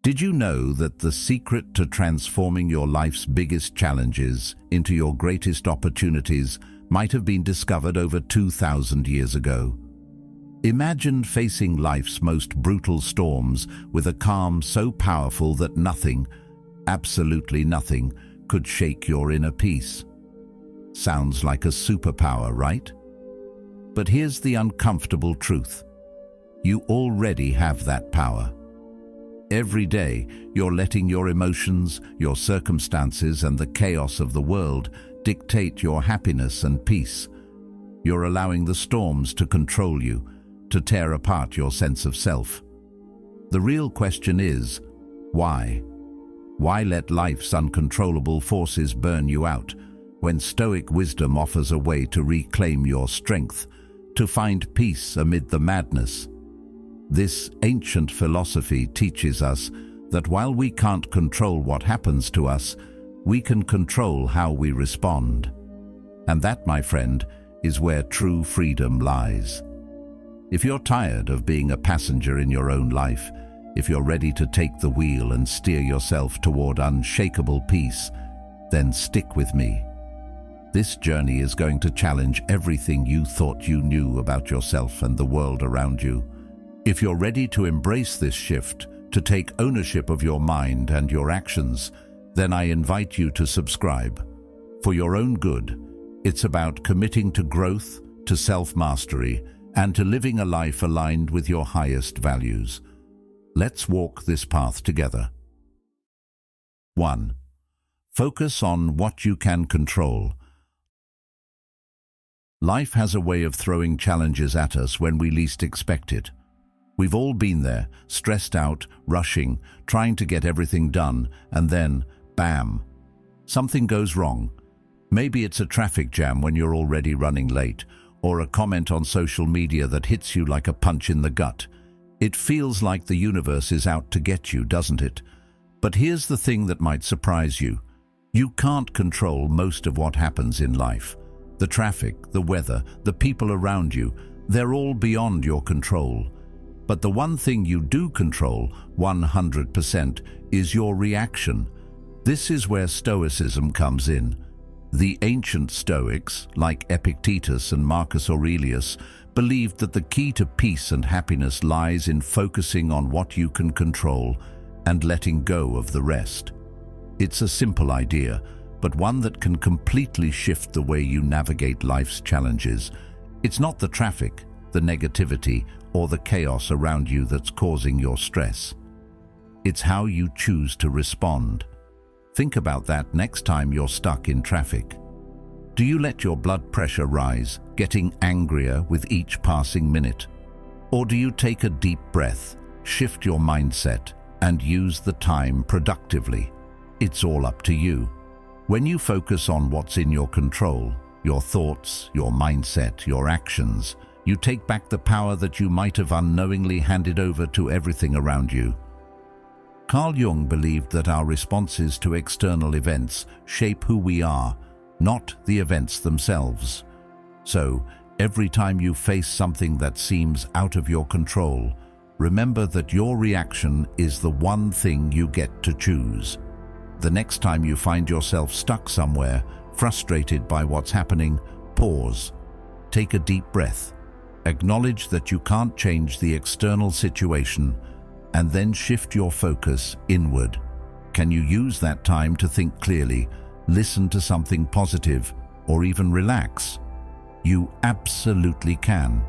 Did you know that the secret to transforming your life's biggest challenges into your greatest opportunities might have been discovered over 2,000 years ago? Imagine facing life's most brutal storms with a calm so powerful that nothing, absolutely nothing, could shake your inner peace. Sounds like a superpower, right? But here's the uncomfortable truth. You already have that power. Every day, you're letting your emotions, your circumstances, and the chaos of the world dictate your happiness and peace. You're allowing the storms to control you, to tear apart your sense of self. The real question is, why? Why let life's uncontrollable forces burn you out, when Stoic wisdom offers a way to reclaim your strength, to find peace amid the madness? This ancient philosophy teaches us that while we can't control what happens to us, we can control how we respond. And that, my friend, is where true freedom lies. If you're tired of being a passenger in your own life, if you're ready to take the wheel and steer yourself toward unshakable peace, then stick with me. This journey is going to challenge everything you thought you knew about yourself and the world around you. If you're ready to embrace this shift, to take ownership of your mind and your actions, then I invite you to subscribe. For your own good, it's about committing to growth, to self-mastery, and to living a life aligned with your highest values. Let's walk this path together. 1. Focus on what you can control. Life has a way of throwing challenges at us when we least expect it. We've all been there, stressed out, rushing, trying to get everything done, and then, bam, something goes wrong. Maybe it's a traffic jam when you're already running late, or a comment on social media that hits you like a punch in the gut. It feels like the universe is out to get you, doesn't it? But here's the thing that might surprise you. You can't control most of what happens in life. The traffic, the weather, the people around you, they're all beyond your control. But the one thing you do control, 100%, is your reaction. This is where Stoicism comes in. The ancient Stoics, like Epictetus and Marcus Aurelius, believed that the key to peace and happiness lies in focusing on what you can control and letting go of the rest. It's a simple idea, but one that can completely shift the way you navigate life's challenges. It's not the traffic, the negativity, or the chaos around you that's causing your stress. It's how you choose to respond. Think about that next time you're stuck in traffic. Do you let your blood pressure rise, getting angrier with each passing minute? Or do you take a deep breath, shift your mindset, and use the time productively? It's all up to you. When you focus on what's in your control, your thoughts, your mindset, your actions, you take back the power that you might have unknowingly handed over to everything around you. Carl Jung believed that our responses to external events shape who we are, not the events themselves. So, every time you face something that seems out of your control, remember that your reaction is the one thing you get to choose. The next time you find yourself stuck somewhere, frustrated by what's happening, pause. Take a deep breath. Acknowledge that you can't change the external situation, and then shift your focus inward. Can you use that time to think clearly, listen to something positive, or even relax? You absolutely can.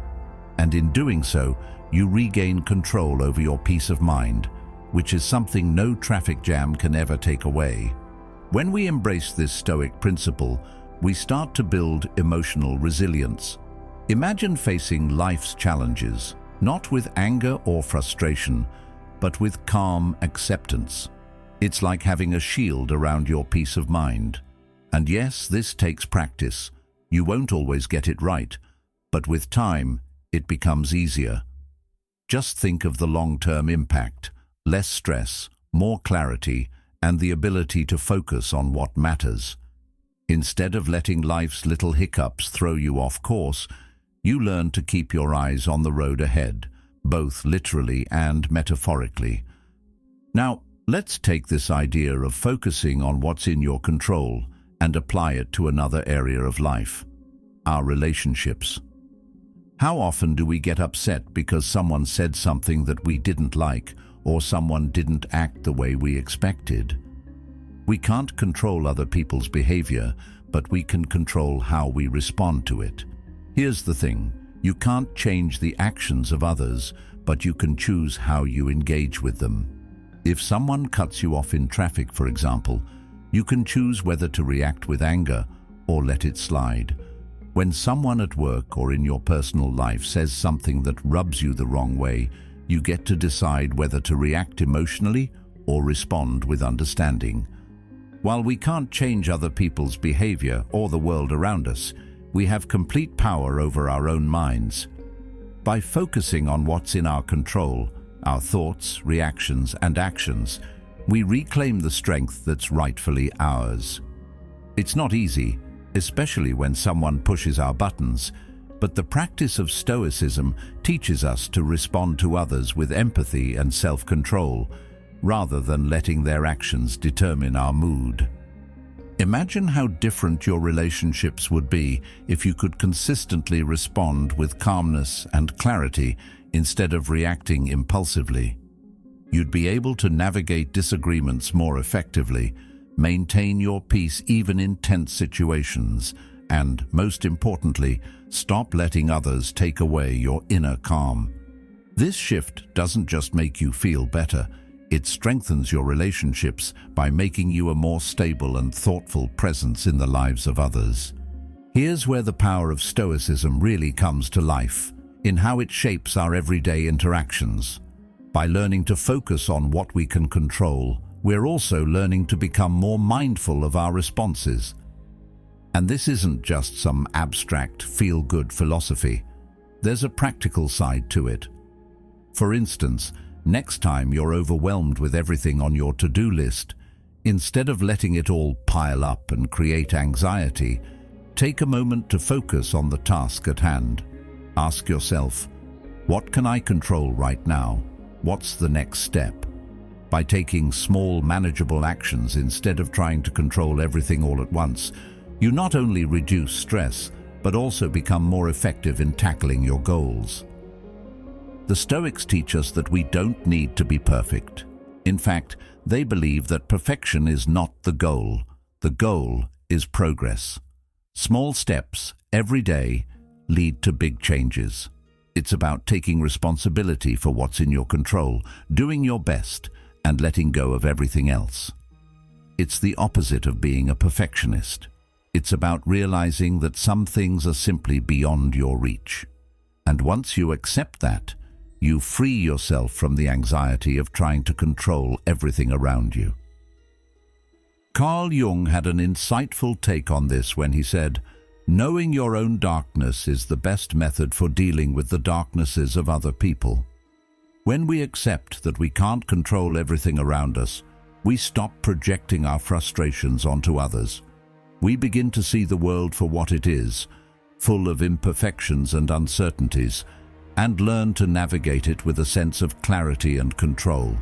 And in doing so, you regain control over your peace of mind, which is something no traffic jam can ever take away. When we embrace this Stoic principle, we start to build emotional resilience. Imagine facing life's challenges, not with anger or frustration, but with calm acceptance. It's like having a shield around your peace of mind. And yes, this takes practice. You won't always get it right, but with time, it becomes easier. Just think of the long-term impact: less stress, more clarity, and the ability to focus on what matters. Instead of letting life's little hiccups throw you off course, you learn to keep your eyes on the road ahead, both literally and metaphorically. Now, Let's take this idea of focusing on what's in your control and apply it to another area of life, our relationships. How often do we get upset because someone said something that we didn't like, or someone didn't act the way we expected? We can't control other people's behavior, but we can control how we respond to it. Here's the thing, you can't change the actions of others, but you can choose how you engage with them. If someone cuts you off in traffic, for example, you can choose whether to react with anger or let it slide. When someone at work or in your personal life says something that rubs you the wrong way, you get to decide whether to react emotionally or respond with understanding. While we can't change other people's behavior or the world around us, we have complete power over our own minds. By focusing on what's in our control, our thoughts, reactions, and actions, we reclaim the strength that's rightfully ours. It's not easy, especially when someone pushes our buttons, but the practice of Stoicism teaches us to respond to others with empathy and self-control, rather than letting their actions determine our mood. Imagine how different your relationships would be if you could consistently respond with calmness and clarity instead of reacting impulsively. You'd be able to navigate disagreements more effectively, maintain your peace even in tense situations, and, most importantly, stop letting others take away your inner calm. This shift doesn't just make you feel better, it strengthens your relationships by making you a more stable and thoughtful presence in the lives of others. Here's where the power of Stoicism really comes to life, in how it shapes our everyday interactions. By learning to focus on what we can control, we're also learning to become more mindful of our responses. And this isn't just some abstract, feel-good philosophy. There's a practical side to it. For instance, next time you're overwhelmed with everything on your to-do list, instead of letting it all pile up and create anxiety, take a moment to focus on the task at hand. Ask yourself, what can I control right now? What's the next step? By taking small, manageable actions instead of trying to control everything all at once, you not only reduce stress, but also become more effective in tackling your goals. The Stoics teach us that we don't need to be perfect. In fact, they believe that perfection is not the goal. The goal is progress. Small steps, every day, lead to big changes. It's about taking responsibility for what's in your control, doing your best, and letting go of everything else. It's the opposite of being a perfectionist. It's about realizing that some things are simply beyond your reach. And once you accept that, you free yourself from the anxiety of trying to control everything around you. Carl Jung had an insightful take on this when he said, "Knowing your own darkness is the best method for dealing with the darknesses of other people." When we accept that we can't control everything around us, we stop projecting our frustrations onto others. We begin to see the world for what it is, full of imperfections and uncertainties, and learn to navigate it with a sense of clarity and control.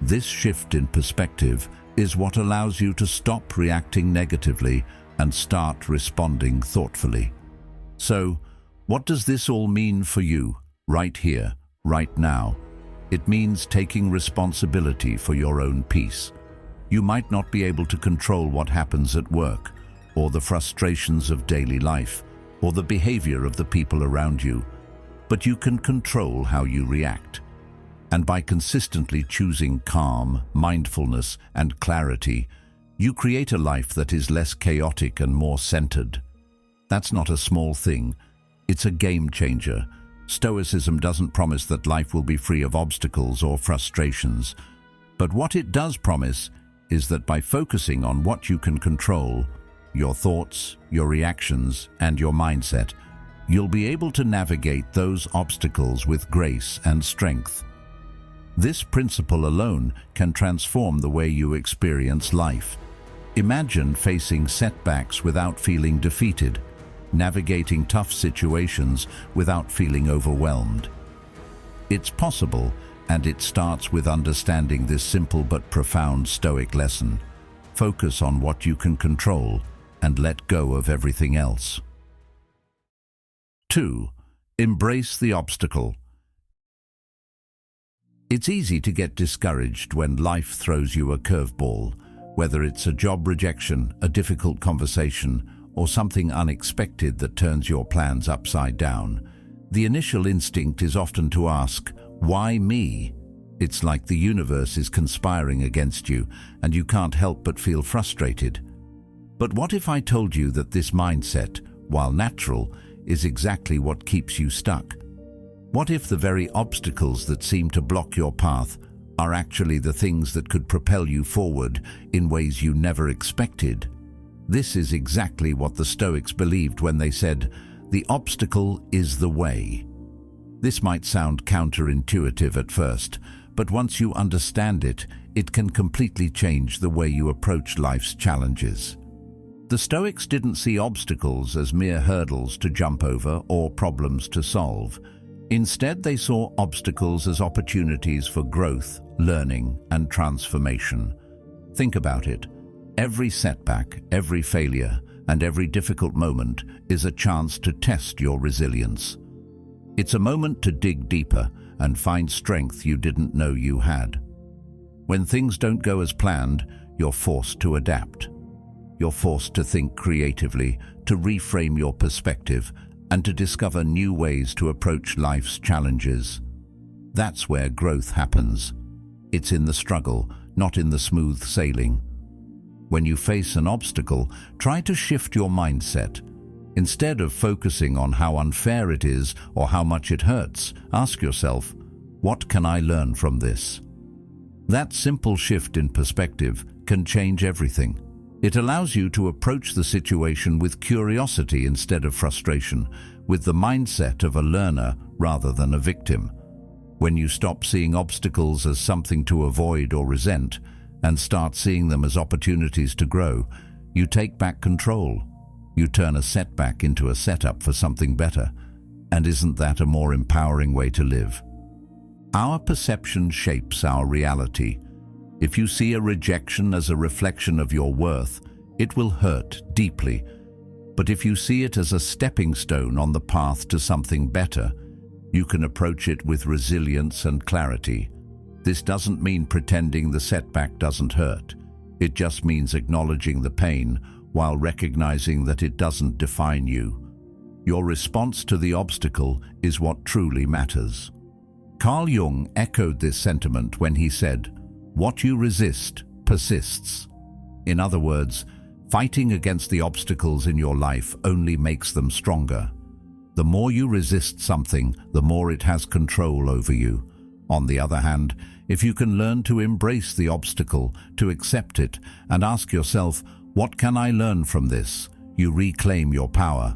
This shift in perspective is what allows you to stop reacting negatively and start responding thoughtfully. So, what does this all mean for you, right here, right now? It means taking responsibility for your own peace. You might not be able to control what happens at work, or the frustrations of daily life, or the behavior of the people around you, but you can control how you react. And by consistently choosing calm, mindfulness, and clarity, you create a life that is less chaotic and more centered. That's not a small thing. It's a game changer. Stoicism doesn't promise that life will be free of obstacles or frustrations. But what it does promise is that by focusing on what you can control, your thoughts, your reactions, and your mindset, you'll be able to navigate those obstacles with grace and strength. This principle alone can transform the way you experience life. Imagine facing setbacks without feeling defeated, navigating tough situations without feeling overwhelmed. It's possible And it starts with understanding this simple but profound Stoic lesson. Focus on what you can control and let go of everything else. 2. Embrace the obstacle. It's easy to get discouraged when life throws you a curveball, whether it's a job rejection, a difficult conversation, or something unexpected that turns your plans upside down. The initial instinct is often to ask, why me? It's like the universe is conspiring against you, and you can't help but feel frustrated. But what if I told you that this mindset, while natural, is exactly what keeps you stuck? What if the very obstacles that seem to block your path are actually the things that could propel you forward in ways you never expected? This is exactly what the Stoics believed when they said, "The obstacle is the way." This might sound counterintuitive at first, but once you understand it, it can completely change the way you approach life's challenges. The Stoics didn't see obstacles as mere hurdles to jump over or problems to solve. Instead, they saw obstacles as opportunities for growth, learning, and transformation. Think about it. Every setback, every failure, and every difficult moment is a chance to test your resilience. It's a moment to dig deeper and find strength you didn't know you had. When things don't go as planned, you're forced to adapt. You're forced to think creatively, to reframe your perspective, and to discover new ways to approach life's challenges. That's where growth happens. It's in the struggle, not in the smooth sailing. When you face an obstacle, try to shift your mindset. Instead of focusing on how unfair it is or how much it hurts, ask yourself, what can I learn from this? That simple shift in perspective can change everything. It allows you to approach the situation with curiosity instead of frustration, with the mindset of a learner rather than a victim. When you stop seeing obstacles as something to avoid or resent, and start seeing them as opportunities to grow, you take back control. You turn a setback into a setup for something better. And isn't that a more empowering way to live? Our perception shapes our reality. If you see a rejection as a reflection of your worth, it will hurt deeply. But if you see it as a stepping stone on the path to something better, you can approach it with resilience and clarity. This doesn't mean pretending the setback doesn't hurt. It just means acknowledging the pain while recognizing that it doesn't define you. Your response to the obstacle is what truly matters. Carl Jung echoed this sentiment when he said, "What you resist persists." In other words, fighting against the obstacles in your life only makes them stronger. The more you resist something, the more it has control over you. On the other hand, if you can learn to embrace the obstacle, to accept it, and ask yourself, what can I learn from this? You reclaim your power.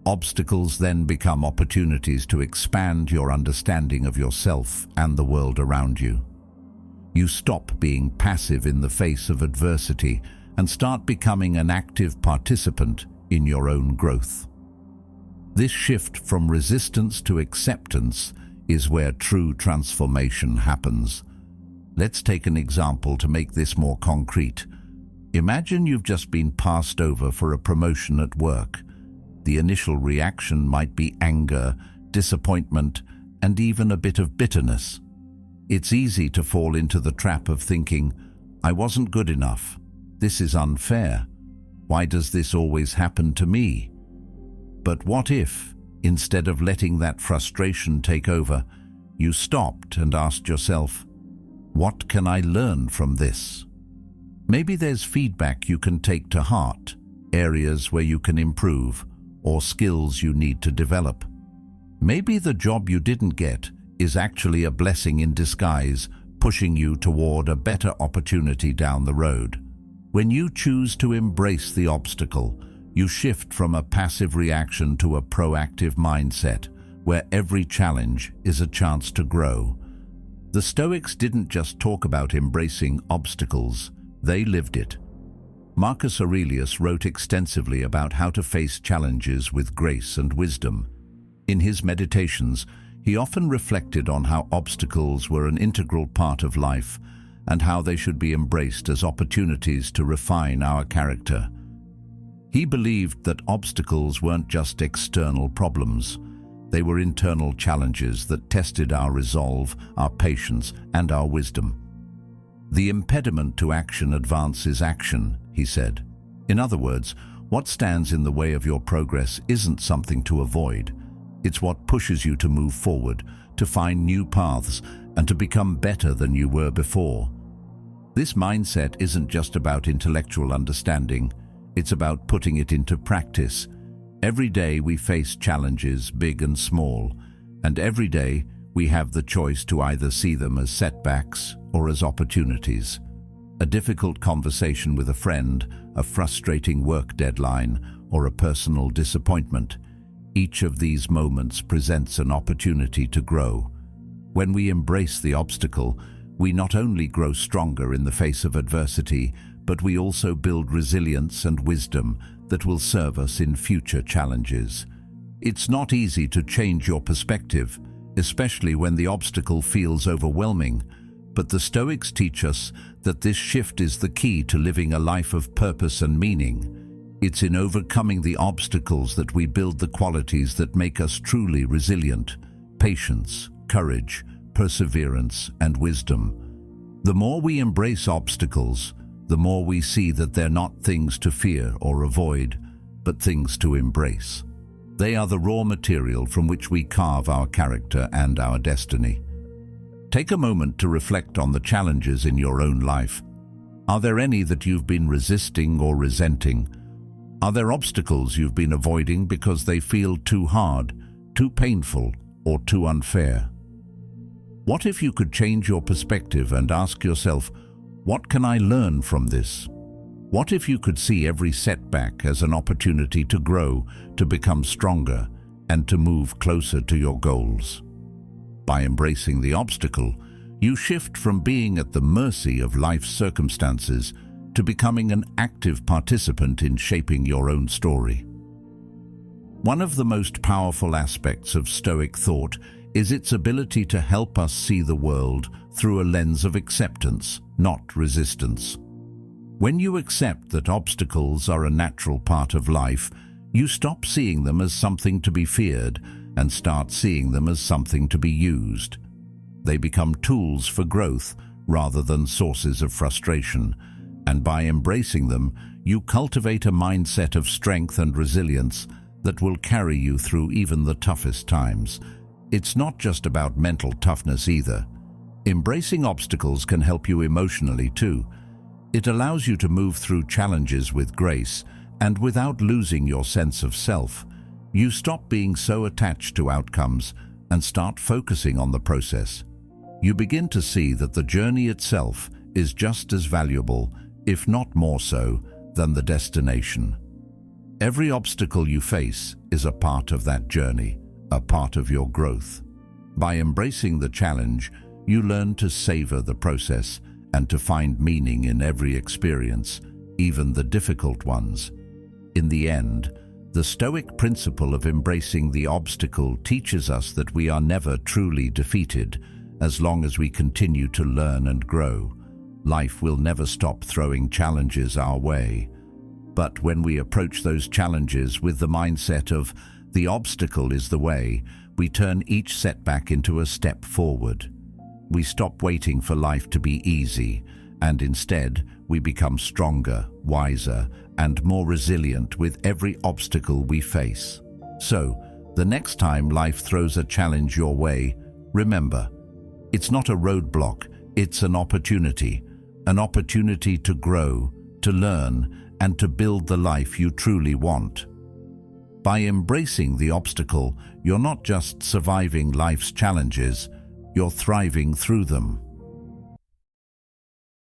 Obstacles then become opportunities to expand your understanding of yourself and the world around you. You stop being passive in the face of adversity and start becoming an active participant in your own growth. This shift from resistance to acceptance is where true transformation happens. Let's take an example to make this more concrete. Imagine you've just been passed over for a promotion at work. The initial reaction might be anger, disappointment, and even a bit of bitterness. It's easy to fall into the trap of thinking, I wasn't good enough. This is unfair. Why does this always happen to me? But what if, instead of letting that frustration take over, you stopped and asked yourself, what can I learn from this? Maybe there's feedback you can take to heart, areas where you can improve, or skills you need to develop. Maybe the job you didn't get is actually a blessing in disguise, pushing you toward a better opportunity down the road. When you choose to embrace the obstacle, you shift from a passive reaction to a proactive mindset, where every challenge is a chance to grow. The Stoics didn't just talk about embracing obstacles, they lived it. Marcus Aurelius wrote extensively about how to face challenges with grace and wisdom. In his meditations, He often reflected on how obstacles were an integral part of life and how they should be embraced as opportunities to refine our character. He believed that obstacles weren't just external problems. They were internal challenges that tested our resolve, our patience, and our wisdom. The impediment to action advances action, he said. In other words, what stands in the way of your progress isn't something to avoid. It's what pushes you to move forward, to find new paths, and to become better than you were before. This mindset isn't just about intellectual understanding. It's about putting it into practice. Every day we face challenges, big and small, and every day we have the choice to either see them as setbacks or as opportunities. A difficult conversation with a friend, a frustrating work deadline, or a personal disappointment. Each of these moments presents an opportunity to grow. When we embrace the obstacle, we not only grow stronger in the face of adversity, but we also build resilience and wisdom that will serve us in future challenges. It's not easy to change your perspective, especially when the obstacle feels overwhelming, but the Stoics teach us that this shift is the key to living a life of purpose and meaning. It's in overcoming the obstacles that we build the qualities that make us truly resilient: patience, courage, perseverance, and wisdom. The more we embrace obstacles, the more we see that they're not things to fear or avoid, but things to embrace. They are the raw material from which we carve our character and our destiny. Take a moment to reflect on the challenges in your own life. Are there any that you've been resisting or resenting? Are there obstacles you've been avoiding because they feel too hard, too painful, or too unfair? What if you could change your perspective and ask yourself, what can I learn from this? What if you could see every setback as an opportunity to grow, to become stronger, and to move closer to your goals? By embracing the obstacle, you shift from being at the mercy of life's circumstances to becoming an active participant in shaping your own story. One of the most powerful aspects of Stoic thought is its ability to help us see the world through a lens of acceptance, not resistance. When you accept that obstacles are a natural part of life, you stop seeing them as something to be feared and start seeing them as something to be used. They become tools for growth rather than sources of frustration, and by embracing them, you cultivate a mindset of strength and resilience that will carry you through even the toughest times. It's not just about mental toughness either. Embracing obstacles can help you emotionally too. It allows you to move through challenges with grace and without losing your sense of self. You stop being so attached to outcomes and start focusing on the process. You begin to see that the journey itself is just as valuable, if not more so, than the destination. Every obstacle you face is a part of that journey, a part of your growth. By embracing the challenge, you learn to savor the process and to find meaning in every experience, even the difficult ones. In the end, the Stoic principle of embracing the obstacle teaches us that we are never truly defeated as long as we continue to learn and grow. Life will never stop throwing challenges our way. But when we approach those challenges with the mindset of the obstacle is the way, we turn each setback into a step forward. We stop waiting for life to be easy, and instead we become stronger, wiser, and more resilient with every obstacle we face. So, the next time life throws a challenge your way, remember, it's not a roadblock, it's an opportunity to grow, to learn, and to build the life you truly want. By embracing the obstacle, you're not just surviving life's challenges, you're thriving through them.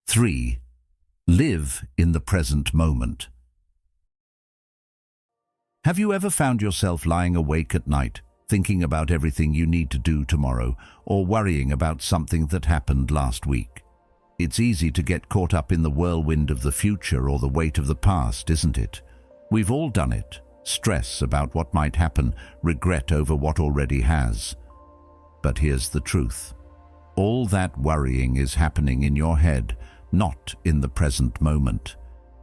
3. Live in the present moment. Have you ever found yourself lying awake at night, thinking about everything you need to do tomorrow, or worrying about something that happened last week? It's easy to get caught up in the whirlwind of the future or the weight of the past, isn't it? We've all done it. Stress about what might happen, regret over what already has. But here's the truth. All that worrying is happening in your head, not in the present moment.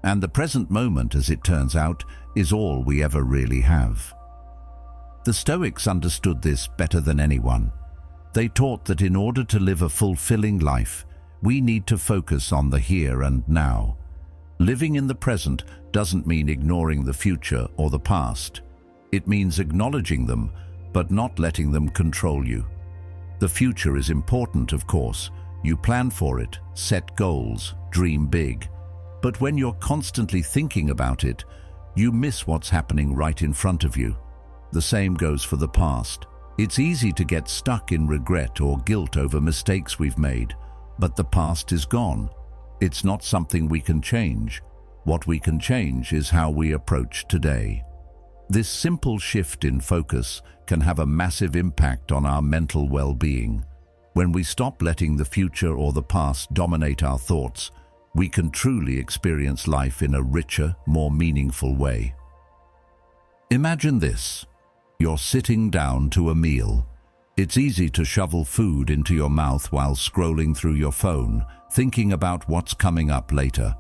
And the present moment, as it turns out, is all we ever really have. The Stoics understood this better than anyone. They taught that in order to live a fulfilling life, we need to focus on the here and now. Living in the present doesn't mean ignoring the future or the past. It means acknowledging them, but not letting them control you. The future is important, of course. You plan for it, set goals, dream big. But when you're constantly thinking about it, you miss what's happening right in front of you. The same goes for the past. It's easy to get stuck in regret or guilt over mistakes we've made, but the past is gone. It's not something we can change. What we can change is how we approach today. This simple shift in focus can have a massive impact on our mental well-being. When we stop letting the future or the past dominate our thoughts, we can truly experience life in a richer, more meaningful way. Imagine this. You're sitting down to a meal. It's easy to shovel food into your mouth while scrolling through your phone, thinking about what's coming up later.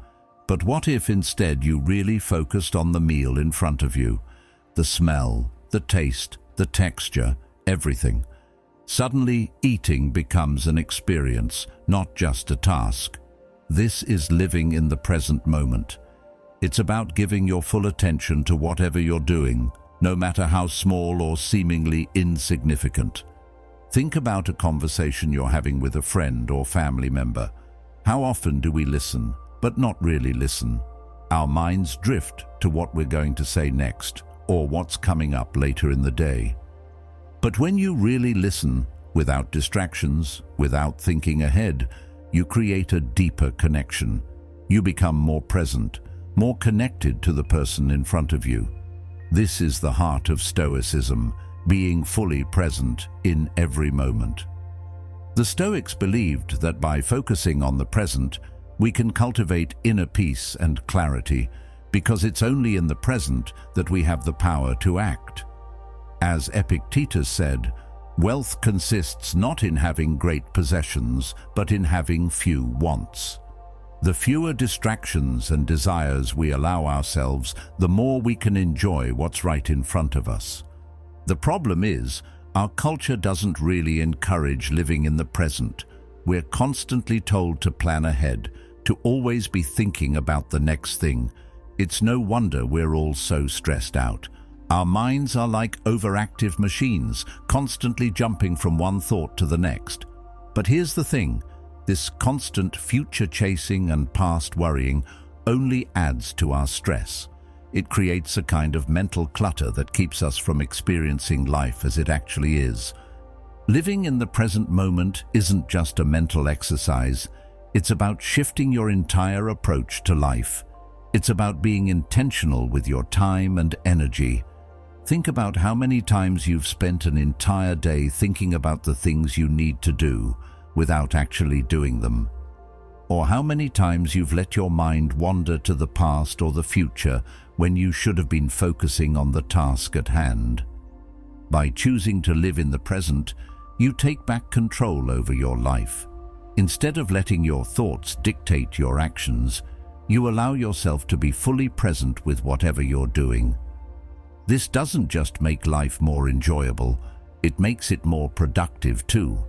But what if instead you really focused on the meal in front of you? The smell, the taste, the texture, everything. Suddenly, eating becomes an experience, not just a task. This is living in the present moment. It's about giving your full attention to whatever you're doing, no matter how small or seemingly insignificant. Think about a conversation you're having with a friend or family member. How often do we listen, but not really listen? Our minds drift to what we're going to say next, or what's coming up later in the day. But when you really listen, without distractions, without thinking ahead, you create a deeper connection. You become more present, more connected to the person in front of you. This is the heart of Stoicism, being fully present in every moment. The Stoics believed that by focusing on the present, we can cultivate inner peace and clarity, because it's only in the present that we have the power to act. As Epictetus said, wealth consists not in having great possessions, but in having few wants. The fewer distractions and desires we allow ourselves, the more we can enjoy what's right in front of us. The problem is, our culture doesn't really encourage living in the present. We're constantly told to plan ahead, to always be thinking about the next thing. It's no wonder we're all so stressed out. Our minds are like overactive machines, constantly jumping from one thought to the next. But here's the thing, this constant future chasing and past worrying only adds to our stress. It creates a kind of mental clutter that keeps us from experiencing life as it actually is. Living in the present moment isn't just a mental exercise. It's about shifting your entire approach to life. It's about being intentional with your time and energy. Think about how many times you've spent an entire day thinking about the things you need to do without actually doing them. Or how many times you've let your mind wander to the past or the future when you should have been focusing on the task at hand. By choosing to live in the present, you take back control over your life. Instead of letting your thoughts dictate your actions, you allow yourself to be fully present with whatever you're doing. This doesn't just make life more enjoyable, it makes it more productive too.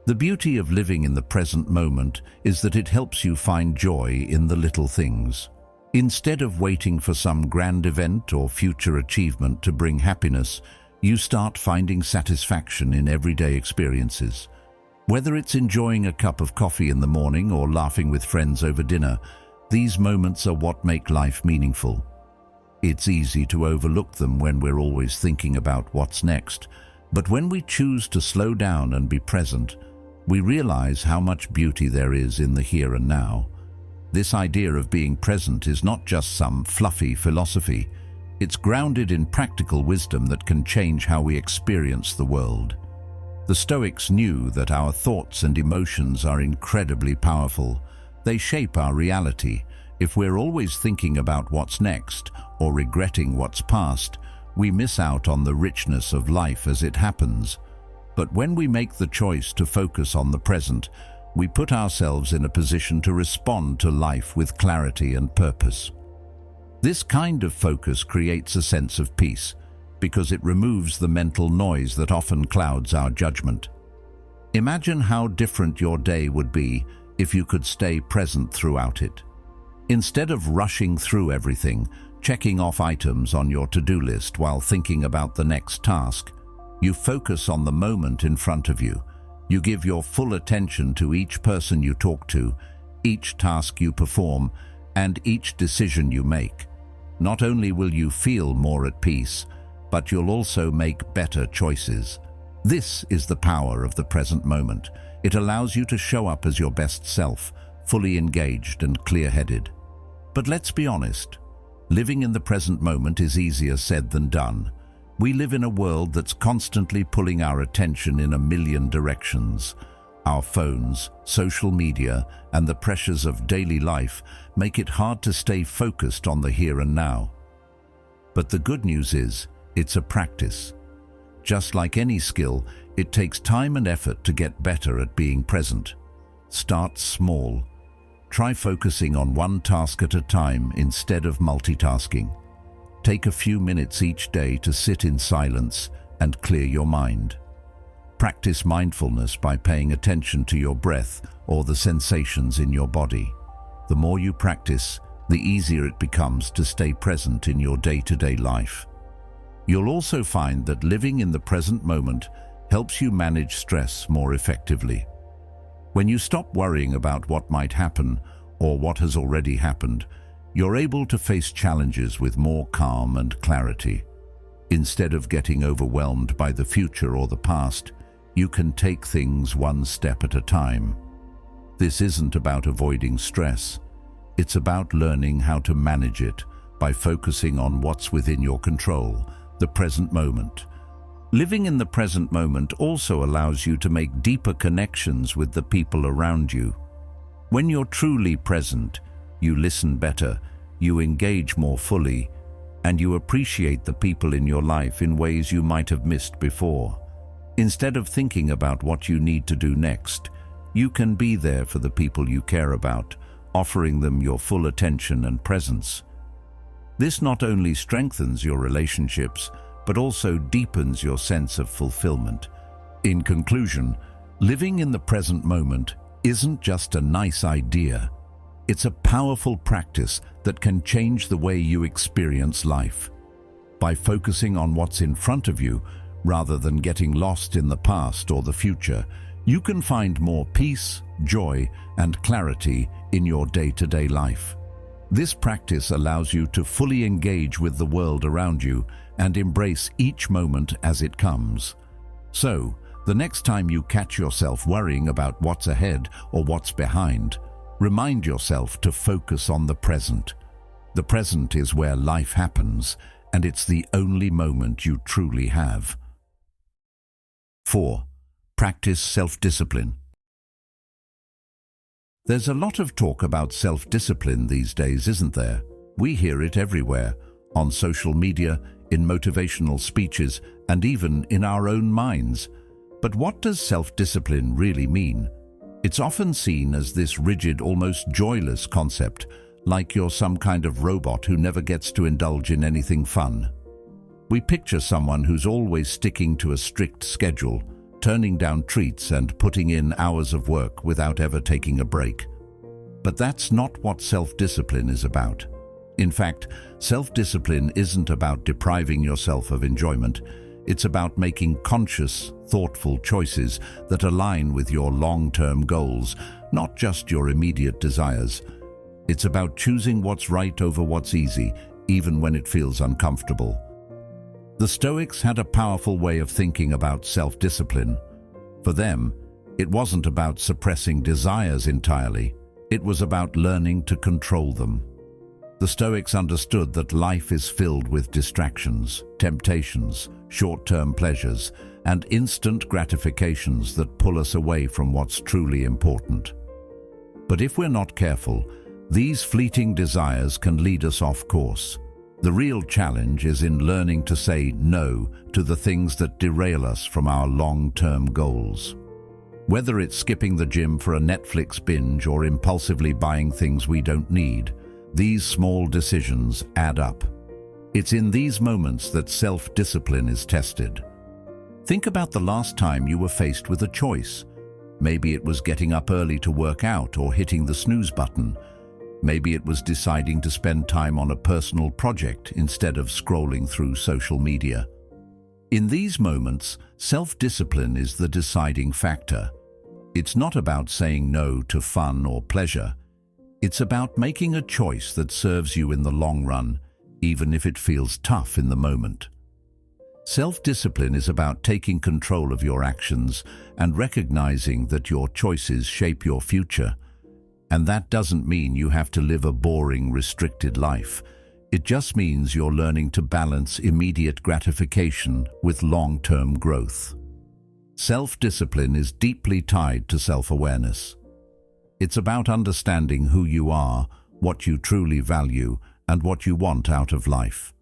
The beauty of living in the present moment is that it helps you find joy in the little things. Instead of waiting for some grand event or future achievement to bring happiness, you start finding satisfaction in everyday experiences. Whether it's enjoying a cup of coffee in the morning or laughing with friends over dinner, these moments are what make life meaningful. It's easy to overlook them when we're always thinking about what's next, but when we choose to slow down and be present, we realize how much beauty there is in the here and now. This idea of being present is not just some fluffy philosophy. It's grounded in practical wisdom that can change how we experience the world. The Stoics knew that our thoughts and emotions are incredibly powerful. They shape our reality. If we're always thinking about what's next or regretting what's past, we miss out on the richness of life as it happens. But when we make the choice to focus on the present, we put ourselves in a position to respond to life with clarity and purpose. This kind of focus creates a sense of peace, because it removes the mental noise that often clouds our judgment. Imagine how different your day would be if you could stay present throughout it. Instead of rushing through everything, checking off items on your to-do list while thinking about the next task, you focus on the moment in front of you. You give your full attention to each person you talk to, each task you perform, and each decision you make. Not only will you feel more at peace, but you'll also make better choices. This is the power of the present moment. It allows you to show up as your best self, fully engaged and clear-headed. But let's be honest, living in the present moment is easier said than done. We live in a world that's constantly pulling our attention in a million directions. Our phones, social media, and the pressures of daily life make it hard to stay focused on the here and now. But the good news is, it's a practice. Just like any skill, it takes time and effort to get better at being present. Start small. Try focusing on one task at a time instead of multitasking. Take a few minutes each day to sit in silence and clear your mind. Practice mindfulness by paying attention to your breath or the sensations in your body. The more you practice, the easier it becomes to stay present in your day-to-day life. You'll also find that living in the present moment helps you manage stress more effectively. When you stop worrying about what might happen or what has already happened, you're able to face challenges with more calm and clarity. Instead of getting overwhelmed by the future or the past, you can take things one step at a time. This isn't about avoiding stress. It's about learning how to manage it by focusing on what's within your control, the present moment. Living in the present moment also allows you to make deeper connections with the people around you. When you're truly present, you listen better, you engage more fully, and you appreciate the people in your life in ways you might have missed before. Instead of thinking about what you need to do next, you can be there for the people you care about, offering them your full attention and presence. This not only strengthens your relationships, but also deepens your sense of fulfillment. In conclusion, living in the present moment isn't just a nice idea. It's a powerful practice that can change the way you experience life. By focusing on what's in front of you, rather than getting lost in the past or the future, you can find more peace, joy, and clarity in your day-to-day life. This practice allows you to fully engage with the world around you and embrace each moment as it comes. So, the next time you catch yourself worrying about what's ahead or what's behind, remind yourself to focus on the present. The present is where life happens, and it's the only moment you truly have. 4. Practice self-discipline. There's a lot of talk about self-discipline these days, isn't there? We hear it everywhere, on social media, in motivational speeches, and even in our own minds. But what does self-discipline really mean? It's often seen as this rigid, almost joyless concept, like you're some kind of robot who never gets to indulge in anything fun. We picture someone who's always sticking to a strict schedule, turning down treats and putting in hours of work without ever taking a break. But that's not what self-discipline is about. In fact, self-discipline isn't about depriving yourself of enjoyment. It's about making conscious, thoughtful choices that align with your long-term goals, not just your immediate desires. It's about choosing what's right over what's easy, even when it feels uncomfortable. The Stoics had a powerful way of thinking about self-discipline. For them, it wasn't about suppressing desires entirely. It was about learning to control them. The Stoics understood that life is filled with distractions, temptations, short-term pleasures, and instant gratifications that pull us away from what's truly important. But if we're not careful, these fleeting desires can lead us off course. The real challenge is in learning to say no to the things that derail us from our long-term goals. Whether it's skipping the gym for a Netflix binge or impulsively buying things we don't need, these small decisions add up. It's in these moments that self-discipline is tested. Think about the last time you were faced with a choice. Maybe it was getting up early to work out or hitting the snooze button. Maybe it was deciding to spend time on a personal project instead of scrolling through social media. In these moments, self-discipline is the deciding factor. It's not about saying no to fun or pleasure. It's about making a choice that serves you in the long run, even if it feels tough in the moment. Self-discipline is about taking control of your actions and recognizing that your choices shape your future. And that doesn't mean you have to live a boring, restricted life. It just means you're learning to balance immediate gratification with long-term growth. Self-discipline is deeply tied to self-awareness. It's about understanding who you are, what you truly value, and what you want out of life.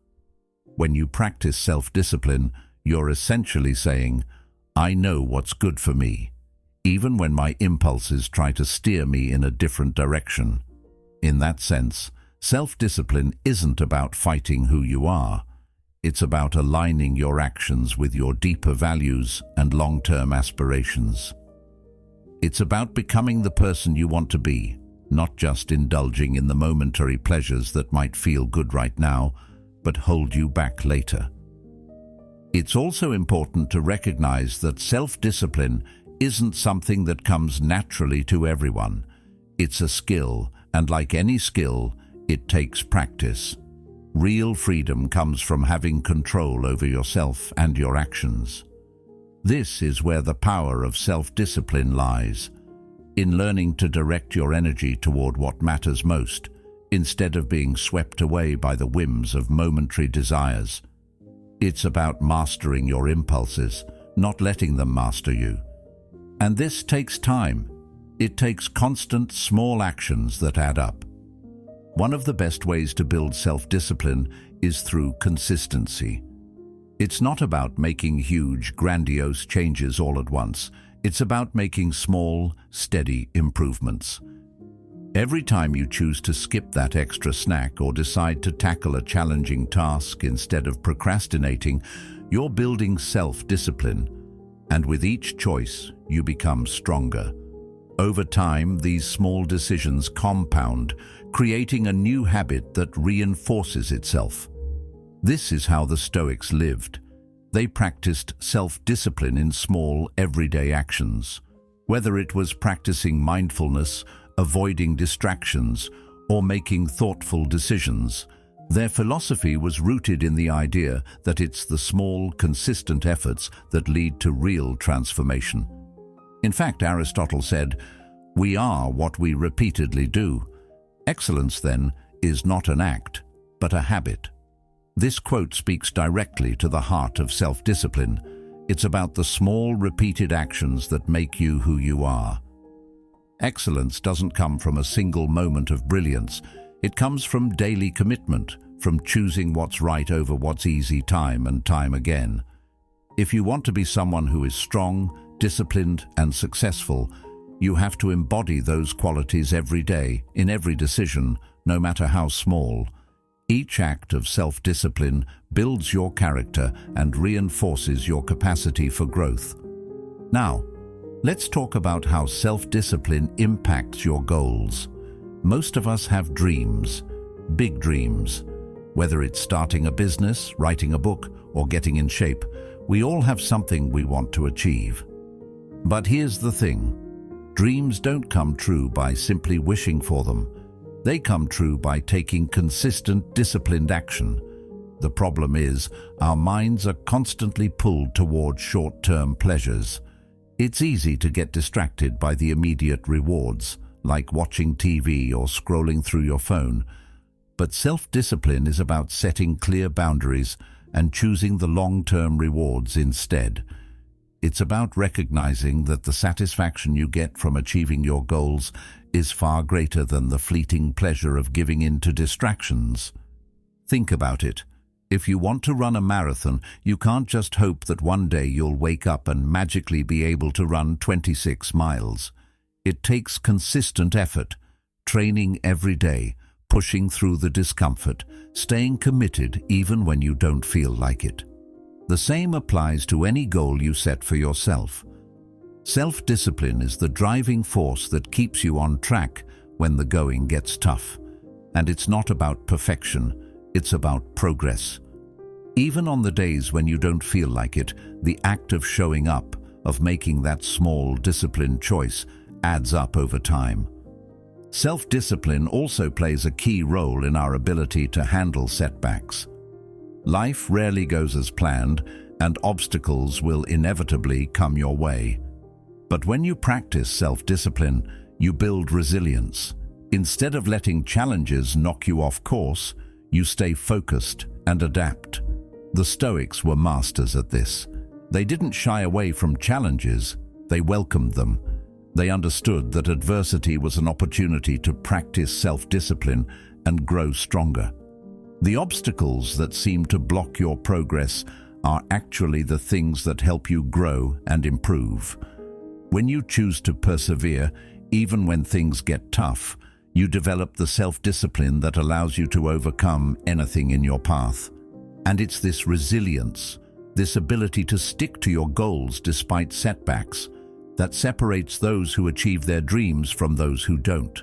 When you practice self-discipline, you're essentially saying, "I know what's good for me, even when my impulses try to steer me in a different direction." In that sense, self-discipline isn't about fighting who you are. It's about aligning your actions with your deeper values and long-term aspirations. It's about becoming the person you want to be, not just indulging in the momentary pleasures that might feel good right now, but hold you back later. It's also important to recognize that self-discipline isn't something that comes naturally to everyone. It's a skill, and like any skill, it takes practice. Real freedom comes from having control over yourself and your actions. This is where the power of self-discipline lies, in learning to direct your energy toward what matters most, instead of being swept away by the whims of momentary desires. It's about mastering your impulses, not letting them master you. And this takes time. It takes constant, small actions that add up. One of the best ways to build self-discipline is through consistency. It's not about making huge, grandiose changes all at once. It's about making small, steady improvements. Every time you choose to skip that extra snack or decide to tackle a challenging task instead of procrastinating, you're building self-discipline. And with each choice, you become stronger. Over time, these small decisions compound, creating a new habit that reinforces itself. This is how the Stoics lived. They practiced self-discipline in small, everyday actions. Whether it was practicing mindfulness, avoiding distractions, or making thoughtful decisions, their philosophy was rooted in the idea that it's the small, consistent efforts that lead to real transformation. In fact, Aristotle said, "We are what we repeatedly do." Excellence, then, is not an act, but a habit. This quote speaks directly to the heart of self-discipline. It's about the small, repeated actions that make you who you are. Excellence doesn't come from a single moment of brilliance. It comes from daily commitment, from choosing what's right over what's easy time and time again. If you want to be someone who is strong, disciplined, and successful, you have to embody those qualities every day, in every decision, no matter how small. Each act of self-discipline builds your character and reinforces your capacity for growth. Now, let's talk about how self-discipline impacts your goals. Most of us have dreams, big dreams. Whether it's starting a business, writing a book, or getting in shape, we all have something we want to achieve. But here's the thing. Dreams don't come true by simply wishing for them. They come true by taking consistent, disciplined action. The problem is, our minds are constantly pulled toward short-term pleasures. It's easy to get distracted by the immediate rewards, like watching TV or scrolling through your phone. But self-discipline is about setting clear boundaries and choosing the long-term rewards instead. It's about recognizing that the satisfaction you get from achieving your goals is far greater than the fleeting pleasure of giving in to distractions. Think about it. If you want to run a marathon, you can't just hope that one day you'll wake up and magically be able to run 26 miles. It takes consistent effort, training every day, pushing through the discomfort, staying committed even when you don't feel like it. The same applies to any goal you set for yourself. Self-discipline is the driving force that keeps you on track when the going gets tough. And it's not about perfection, it's about progress. Even on the days when you don't feel like it, the act of showing up, of making that small, disciplined choice, adds up over time. Self-discipline also plays a key role in our ability to handle setbacks. Life rarely goes as planned, and obstacles will inevitably come your way. But when you practice self-discipline, you build resilience. Instead of letting challenges knock you off course, you stay focused and adapt. The Stoics were masters at this. They didn't shy away from challenges, they welcomed them. They understood that adversity was an opportunity to practice self-discipline and grow stronger. The obstacles that seem to block your progress are actually the things that help you grow and improve. When you choose to persevere, even when things get tough, you develop the self-discipline that allows you to overcome anything in your path. And it's this resilience, this ability to stick to your goals despite setbacks, that separates those who achieve their dreams from those who don't.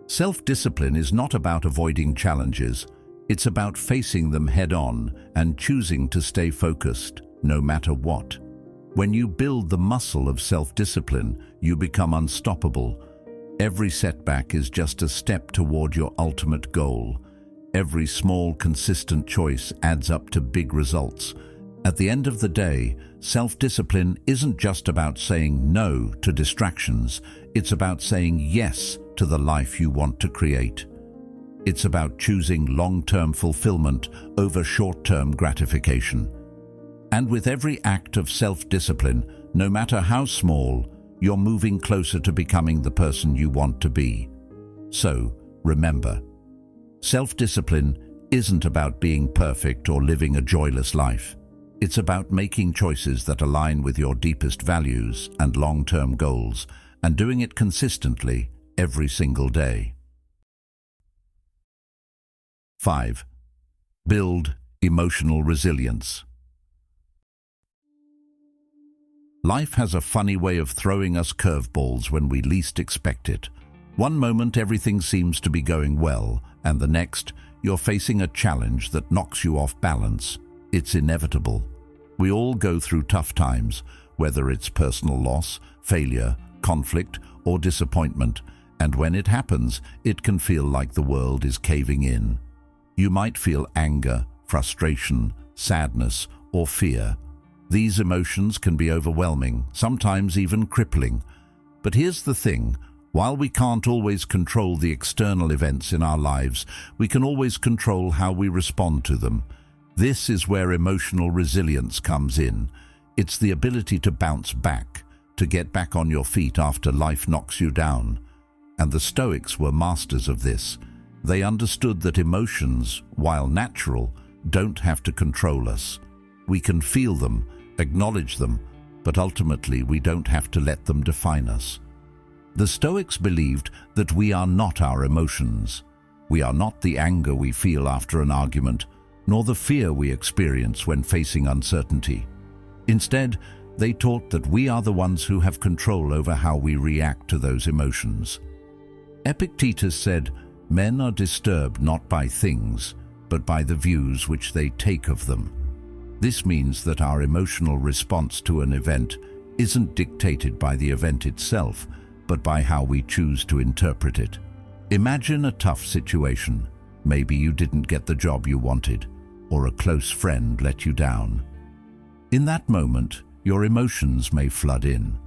Self-discipline is not about avoiding challenges. It's about facing them head-on and choosing to stay focused, no matter what. When you build the muscle of self-discipline, you become unstoppable. Every setback is just a step toward your ultimate goal. Every small, consistent choice adds up to big results. At the end of the day, self-discipline isn't just about saying no to distractions. It's about saying yes to the life you want to create. It's about choosing long-term fulfillment over short-term gratification. And with every act of self-discipline, no matter how small, you're moving closer to becoming the person you want to be. So, remember, self-discipline isn't about being perfect or living a joyless life. It's about making choices that align with your deepest values and long-term goals, and doing it consistently every single day. 5. Build emotional resilience. Life has a funny way of throwing us curveballs when we least expect it. One moment everything seems to be going well, and the next, you're facing a challenge that knocks you off balance. It's inevitable. We all go through tough times, whether it's personal loss, failure, conflict, or disappointment, and when it happens, it can feel like the world is caving in. You might feel anger, frustration, sadness, or fear. These emotions can be overwhelming, sometimes even crippling. But here's the thing. While we can't always control the external events in our lives, we can always control how we respond to them. This is where emotional resilience comes in. It's the ability to bounce back, to get back on your feet after life knocks you down. And the Stoics were masters of this. They understood that emotions, while natural, don't have to control us. We can feel them, acknowledge them, but ultimately we don't have to let them define us. The Stoics believed that we are not our emotions. We are not the anger we feel after an argument, nor the fear we experience when facing uncertainty. Instead, they taught that we are the ones who have control over how we react to those emotions. Epictetus said, "Men are disturbed not by things, but by the views which they take of them." This means that our emotional response to an event isn't dictated by the event itself, but by how we choose to interpret it. Imagine a tough situation. Maybe you didn't get the job you wanted, or a close friend let you down. In that moment, your emotions may flood in.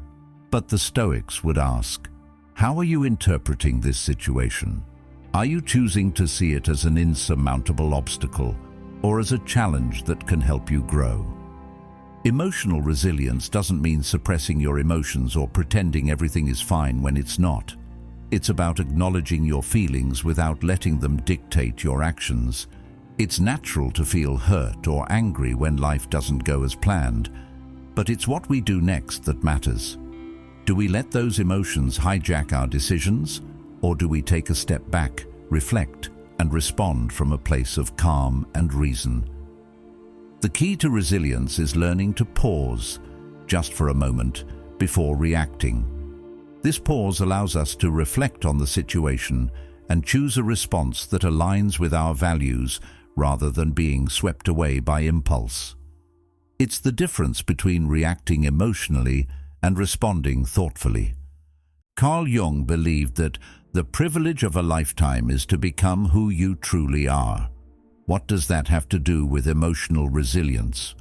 But the Stoics would ask, how are you interpreting this situation? Are you choosing to see it as an insurmountable obstacle, or as a challenge that can help you grow? Emotional resilience doesn't mean suppressing your emotions or pretending everything is fine when it's not. It's about acknowledging your feelings without letting them dictate your actions. It's natural to feel hurt or angry when life doesn't go as planned, but it's what we do next that matters. Do we let those emotions hijack our decisions, or do we take a step back, reflect, and respond from a place of calm and reason? The key to resilience is learning to pause, just for a moment, before reacting. This pause allows us to reflect on the situation and choose a response that aligns with our values rather than being swept away by impulse. It's the difference between reacting emotionally and responding thoughtfully. Carl Jung believed that the privilege of a lifetime is to become who you truly are. What does that have to do with emotional resilience?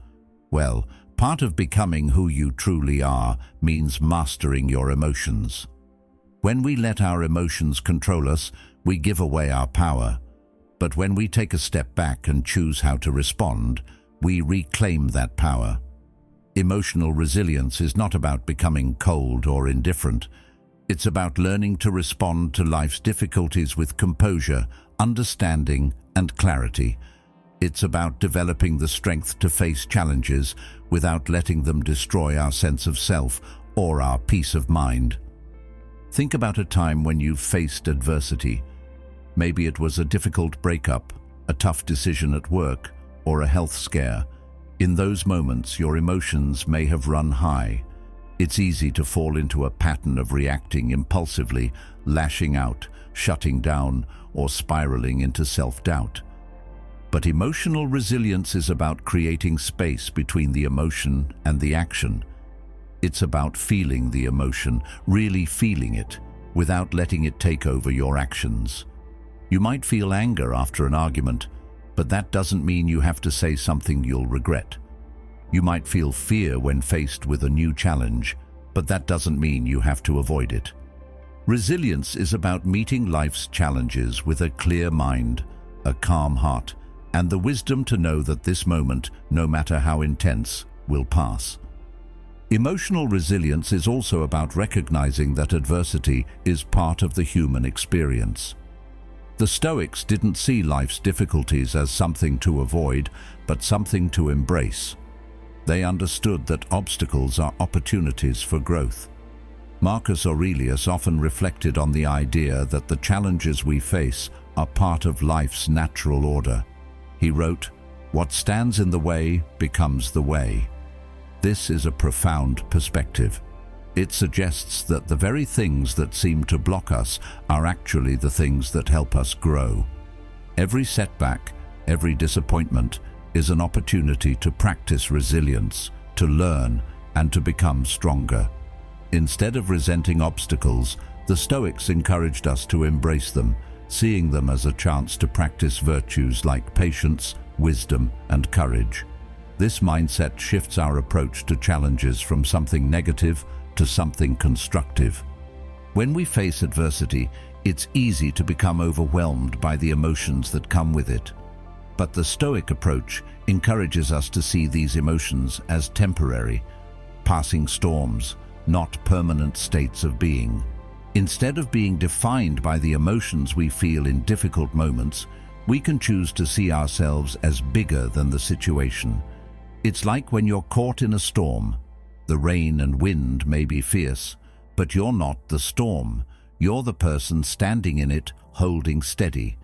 Well, part of becoming who you truly are means mastering your emotions. When we let our emotions control us, we give away our power. But when we take a step back and choose how to respond, we reclaim that power. Emotional resilience is not about becoming cold or indifferent. It's about learning to respond to life's difficulties with composure, understanding, and clarity. It's about developing the strength to face challenges without letting them destroy our sense of self or our peace of mind. Think about a time when you've faced adversity. Maybe it was a difficult breakup, a tough decision at work, or a health scare. In those moments, your emotions may have run high. It's easy to fall into a pattern of reacting impulsively, lashing out, shutting down, or spiraling into self-doubt. But emotional resilience is about creating space between the emotion and the action. It's about feeling the emotion, really feeling it, without letting it take over your actions. You might feel anger after an argument, but that doesn't mean you have to say something you'll regret. You might feel fear when faced with a new challenge, but that doesn't mean you have to avoid it. Resilience is about meeting life's challenges with a clear mind, a calm heart, and the wisdom to know that this moment, no matter how intense, will pass. Emotional resilience is also about recognizing that adversity is part of the human experience. The Stoics didn't see life's difficulties as something to avoid, but something to embrace. They understood that obstacles are opportunities for growth. Marcus Aurelius often reflected on the idea that the challenges we face are part of life's natural order. He wrote, "What stands in the way becomes the way." This is a profound perspective. It suggests that the very things that seem to block us are actually the things that help us grow. Every setback, every disappointment is an opportunity to practice resilience, to learn, and to become stronger. Instead of resenting obstacles, the Stoics encouraged us to embrace them, seeing them as a chance to practice virtues like patience, wisdom, and courage. This mindset shifts our approach to challenges from something negative to something constructive. When we face adversity, it's easy to become overwhelmed by the emotions that come with it. But the Stoic approach encourages us to see these emotions as temporary, passing storms, not permanent states of being. Instead of being defined by the emotions we feel in difficult moments, we can choose to see ourselves as bigger than the situation. It's like when you're caught in a storm. The rain and wind may be fierce, but you're not the storm. You're the person standing in it, holding steady.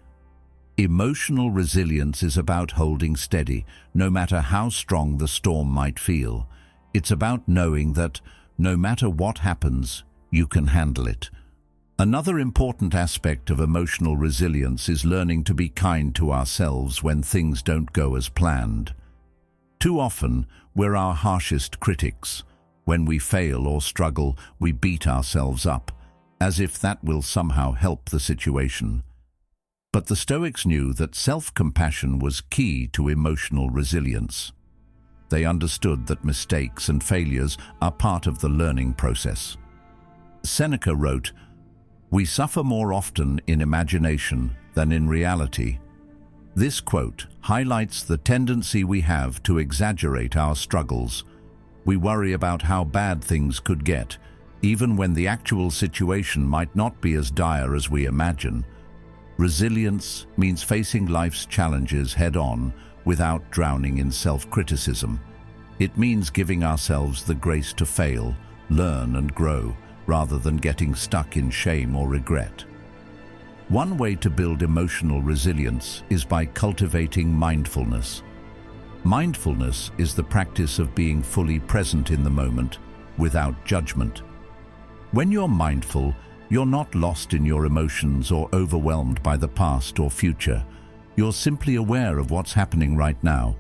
Emotional resilience is about holding steady, no matter how strong the storm might feel. It's about knowing that, no matter what happens, you can handle it. Another important aspect of emotional resilience is learning to be kind to ourselves when things don't go as planned. Too often, we're our harshest critics. When we fail or struggle, we beat ourselves up, as if that will somehow help the situation. But the Stoics knew that self-compassion was key to emotional resilience. They understood that mistakes and failures are part of the learning process. Seneca wrote, "We suffer more often in imagination than in reality." This quote highlights the tendency we have to exaggerate our struggles. We worry about how bad things could get, even when the actual situation might not be as dire as we imagine. Resilience means facing life's challenges head-on without drowning in self-criticism. It means giving ourselves the grace to fail, learn and grow, rather than getting stuck in shame or regret. One way to build emotional resilience is by cultivating mindfulness. Mindfulness is the practice of being fully present in the moment, without judgment. When you're mindful, you're not lost in your emotions or overwhelmed by the past or future. You're simply aware of what's happening right now.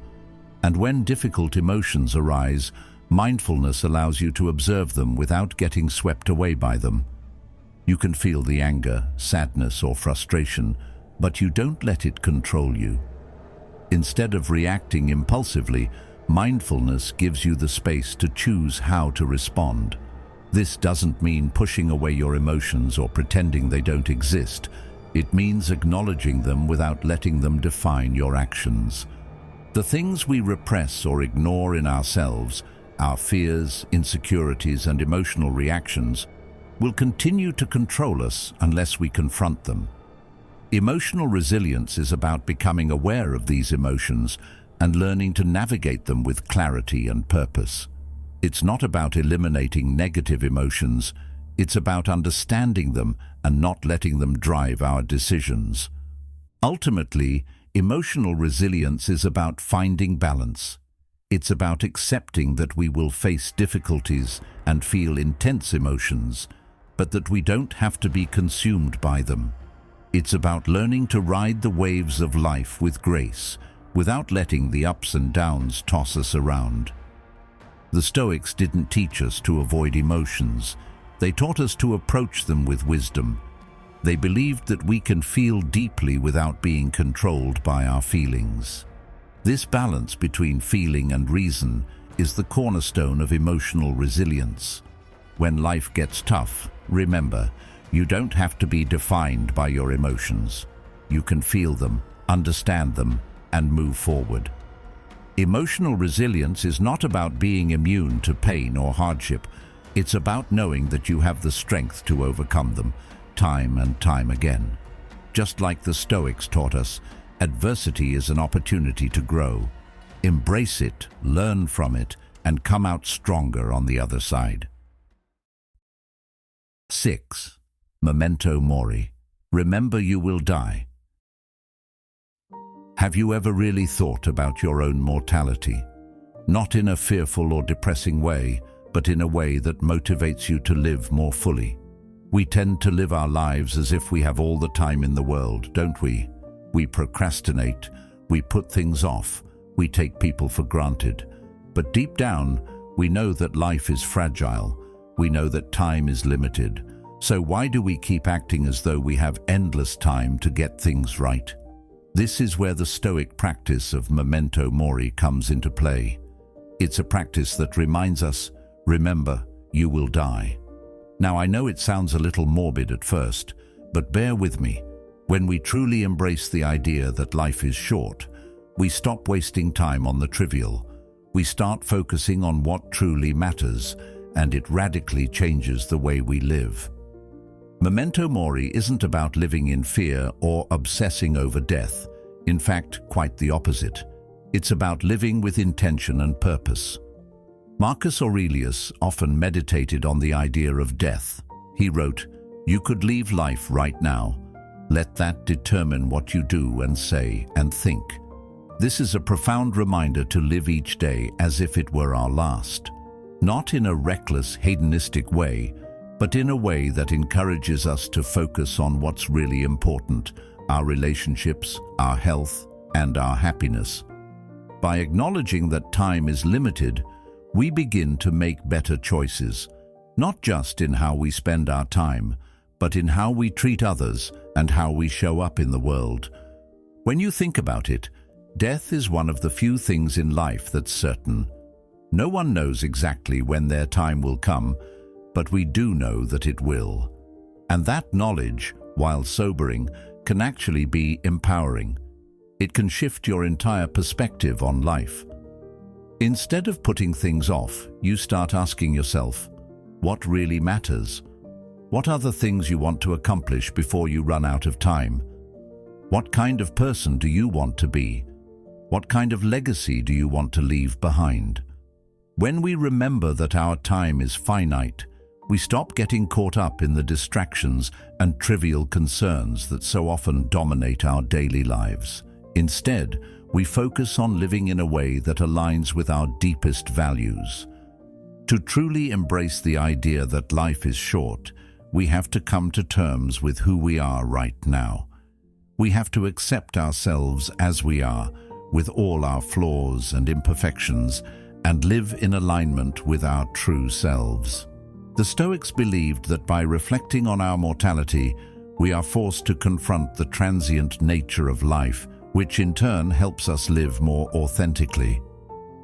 And when difficult emotions arise, mindfulness allows you to observe them without getting swept away by them. You can feel the anger, sadness, or frustration, but you don't let it control you. Instead of reacting impulsively, mindfulness gives you the space to choose how to respond. This doesn't mean pushing away your emotions or pretending they don't exist. It means acknowledging them without letting them define your actions. The things we repress or ignore in ourselves, our fears, insecurities, and emotional reactions, will continue to control us unless we confront them. Emotional resilience is about becoming aware of these emotions and learning to navigate them with clarity and purpose. It's not about eliminating negative emotions, it's about understanding them and not letting them drive our decisions. Ultimately, emotional resilience is about finding balance. It's about accepting that we will face difficulties and feel intense emotions, but that we don't have to be consumed by them. It's about learning to ride the waves of life with grace, without letting the ups and downs toss us around. The Stoics didn't teach us to avoid emotions. They taught us to approach them with wisdom. They believed that we can feel deeply without being controlled by our feelings. This balance between feeling and reason is the cornerstone of emotional resilience. When life gets tough, remember, you don't have to be defined by your emotions. You can feel them, understand them, and move forward. Emotional resilience is not about being immune to pain or hardship. It's about knowing that you have the strength to overcome them, time and time again. Just like the Stoics taught us, adversity is an opportunity to grow. Embrace it, learn from it, and come out stronger on the other side. 6. Memento mori. Remember you will die. Have you ever really thought about your own mortality? Not in a fearful or depressing way, but in a way that motivates you to live more fully. We tend to live our lives as if we have all the time in the world, don't we? We procrastinate, we put things off, we take people for granted. But deep down, we know that life is fragile. We know that time is limited. So why do we keep acting as though we have endless time to get things right? This is where the Stoic practice of memento mori comes into play. It's a practice that reminds us, remember, you will die. Now I know it sounds a little morbid at first, but bear with me. When we truly embrace the idea that life is short, we stop wasting time on the trivial. We start focusing on what truly matters, and it radically changes the way we live. Memento mori isn't about living in fear or obsessing over death. In fact, quite the opposite. It's about living with intention and purpose. Marcus Aurelius often meditated on the idea of death. He wrote, "You could leave life right now. Let that determine what you do and say and think." This is a profound reminder to live each day as if it were our last. Not in a reckless, hedonistic way, but in a way that encourages us to focus on what's really important, our relationships, our health, and our happiness. By acknowledging that time is limited, we begin to make better choices, not just in how we spend our time, but in how we treat others and how we show up in the world. When you think about it, death is one of the few things in life that's certain. No one knows exactly when their time will come, but we do know that it will. And that knowledge, while sobering, can actually be empowering. It can shift your entire perspective on life. Instead of putting things off, you start asking yourself, what really matters? What are the things you want to accomplish before you run out of time? What kind of person do you want to be? What kind of legacy do you want to leave behind? When we remember that our time is finite, we stop getting caught up in the distractions and trivial concerns that so often dominate our daily lives. Instead, we focus on living in a way that aligns with our deepest values. To truly embrace the idea that life is short, we have to come to terms with who we are right now. We have to accept ourselves as we are, with all our flaws and imperfections, and live in alignment with our true selves. The Stoics believed that by reflecting on our mortality, we are forced to confront the transient nature of life, which in turn helps us live more authentically.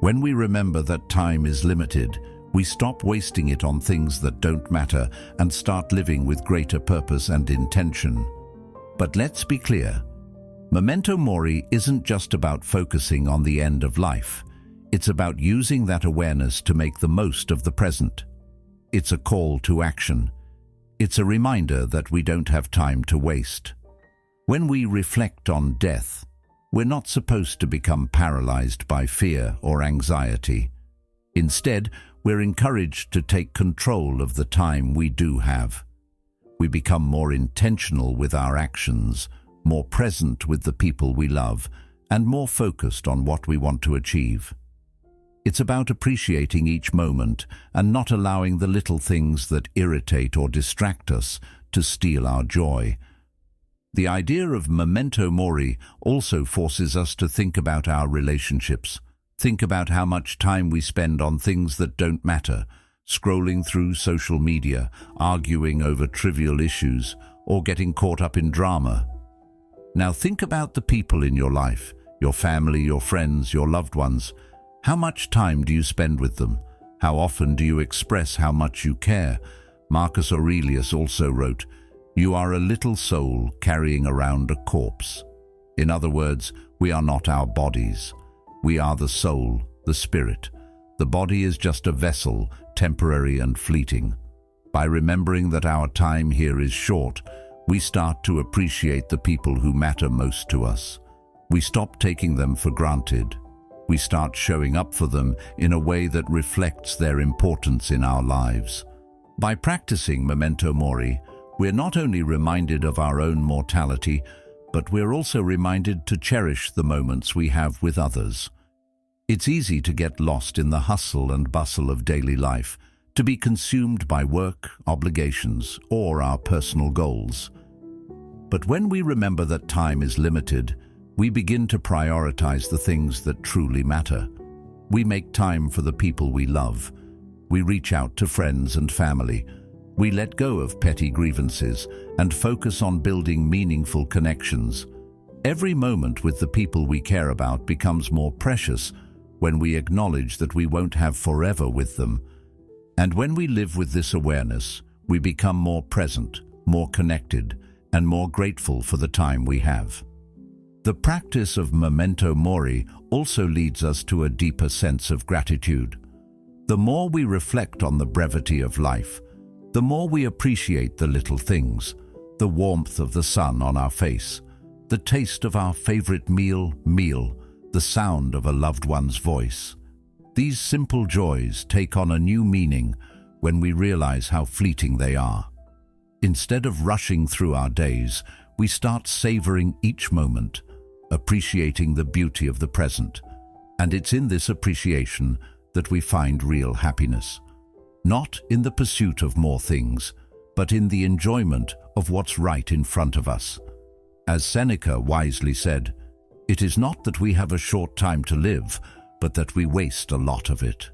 When we remember that time is limited, we stop wasting it on things that don't matter and start living with greater purpose and intention. But let's be clear, Memento Mori isn't just about focusing on the end of life. It's about using that awareness to make the most of the present. It's a call to action. It's a reminder that we don't have time to waste. When we reflect on death, we're not supposed to become paralyzed by fear or anxiety. Instead, we're encouraged to take control of the time we do have. We become more intentional with our actions, more present with the people we love, and more focused on what we want to achieve. It's about appreciating each moment and not allowing the little things that irritate or distract us to steal our joy. The idea of memento mori also forces us to think about our relationships. Think about how much time we spend on things that don't matter, scrolling through social media, arguing over trivial issues, or getting caught up in drama. Now think about the people in your life, your family, your friends, your loved ones. How much time do you spend with them? How often do you express how much you care? Marcus Aurelius also wrote, "You are a little soul carrying around a corpse." In other words, we are not our bodies. We are the soul, the spirit. The body is just a vessel, temporary and fleeting. By remembering that our time here is short, we start to appreciate the people who matter most to us. We stop taking them for granted. We start showing up for them in a way that reflects their importance in our lives. By practicing memento mori, we're not only reminded of our own mortality, but we're also reminded to cherish the moments we have with others. It's easy to get lost in the hustle and bustle of daily life, to be consumed by work, obligations, or our personal goals. But when we remember that time is limited, we begin to prioritize the things that truly matter. We make time for the people we love. We reach out to friends and family. We let go of petty grievances and focus on building meaningful connections. Every moment with the people we care about becomes more precious when we acknowledge that we won't have forever with them. And when we live with this awareness, we become more present, more connected, and more grateful for the time we have. The practice of memento mori also leads us to a deeper sense of gratitude. The more we reflect on the brevity of life, the more we appreciate the little things, the warmth of the sun on our face, the taste of our favorite meal, the sound of a loved one's voice. These simple joys take on a new meaning when we realize how fleeting they are. Instead of rushing through our days, we start savoring each moment, appreciating the beauty of the present. And it's in this appreciation that we find real happiness. Not in the pursuit of more things, but in the enjoyment of what's right in front of us. As Seneca wisely said, "It is not that we have a short time to live, but that we waste a lot of it."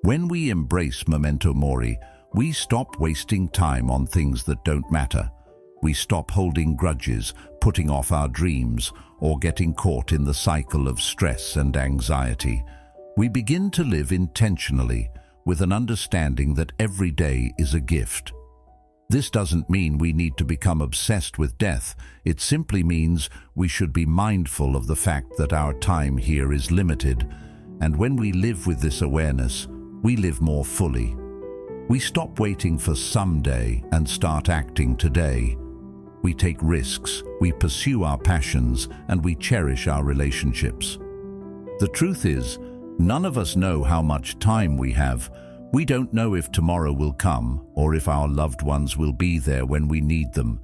When we embrace memento mori, we stop wasting time on things that don't matter. We stop holding grudges, putting off our dreams, or getting caught in the cycle of stress and anxiety. We begin to live intentionally, with an understanding that every day is a gift. This doesn't mean we need to become obsessed with death. It simply means we should be mindful of the fact that our time here is limited. And when we live with this awareness, we live more fully. We stop waiting for someday and start acting today. we take risks, we pursue our passions, and we cherish our relationships. The truth is, none of us know how much time we have. We don't know if tomorrow will come or if our loved ones will be there when we need them.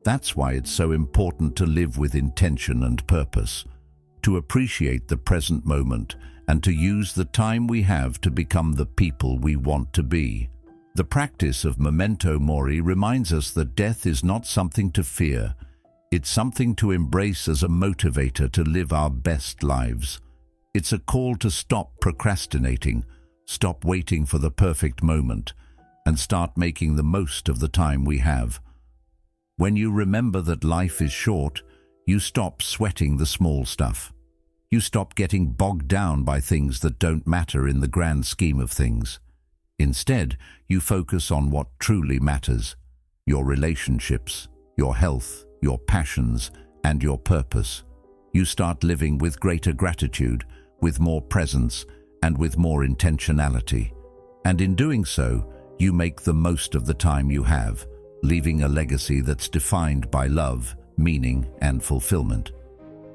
That's why it's so important to live with intention and purpose, to appreciate the present moment, and to use the time we have to become the people we want to be. The practice of memento mori reminds us that death is not something to fear. It's something to embrace as a motivator to live our best lives. It's a call to stop procrastinating, stop waiting for the perfect moment, and start making the most of the time we have. When you remember that life is short, you stop sweating the small stuff. You stop getting bogged down by things that don't matter in the grand scheme of things. Instead, you focus on what truly matters: your relationships, your health, your passions, and your purpose. You start living with greater gratitude, with more presence, and with more intentionality. And in doing so, you make the most of the time you have, leaving a legacy that's defined by love, meaning, and fulfillment.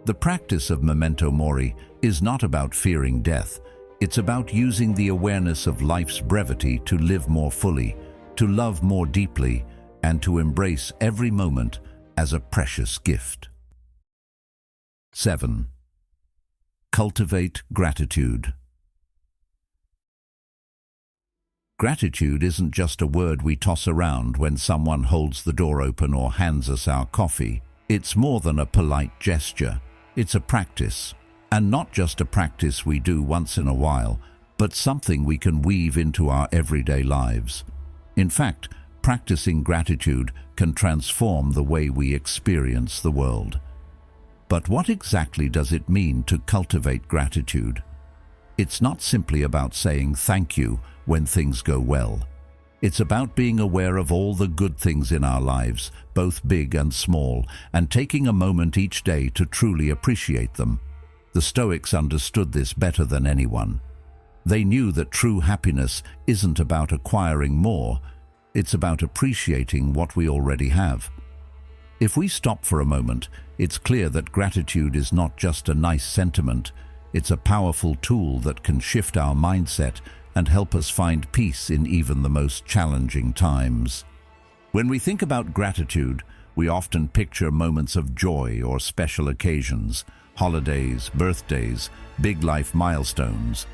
The practice of memento mori is not about fearing death. It's about using the awareness of life's brevity to live more fully, to love more deeply, and to embrace every moment as a precious gift. 7. Cultivate gratitude. Gratitude isn't just a word we toss around when someone holds the door open or hands us our coffee. It's more than a polite gesture. It's a practice. And not just a practice we do once in a while, but something we can weave into our everyday lives. In fact, practicing gratitude can transform the way we experience the world. But what exactly does it mean to cultivate gratitude? It's not simply about saying thank you when things go well. It's about being aware of all the good things in our lives, both big and small, and taking a moment each day to truly appreciate them. The Stoics understood this better than anyone. They knew that true happiness isn't about acquiring more, it's about appreciating what we already have. If we stop for a moment, it's clear that gratitude is not just a nice sentiment, it's a powerful tool that can shift our mindset and help us find peace in even the most challenging times. When we think about gratitude, we often picture moments of joy or special occasions, holidays, birthdays, big life milestones.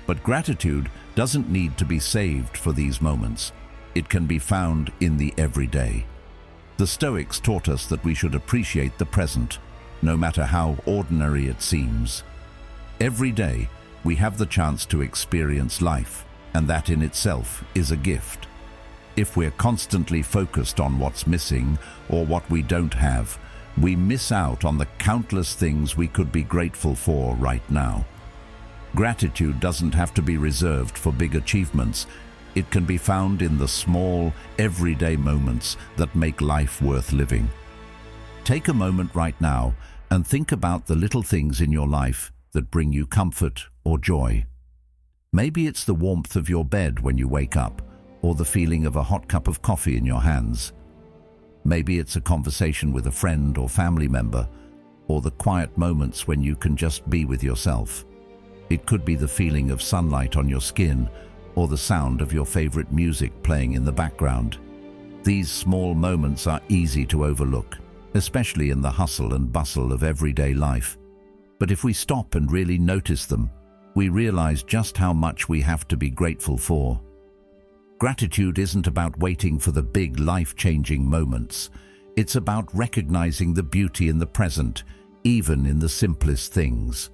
But gratitude doesn't need to be saved for these moments. It can be found in the everyday. The Stoics taught us that we should appreciate the present, no matter how ordinary it seems. Every day, we have the chance to experience life, and that in itself is a gift. If we're constantly focused on what's missing or what we don't have, we miss out on the countless things we could be grateful for right now. Gratitude doesn't have to be reserved for big achievements. It can be found in the small, everyday moments that make life worth living. Take a moment right now and think about the little things in your life that bring you comfort or joy. Maybe it's the warmth of your bed when you wake up, or the feeling of a hot cup of coffee in your hands. Maybe it's a conversation with a friend or family member, or the quiet moments when you can just be with yourself. It could be the feeling of sunlight on your skin, or the sound of your favorite music playing in the background. These small moments are easy to overlook, especially in the hustle and bustle of everyday life. But if we stop and really notice them, we realize just how much we have to be grateful for. Gratitude isn't about waiting for the big life-changing moments. It's about recognizing the beauty in the present, even in the simplest things.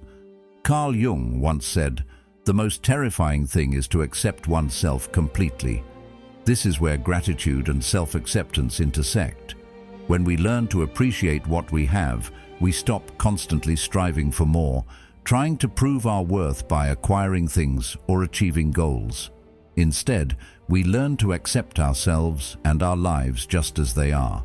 Carl Jung once said, "The most terrifying thing is to accept oneself completely." This is where gratitude and self-acceptance intersect. When we learn to appreciate what we have, we stop constantly striving for more, trying to prove our worth by acquiring things or achieving goals. Instead, we learn to accept ourselves and our lives just as they are.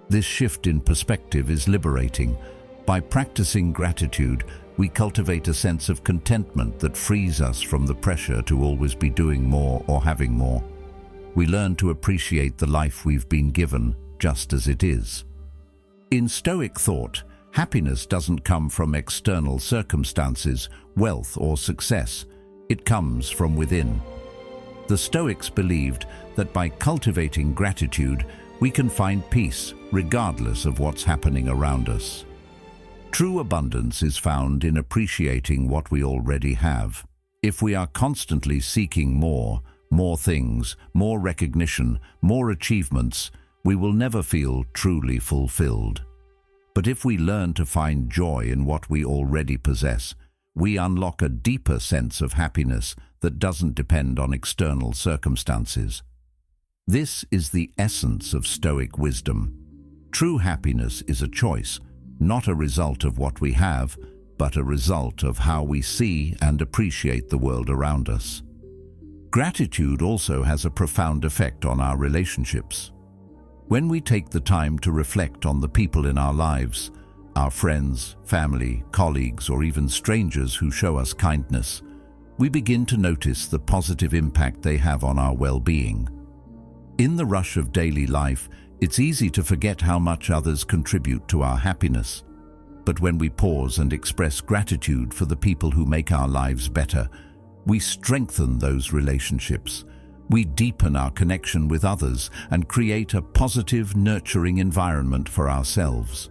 This shift in perspective is liberating. By practicing gratitude, we cultivate a sense of contentment that frees us from the pressure to always be doing more or having more. We learn to appreciate the life we've been given just as it is. In Stoic thought, happiness doesn't come from external circumstances, wealth or success. It comes from within. The Stoics believed that by cultivating gratitude, we can find peace regardless of what's happening around us. True abundance is found in appreciating what we already have. If we are constantly seeking more things, more recognition, more achievements, we will never feel truly fulfilled. But if we learn to find joy in what we already possess, we unlock a deeper sense of happiness that doesn't depend on external circumstances. This is the essence of Stoic wisdom. True happiness is a choice, not a result of what we have, but a result of how we see and appreciate the world around us. Gratitude also has a profound effect on our relationships. When we take the time to reflect on the people in our lives, our friends, family, colleagues, or even strangers who show us kindness, we begin to notice the positive impact they have on our well-being. In the rush of daily life, it's easy to forget how much others contribute to our happiness. But when we pause and express gratitude for the people who make our lives better, we strengthen those relationships. We deepen our connection with others and create a positive, nurturing environment for ourselves.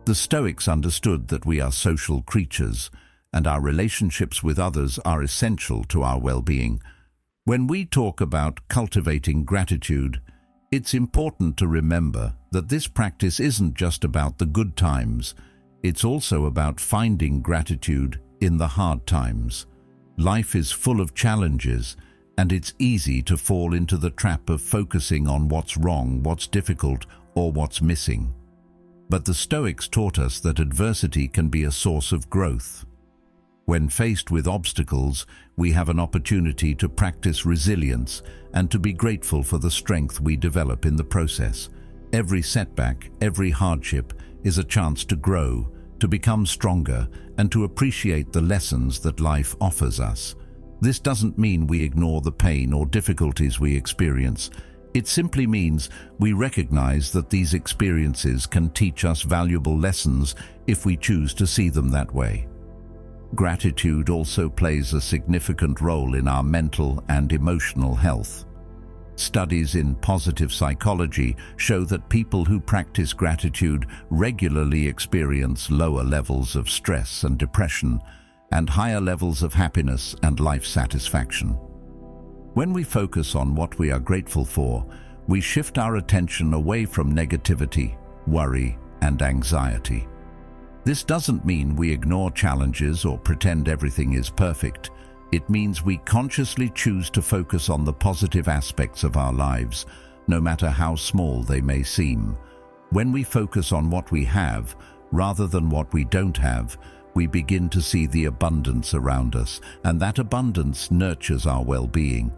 The Stoics understood that we are social creatures, and our relationships with others are essential to our well-being. When we talk about cultivating gratitude, it's important to remember that this practice isn't just about the good times. It's also about finding gratitude in the hard times. Life is full of challenges, and it's easy to fall into the trap of focusing on what's wrong, what's difficult, or what's missing. But the Stoics taught us that adversity can be a source of growth. When faced with obstacles, we have an opportunity to practice resilience and to be grateful for the strength we develop in the process. Every setback, every hardship is a chance to grow, to become stronger, and to appreciate the lessons that life offers us. This doesn't mean we ignore the pain or difficulties we experience. It simply means we recognize that these experiences can teach us valuable lessons if we choose to see them that way. Gratitude also plays a significant role in our mental and emotional health. Studies in positive psychology show that people who practice gratitude regularly experience lower levels of stress and depression, and higher levels of happiness and life satisfaction. When we focus on what we are grateful for, we shift our attention away from negativity, worry, and anxiety. This doesn't mean we ignore challenges or pretend everything is perfect. It means we consciously choose to focus on the positive aspects of our lives, no matter how small they may seem. When we focus on what we have, rather than what we don't have, we begin to see the abundance around us, and that abundance nurtures our well-being.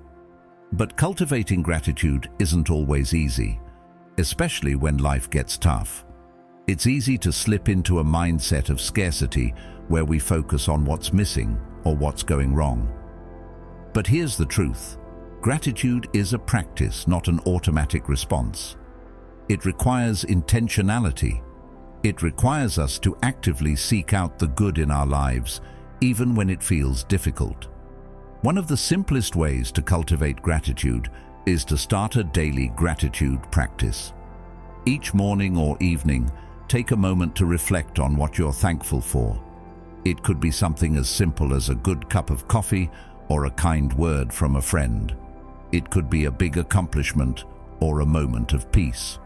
But cultivating gratitude isn't always easy, especially when life gets tough. It's easy to slip into a mindset of scarcity where we focus on what's missing or what's going wrong. But here's the truth. Gratitude is a practice, not an automatic response. It requires intentionality. It requires us to actively seek out the good in our lives, even when it feels difficult. One of the simplest ways to cultivate gratitude is to start a daily gratitude practice. Each morning or evening, take a moment to reflect on what you're thankful for. It could be something as simple as a good cup of coffee or a kind word from a friend. It could be a big accomplishment or a moment of peace.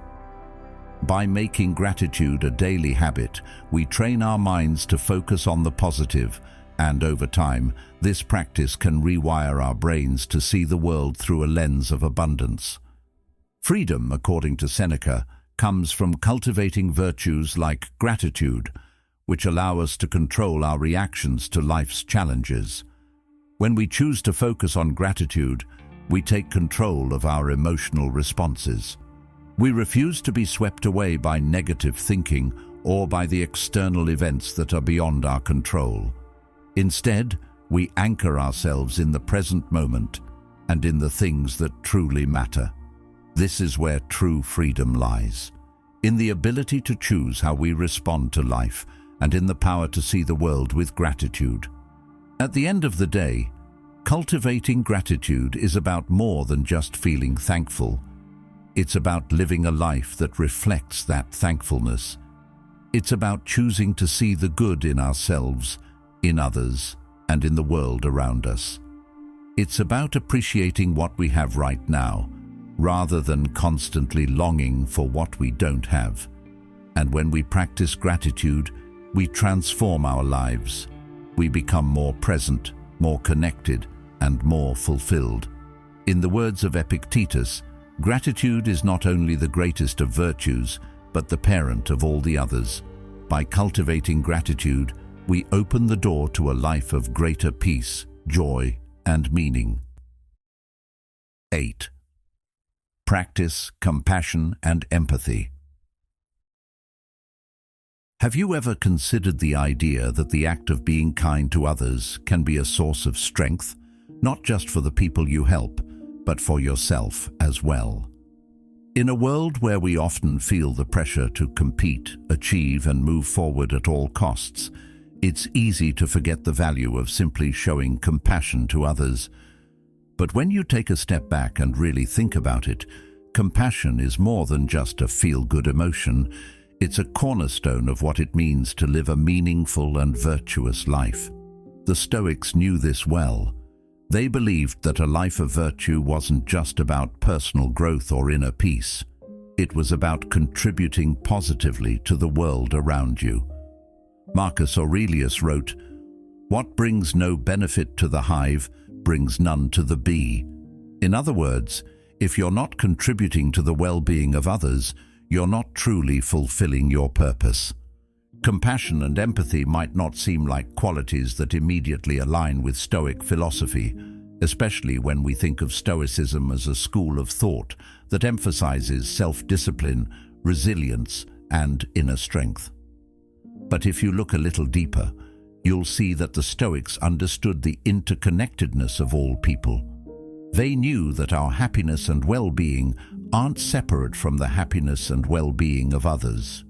By making gratitude a daily habit, we train our minds to focus on the positive, and over time, this practice can rewire our brains to see the world through a lens of abundance. Freedom, according to Seneca, comes from cultivating virtues like gratitude, which allow us to control our reactions to life's challenges. When we choose to focus on gratitude, we take control of our emotional responses. We refuse to be swept away by negative thinking or by the external events that are beyond our control. Instead, we anchor ourselves in the present moment and in the things that truly matter. This is where true freedom lies. in the ability to choose how we respond to life, and in the power to see the world with gratitude. At the end of the day, cultivating gratitude is about more than just feeling thankful. It's about living a life that reflects that thankfulness. It's about choosing to see the good in ourselves, in others, and in the world around us. It's about appreciating what we have right now, rather than constantly longing for what we don't have. And when we practice gratitude, we transform our lives. We become more present, more connected, and more fulfilled. In the words of Epictetus, gratitude is not only the greatest of virtues, but the parent of all the others. By cultivating gratitude, we open the door to a life of greater peace, joy, and meaning. 8. Practice compassion and empathy. Have you ever considered the idea that the act of being kind to others can be a source of strength, not just for the people you help, but for yourself as well? In a world where we often feel the pressure to compete, achieve, and move forward at all costs, it's easy to forget the value of simply showing compassion to others. But when you take a step back and really think about it, compassion is more than just a feel-good emotion. It's a cornerstone of what it means to live a meaningful and virtuous life. The Stoics knew this well. They believed that a life of virtue wasn't just about personal growth or inner peace. It was about contributing positively to the world around you. Marcus Aurelius wrote, "What brings no benefit to the hive brings none to the bee." In other words, if you're not contributing to the well-being of others, you're not truly fulfilling your purpose. Compassion and empathy might not seem like qualities that immediately align with Stoic philosophy, especially when we think of Stoicism as a school of thought that emphasizes self-discipline, resilience, and inner strength. But if you look a little deeper, you'll see that the Stoics understood the interconnectedness of all people. They knew that our happiness and well-being aren't separate from the happiness and well-being of others.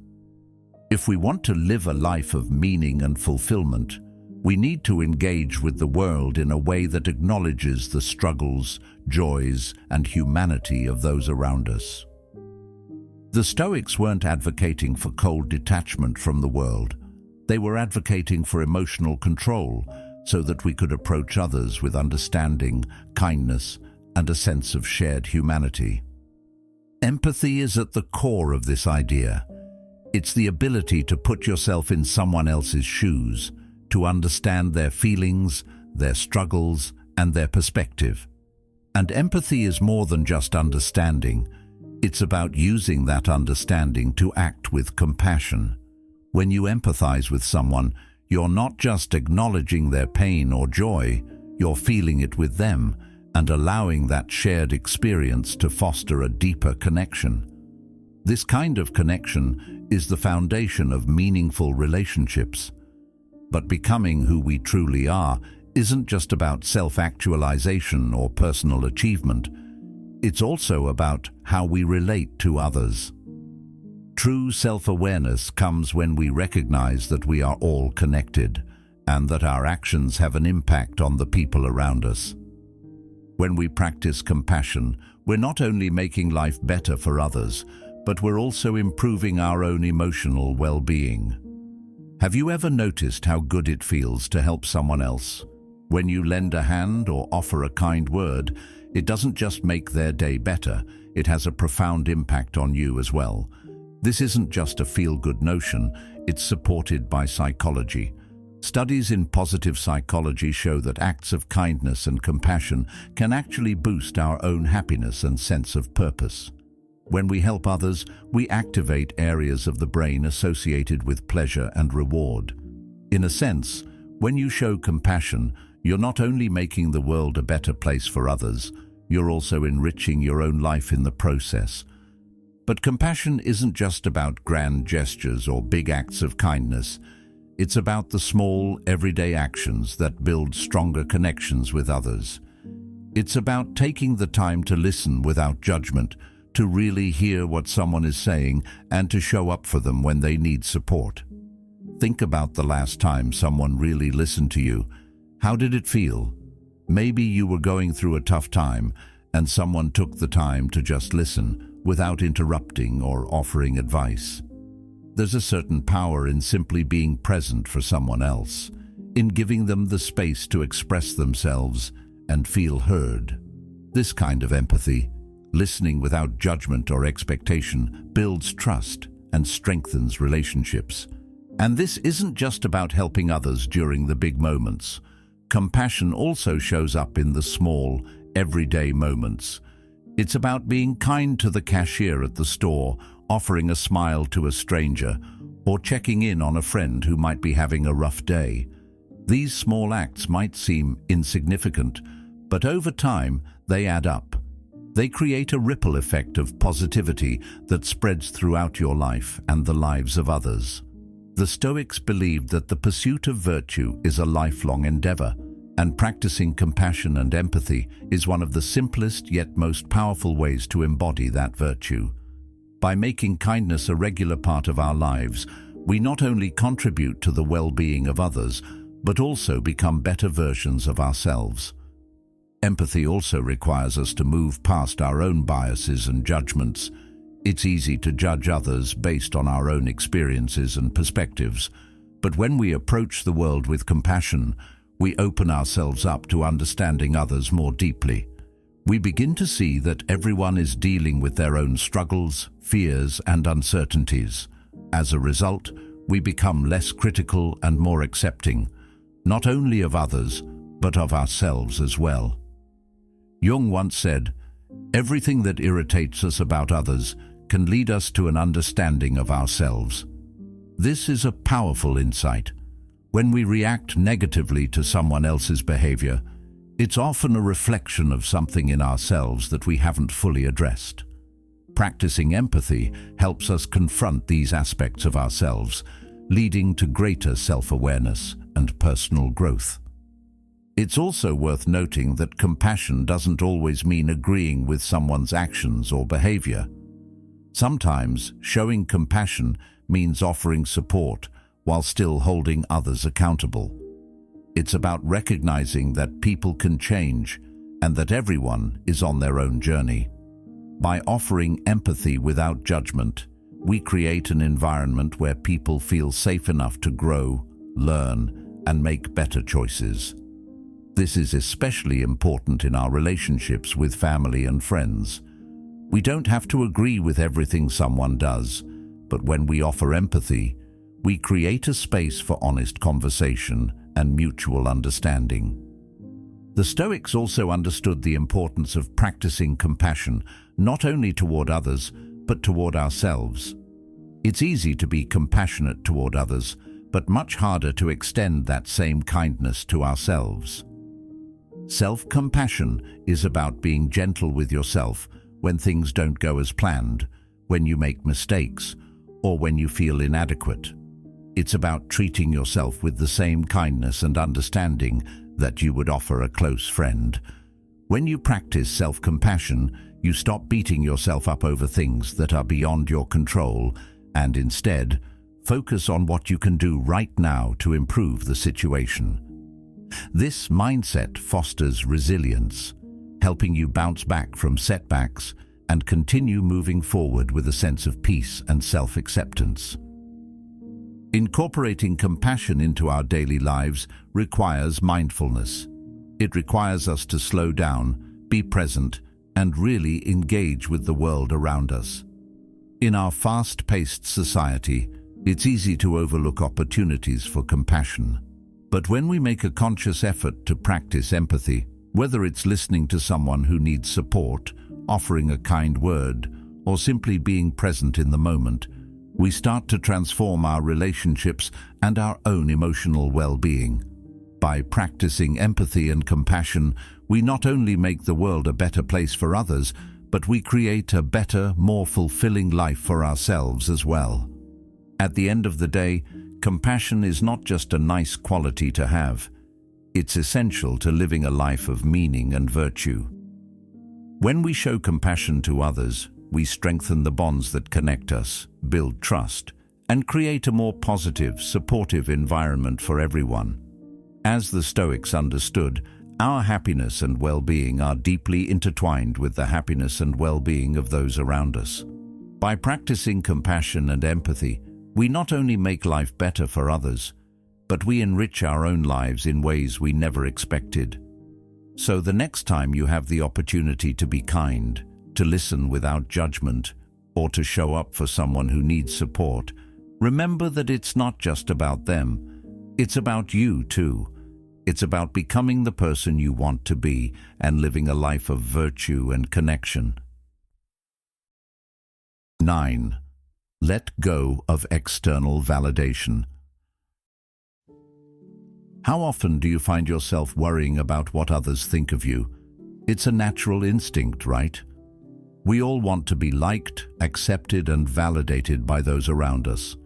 If we want to live a life of meaning and fulfillment, we need to engage with the world in a way that acknowledges the struggles, joys, and humanity of those around us. The Stoics weren't advocating for cold detachment from the world. They were advocating for emotional control so that we could approach others with understanding, kindness, and a sense of shared humanity. Empathy is at the core of this idea. It's the ability to put yourself in someone else's shoes, to understand their feelings, their struggles, and their perspective. And empathy is more than just understanding. It's about using that understanding to act with compassion. When you empathize with someone, you're not just acknowledging their pain or joy, you're feeling it with them and allowing that shared experience to foster a deeper connection. This kind of connection is the foundation of meaningful relationships. But becoming who we truly are isn't just about self-actualization or personal achievement. It's also about how we relate to others. True self-awareness comes when we recognize that we are all connected and that our actions have an impact on the people around us. When we practice compassion, we're not only making life better for others, but we're also improving our own emotional well-being. Have you ever noticed how good it feels to help someone else? When you lend a hand or offer a kind word, it doesn't just make their day better, it has a profound impact on you as well. This isn't just a feel-good notion, it's supported by psychology. Studies in positive psychology show that acts of kindness and compassion can actually boost our own happiness and sense of purpose. When we help others, we activate areas of the brain associated with pleasure and reward. In a sense, when you show compassion, you're not only making the world a better place for others, you're also enriching your own life in the process. But compassion isn't just about grand gestures or big acts of kindness. It's about the small, everyday actions that build stronger connections with others. It's about taking the time to listen without judgment, to really hear what someone is saying and to show up for them when they need support. Think about the last time someone really listened to you. How did it feel? Maybe you were going through a tough time and someone took the time to just listen without interrupting or offering advice. There's a certain power in simply being present for someone else, in giving them the space to express themselves and feel heard. This kind of empathy, listening without judgment or expectation, builds trust and strengthens relationships. And this isn't just about helping others during the big moments. Compassion also shows up in the small, everyday moments. It's about being kind to the cashier at the store, offering a smile to a stranger, or checking in on a friend who might be having a rough day. These small acts might seem insignificant, but over time they add up. They create a ripple effect of positivity that spreads throughout your life and the lives of others. The Stoics believed that the pursuit of virtue is a lifelong endeavor, and practicing compassion and empathy is one of the simplest yet most powerful ways to embody that virtue. By making kindness a regular part of our lives, we not only contribute to the well-being of others, but also become better versions of ourselves. Empathy also requires us to move past our own biases and judgments. It's easy to judge others based on our own experiences and perspectives, but when we approach the world with compassion, we open ourselves up to understanding others more deeply. We begin to see that everyone is dealing with their own struggles, fears, and uncertainties. As a result, we become less critical and more accepting, not only of others, but of ourselves as well. Jung once said, "Everything that irritates us about others can lead us to an understanding of ourselves." This is a powerful insight. When we react negatively to someone else's behavior, it's often a reflection of something in ourselves that we haven't fully addressed. Practicing empathy helps us confront these aspects of ourselves, leading to greater self-awareness and personal growth. It's also worth noting that compassion doesn't always mean agreeing with someone's actions or behavior. Sometimes showing compassion means offering support while still holding others accountable. It's about recognizing that people can change and that everyone is on their own journey. By offering empathy without judgment, we create an environment where people feel safe enough to grow, learn, and make better choices. This is especially important in our relationships with family and friends. We don't have to agree with everything someone does, but when we offer empathy, we create a space for honest conversation and mutual understanding. The Stoics also understood the importance of practicing compassion not only toward others, but toward ourselves. It's easy to be compassionate toward others, but much harder to extend that same kindness to ourselves. Self-compassion is about being gentle with yourself when things don't go as planned, when you make mistakes, or when you feel inadequate. It's about treating yourself with the same kindness and understanding that you would offer a close friend. When you practice self-compassion, you stop beating yourself up over things that are beyond your control and instead focus on what you can do right now to improve the situation. This mindset fosters resilience, helping you bounce back from setbacks and continue moving forward with a sense of peace and self-acceptance. Incorporating compassion into our daily lives requires mindfulness. It requires us to slow down, be present, and really engage with the world around us. In our fast-paced society, it's easy to overlook opportunities for compassion. But when we make a conscious effort to practice empathy, whether it's listening to someone who needs support, offering a kind word, or simply being present in the moment, we start to transform our relationships and our own emotional well-being. By practicing empathy and compassion, we not only make the world a better place for others, but we create a better, more fulfilling life for ourselves as well. At the end of the day, compassion is not just a nice quality to have. It's essential to living a life of meaning and virtue. When we show compassion to others, we strengthen the bonds that connect us, build trust, and create a more positive, supportive environment for everyone. As the Stoics understood, our happiness and well-being are deeply intertwined with the happiness and well-being of those around us. By practicing compassion and empathy, we not only make life better for others, but we enrich our own lives in ways we never expected. So the next time you have the opportunity to be kind, to listen without judgment, or to show up for someone who needs support, remember that it's not just about them, it's about you too. It's about becoming the person you want to be and living a life of virtue and connection. 9. Let go of external validation. How often do you find yourself worrying about what others think of you? It's a natural instinct, right? We all want to be liked, accepted, and validated by those around us.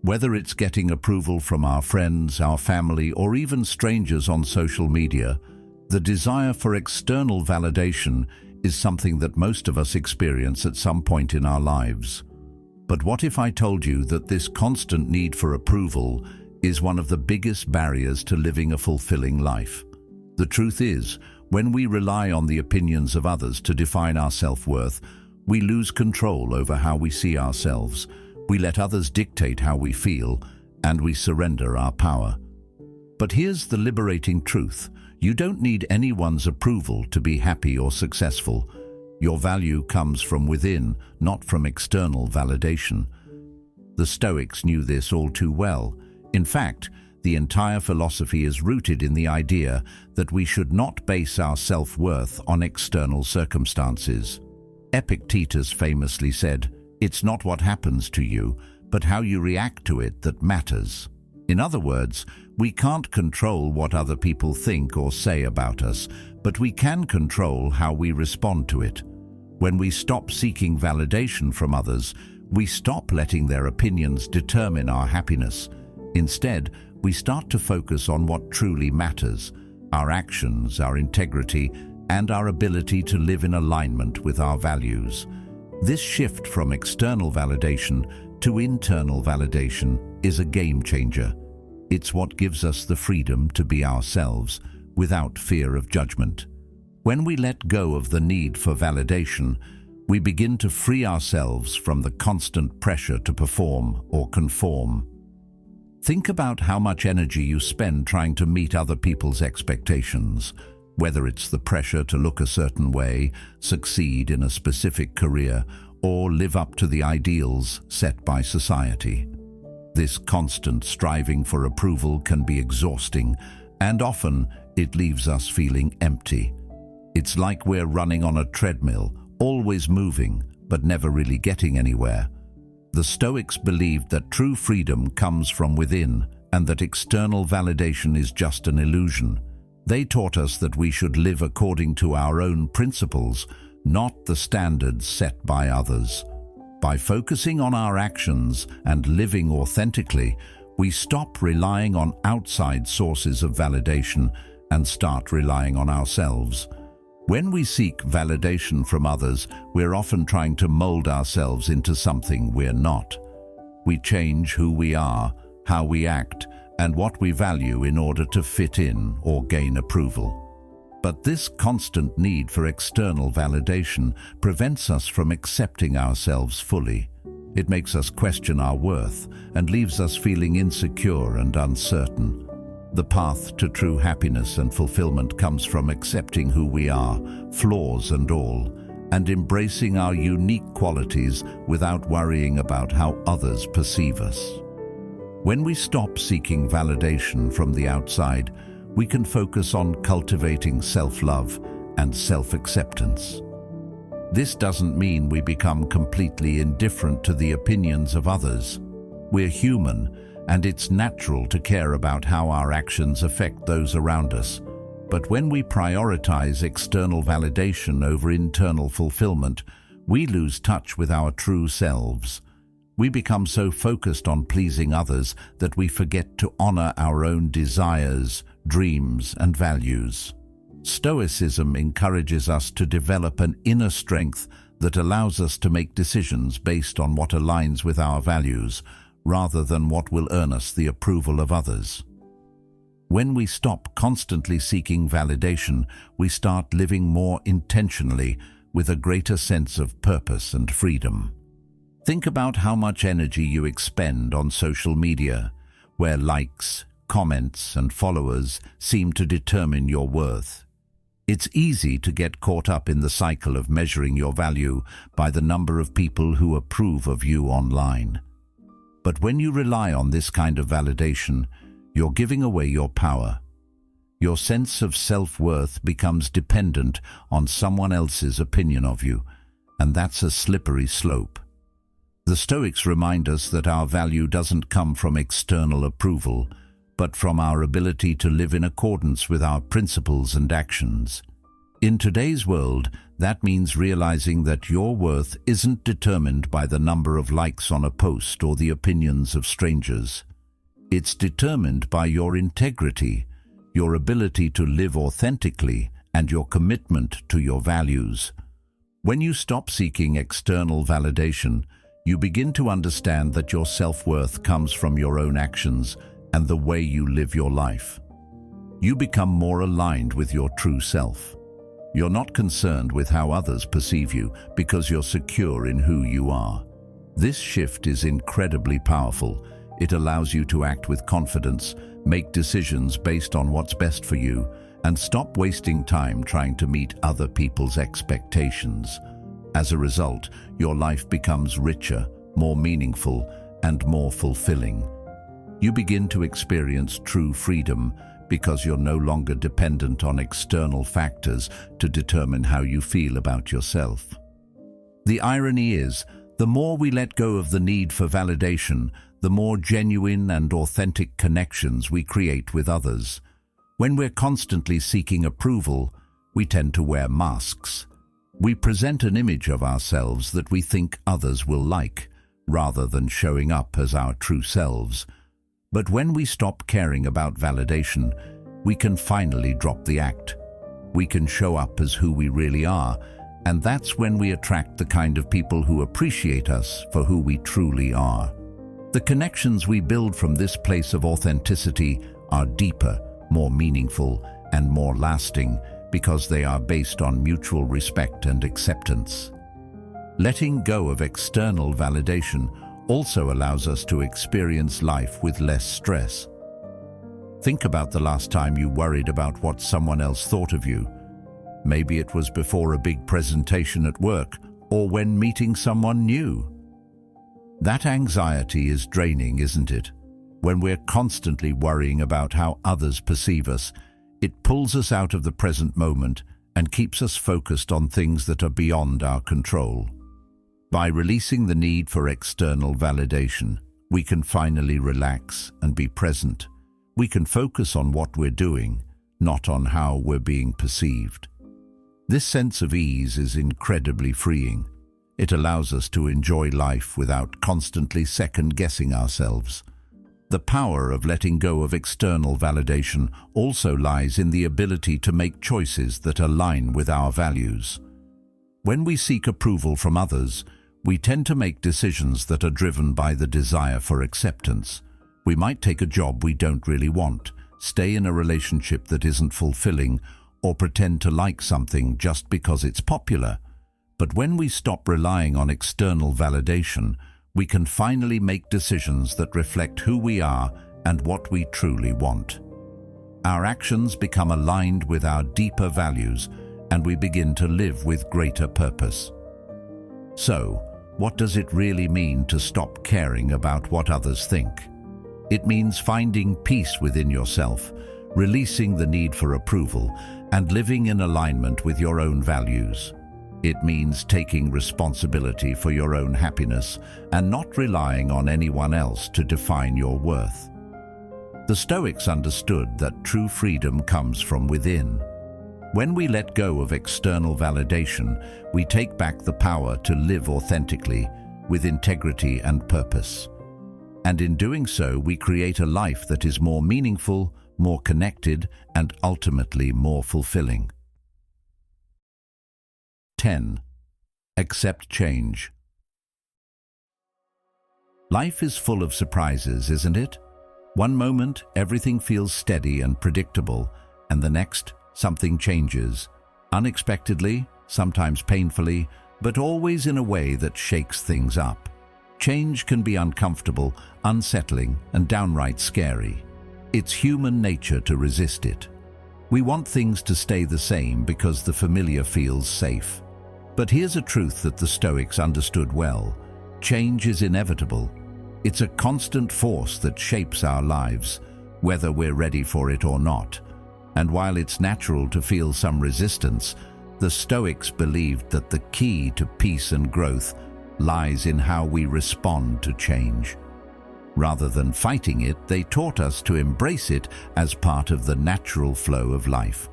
Whether it's getting approval from our friends, our family, or even strangers on social media, the desire for external validation is something that most of us experience at some point in our lives. But what if I told you that this constant need for approval is one of the biggest barriers to living a fulfilling life? The truth is, when we rely on the opinions of others to define our self-worth, we lose control over how we see ourselves. We let others dictate how we feel, and we surrender our power. But here's the liberating truth. You don't need anyone's approval to be happy or successful. Your value comes from within, not from external validation. The Stoics knew this all too well. In fact, the entire philosophy is rooted in the idea that we should not base our self-worth on external circumstances. Epictetus famously said, "It's not what happens to you, but how you react to it that matters." In other words, we can't control what other people think or say about us, but we can control how we respond to it. When we stop seeking validation from others, we stop letting their opinions determine our happiness. Instead, we start to focus on what truly matters: our actions, our integrity, and our ability to live in alignment with our values. This shift from external validation to internal validation is a game changer. It's what gives us the freedom to be ourselves without fear of judgment. When we let go of the need for validation, we begin to free ourselves from the constant pressure to perform or conform. Think about how much energy you spend trying to meet other people's expectations, whether it's the pressure to look a certain way, succeed in a specific career, or live up to the ideals set by society. This constant striving for approval can be exhausting, and often it leaves us feeling empty. It's like we're running on a treadmill, always moving, but never really getting anywhere. The Stoics believed that true freedom comes from within, and that external validation is just an illusion. They taught us that we should live according to our own principles, not the standards set by others. By focusing on our actions and living authentically, we stop relying on outside sources of validation and start relying on ourselves. When we seek validation from others, we're often trying to mold ourselves into something we're not. We change who we are, how we act, and what we value in order to fit in or gain approval. But this constant need for external validation prevents us from accepting ourselves fully. It makes us question our worth and leaves us feeling insecure and uncertain. The path to true happiness and fulfillment comes from accepting who we are, flaws and all, and embracing our unique qualities without worrying about how others perceive us. When we stop seeking validation from the outside, we can focus on cultivating self-love and self-acceptance. This doesn't mean we become completely indifferent to the opinions of others. We're human, and it's natural to care about how our actions affect those around us. But when we prioritize external validation over internal fulfillment, we lose touch with our true selves. We become so focused on pleasing others that we forget to honor our own desires, dreams, and values. Stoicism encourages us to develop an inner strength that allows us to make decisions based on what aligns with our values, rather than what will earn us the approval of others. When we stop constantly seeking validation, we start living more intentionally with a greater sense of purpose and freedom. Think about how much energy you expend on social media, where likes, comments, and followers seem to determine your worth. It's easy to get caught up in the cycle of measuring your value by the number of people who approve of you online. But when you rely on this kind of validation, you're giving away your power. Your sense of self-worth becomes dependent on someone else's opinion of you, and that's a slippery slope. The Stoics remind us that our value doesn't come from external approval, but from our ability to live in accordance with our principles and actions. In today's world, that means realizing that your worth isn't determined by the number of likes on a post or the opinions of strangers. It's determined by your integrity, your ability to live authentically, and your commitment to your values. When you stop seeking external validation, you begin to understand that your self-worth comes from your own actions and the way you live your life. You become more aligned with your true self. You're not concerned with how others perceive you because you're secure in who you are. This shift is incredibly powerful. It allows you to act with confidence, make decisions based on what's best for you, and stop wasting time trying to meet other people's expectations. As a result, your life becomes richer, more meaningful, and more fulfilling. You begin to experience true freedom because you're no longer dependent on external factors to determine how you feel about yourself. The irony is, the more we let go of the need for validation, the more genuine and authentic connections we create with others. When we're constantly seeking approval, we tend to wear masks. We present an image of ourselves that we think others will like, rather than showing up as our true selves. But when we stop caring about validation, we can finally drop the act. We can show up as who we really are, and that's when we attract the kind of people who appreciate us for who we truly are. The connections we build from this place of authenticity are deeper, more meaningful, and more lasting because they are based on mutual respect and acceptance. Letting go of external validation also allows us to experience life with less stress. Think about the last time you worried about what someone else thought of you. Maybe it was before a big presentation at work or when meeting someone new. That anxiety is draining, isn't it? When we're constantly worrying about how others perceive us, it pulls us out of the present moment and keeps us focused on things that are beyond our control. By releasing the need for external validation, we can finally relax and be present. We can focus on what we're doing, not on how we're being perceived. This sense of ease is incredibly freeing. It allows us to enjoy life without constantly second-guessing ourselves. The power of letting go of external validation also lies in the ability to make choices that align with our values. When we seek approval from others, we tend to make decisions that are driven by the desire for acceptance. We might take a job we don't really want, stay in a relationship that isn't fulfilling, or pretend to like something just because it's popular. But when we stop relying on external validation, we can finally make decisions that reflect who we are and what we truly want. Our actions become aligned with our deeper values, and we begin to live with greater purpose. So, what does it really mean to stop caring about what others think? It means finding peace within yourself, releasing the need for approval, and living in alignment with your own values. It means taking responsibility for your own happiness and not relying on anyone else to define your worth. The Stoics understood that true freedom comes from within. When we let go of external validation, we take back the power to live authentically, with integrity and purpose. And in doing so, we create a life that is more meaningful, more connected, and ultimately more fulfilling. 10. Accept change. Life is full of surprises, isn't it? One moment, everything feels steady and predictable, and the next, something changes. Unexpectedly, sometimes painfully, but always in a way that shakes things up. Change can be uncomfortable, unsettling, and downright scary. It's human nature to resist it. We want things to stay the same because the familiar feels safe. But here's a truth that the Stoics understood well. Change is inevitable. It's a constant force that shapes our lives, whether we're ready for it or not. And while it's natural to feel some resistance, the Stoics believed that the key to peace and growth lies in how we respond to change. Rather than fighting it, they taught us to embrace it as part of the natural flow of life.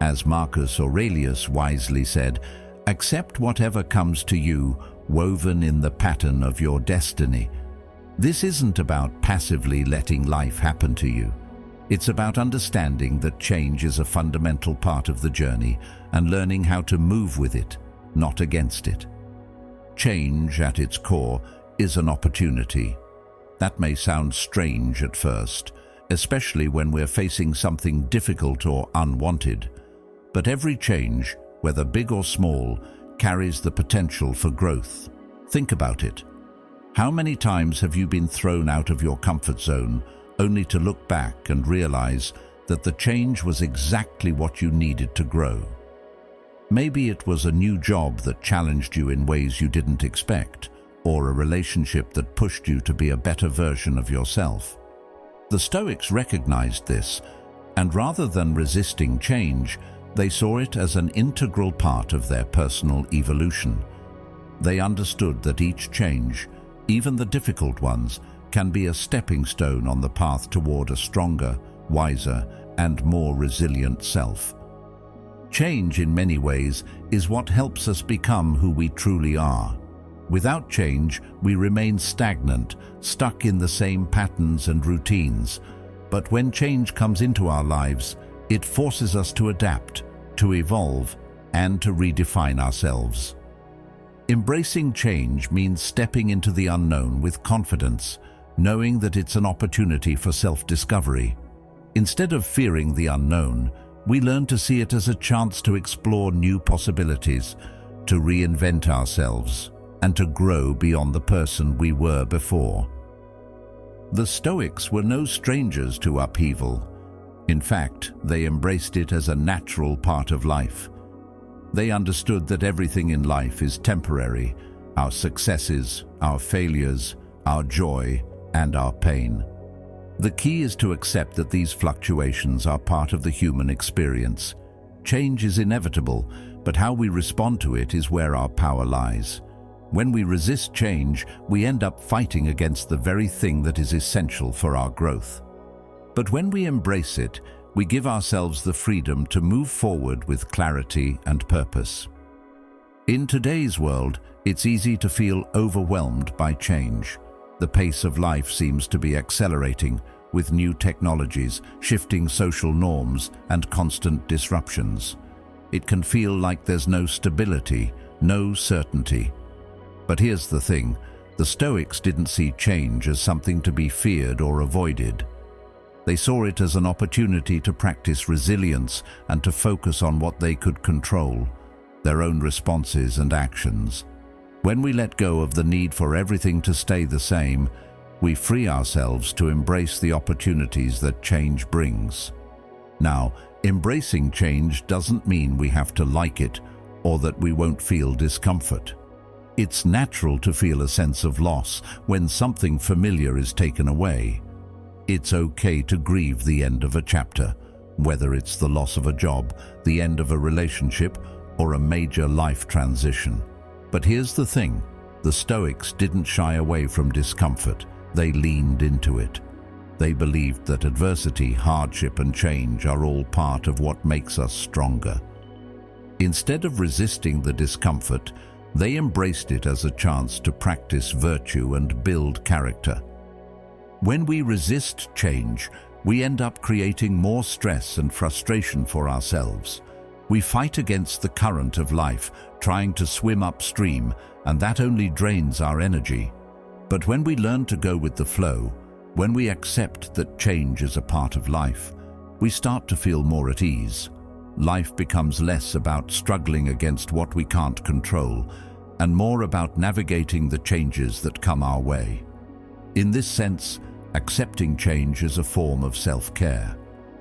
As Marcus Aurelius wisely said, "Accept whatever comes to you, woven in the pattern of your destiny." This isn't about passively letting life happen to you. It's about understanding that change is a fundamental part of the journey and learning how to move with it, not against it. Change, at its core, is an opportunity. That may sound strange at first, especially when we're facing something difficult or unwanted. But every change, whether big or small, carries the potential for growth. Think about it. How many times have you been thrown out of your comfort zone only to look back and realize that the change was exactly what you needed to grow? Maybe it was a new job that challenged you in ways you didn't expect, or a relationship that pushed you to be a better version of yourself. The Stoics recognized this, and rather than resisting change, they saw it as an integral part of their personal evolution. They understood that each change, even the difficult ones, can be a stepping stone on the path toward a stronger, wiser, and more resilient self. Change, in many ways, is what helps us become who we truly are. Without change, we remain stagnant, stuck in the same patterns and routines. But when change comes into our lives, it forces us to adapt, to evolve, and to redefine ourselves. Embracing change means stepping into the unknown with confidence, knowing that it's an opportunity for self-discovery. Instead of fearing the unknown, we learn to see it as a chance to explore new possibilities, to reinvent ourselves, and to grow beyond the person we were before. The Stoics were no strangers to upheaval. In fact, they embraced it as a natural part of life. They understood that everything in life is temporary: our successes, our failures, our joy, and our pain. The key is to accept that these fluctuations are part of the human experience. Change is inevitable, but how we respond to it is where our power lies. When we resist change, we end up fighting against the very thing that is essential for our growth. But when we embrace it, we give ourselves the freedom to move forward with clarity and purpose. In today's world, it's easy to feel overwhelmed by change. The pace of life seems to be accelerating, with new technologies, shifting social norms, and constant disruptions. It can feel like there's no stability, no certainty. But here's the thing: the Stoics didn't see change as something to be feared or avoided. They saw it as an opportunity to practice resilience and to focus on what they could control, their own responses and actions. When we let go of the need for everything to stay the same, we free ourselves to embrace the opportunities that change brings. Now, embracing change doesn't mean we have to like it or that we won't feel discomfort. It's natural to feel a sense of loss when something familiar is taken away. It's okay to grieve the end of a chapter, whether it's the loss of a job, the end of a relationship, or a major life transition. But here's the thing: the Stoics didn't shy away from discomfort. They leaned into it. They believed that adversity, hardship, and change are all part of what makes us stronger. Instead of resisting the discomfort, they embraced it as a chance to practice virtue and build character. When we resist change, we end up creating more stress and frustration for ourselves. We fight against the current of life, trying to swim upstream, and that only drains our energy. But when we learn to go with the flow, when we accept that change is a part of life, we start to feel more at ease. Life becomes less about struggling against what we can't control, and more about navigating the changes that come our way. In this sense, accepting change is a form of self-care.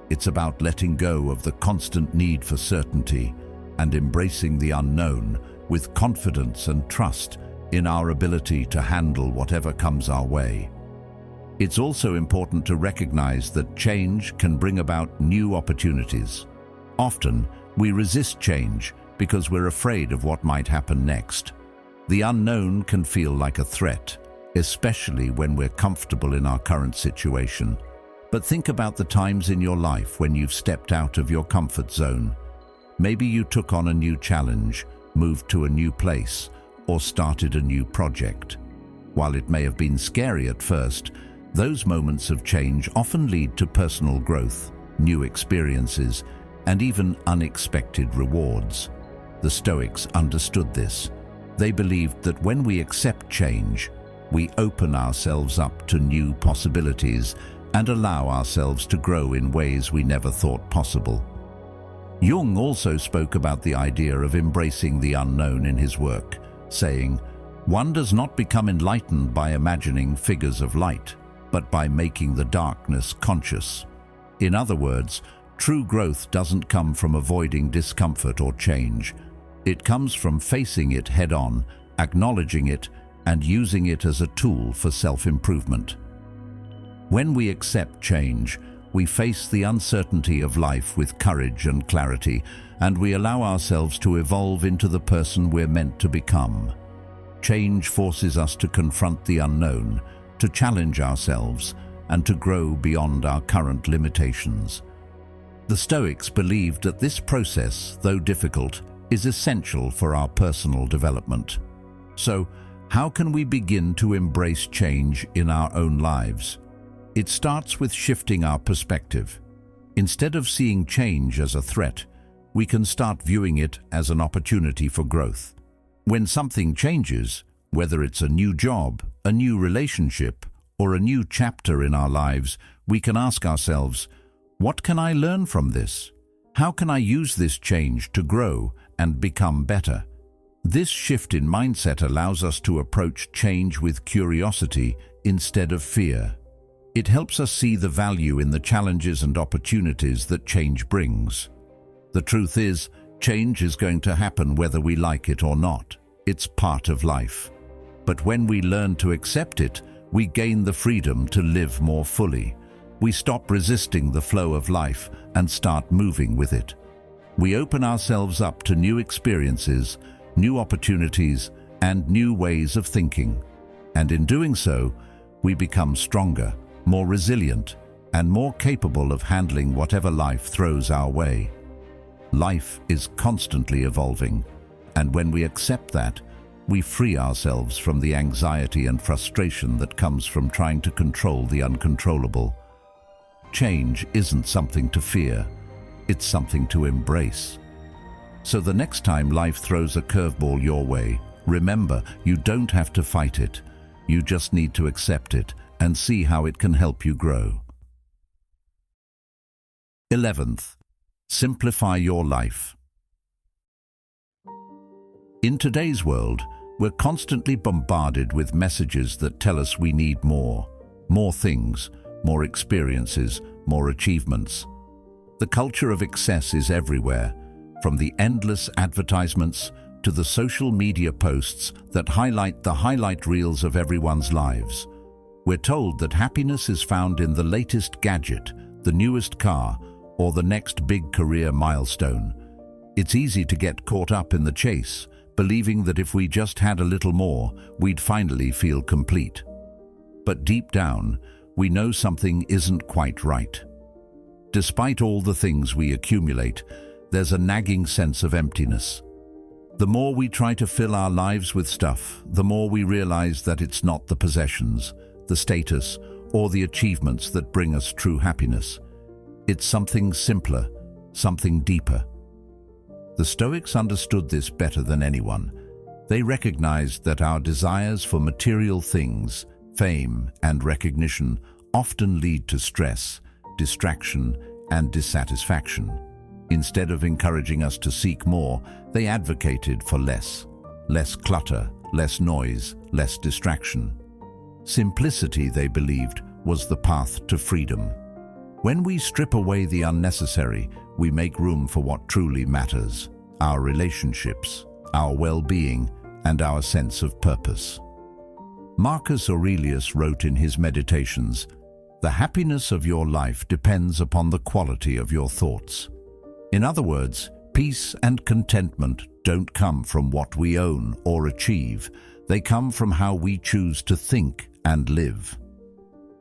It's about letting go of the constant need for certainty and embracing the unknown with confidence and trust in our ability to handle whatever comes our way. It's also important to recognize that change can bring about new opportunities. Often, we resist change because we're afraid of what might happen next. The unknown can feel like a threat, especially when we're comfortable in our current situation. But think about the times in your life when you've stepped out of your comfort zone. Maybe you took on a new challenge, moved to a new place, or started a new project. While it may have been scary at first, those moments of change often lead to personal growth, new experiences, and even unexpected rewards. The Stoics understood this. They believed that when we accept change, we open ourselves up to new possibilities and allow ourselves to grow in ways we never thought possible. Jung also spoke about the idea of embracing the unknown in his work, saying, "One does not become enlightened by imagining figures of light, but by making the darkness conscious." In other words, true growth doesn't come from avoiding discomfort or change. It comes from facing it head-on, acknowledging it, and using it as a tool for self-improvement. When we accept change, we face the uncertainty of life with courage and clarity, and we allow ourselves to evolve into the person we're meant to become. Change forces us to confront the unknown, to challenge ourselves, and to grow beyond our current limitations. The Stoics believed that this process, though difficult, is essential for our personal development. So, how can we begin to embrace change in our own lives? It starts with shifting our perspective. Instead of seeing change as a threat, we can start viewing it as an opportunity for growth. When something changes, whether it's a new job, a new relationship, or a new chapter in our lives, we can ask ourselves, what can I learn from this? How can I use this change to grow and become better? This shift in mindset allows us to approach change with curiosity instead of fear. It helps us see the value in the challenges and opportunities that change brings. The truth is, change is going to happen whether we like it or not. It's part of life. But when we learn to accept it, we gain the freedom to live more fully. We stop resisting the flow of life and start moving with it. We open ourselves up to new experiences, new opportunities, and new ways of thinking. And in doing so, we become stronger, more resilient, and more capable of handling whatever life throws our way. Life is constantly evolving, and when we accept that, we free ourselves from the anxiety and frustration that comes from trying to control the uncontrollable. Change isn't something to fear, it's something to embrace. So the next time life throws a curveball your way, remember, you don't have to fight it. You just need to accept it and see how it can help you grow. 11th, simplify your life. In today's world, we're constantly bombarded with messages that tell us we need more things, more experiences, more achievements. The culture of excess is everywhere, from the endless advertisements to the social media posts that highlight the highlight reels of everyone's lives. We're told that happiness is found in the latest gadget, the newest car, or the next big career milestone. It's easy to get caught up in the chase, believing that if we just had a little more, we'd finally feel complete. But deep down, we know something isn't quite right. Despite all the things we accumulate, there's a nagging sense of emptiness. The more we try to fill our lives with stuff, the more we realize that it's not the possessions, the status, or the achievements that bring us true happiness. It's something simpler, something deeper. The Stoics understood this better than anyone. They recognized that our desires for material things, fame, and recognition often lead to stress, distraction, and dissatisfaction. Instead of encouraging us to seek more, they advocated for less. Less clutter, less noise, less distraction. Simplicity, they believed, was the path to freedom. When we strip away the unnecessary, we make room for what truly matters: our relationships, our well-being, and our sense of purpose. Marcus Aurelius wrote in his Meditations, "The happiness of your life depends upon the quality of your thoughts." In other words, peace and contentment don't come from what we own or achieve. They come from how we choose to think and live.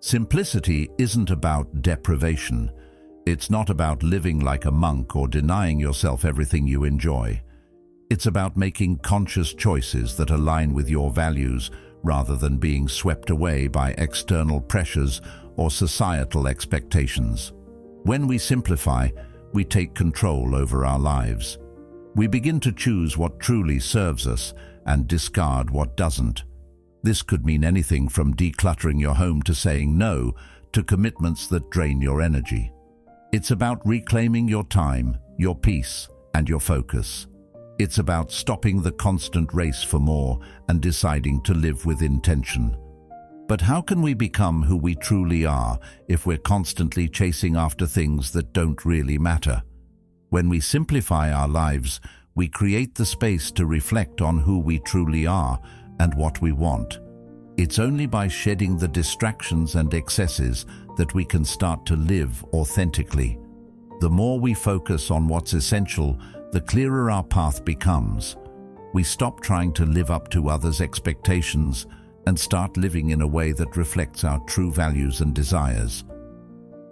Simplicity isn't about deprivation. It's not about living like a monk or denying yourself everything you enjoy. It's about making conscious choices that align with your values rather than being swept away by external pressures or societal expectations. When we simplify, we take control over our lives. We begin to choose what truly serves us and discard what doesn't. This could mean anything from decluttering your home to saying no to commitments that drain your energy. It's about reclaiming your time, your peace, and your focus. It's about stopping the constant race for more and deciding to live with intention. But how can we become who we truly are if we're constantly chasing after things that don't really matter? When we simplify our lives, we create the space to reflect on who we truly are and what we want. It's only by shedding the distractions and excesses that we can start to live authentically. The more we focus on what's essential, the clearer our path becomes. We stop trying to live up to others' expectations and start living in a way that reflects our true values and desires.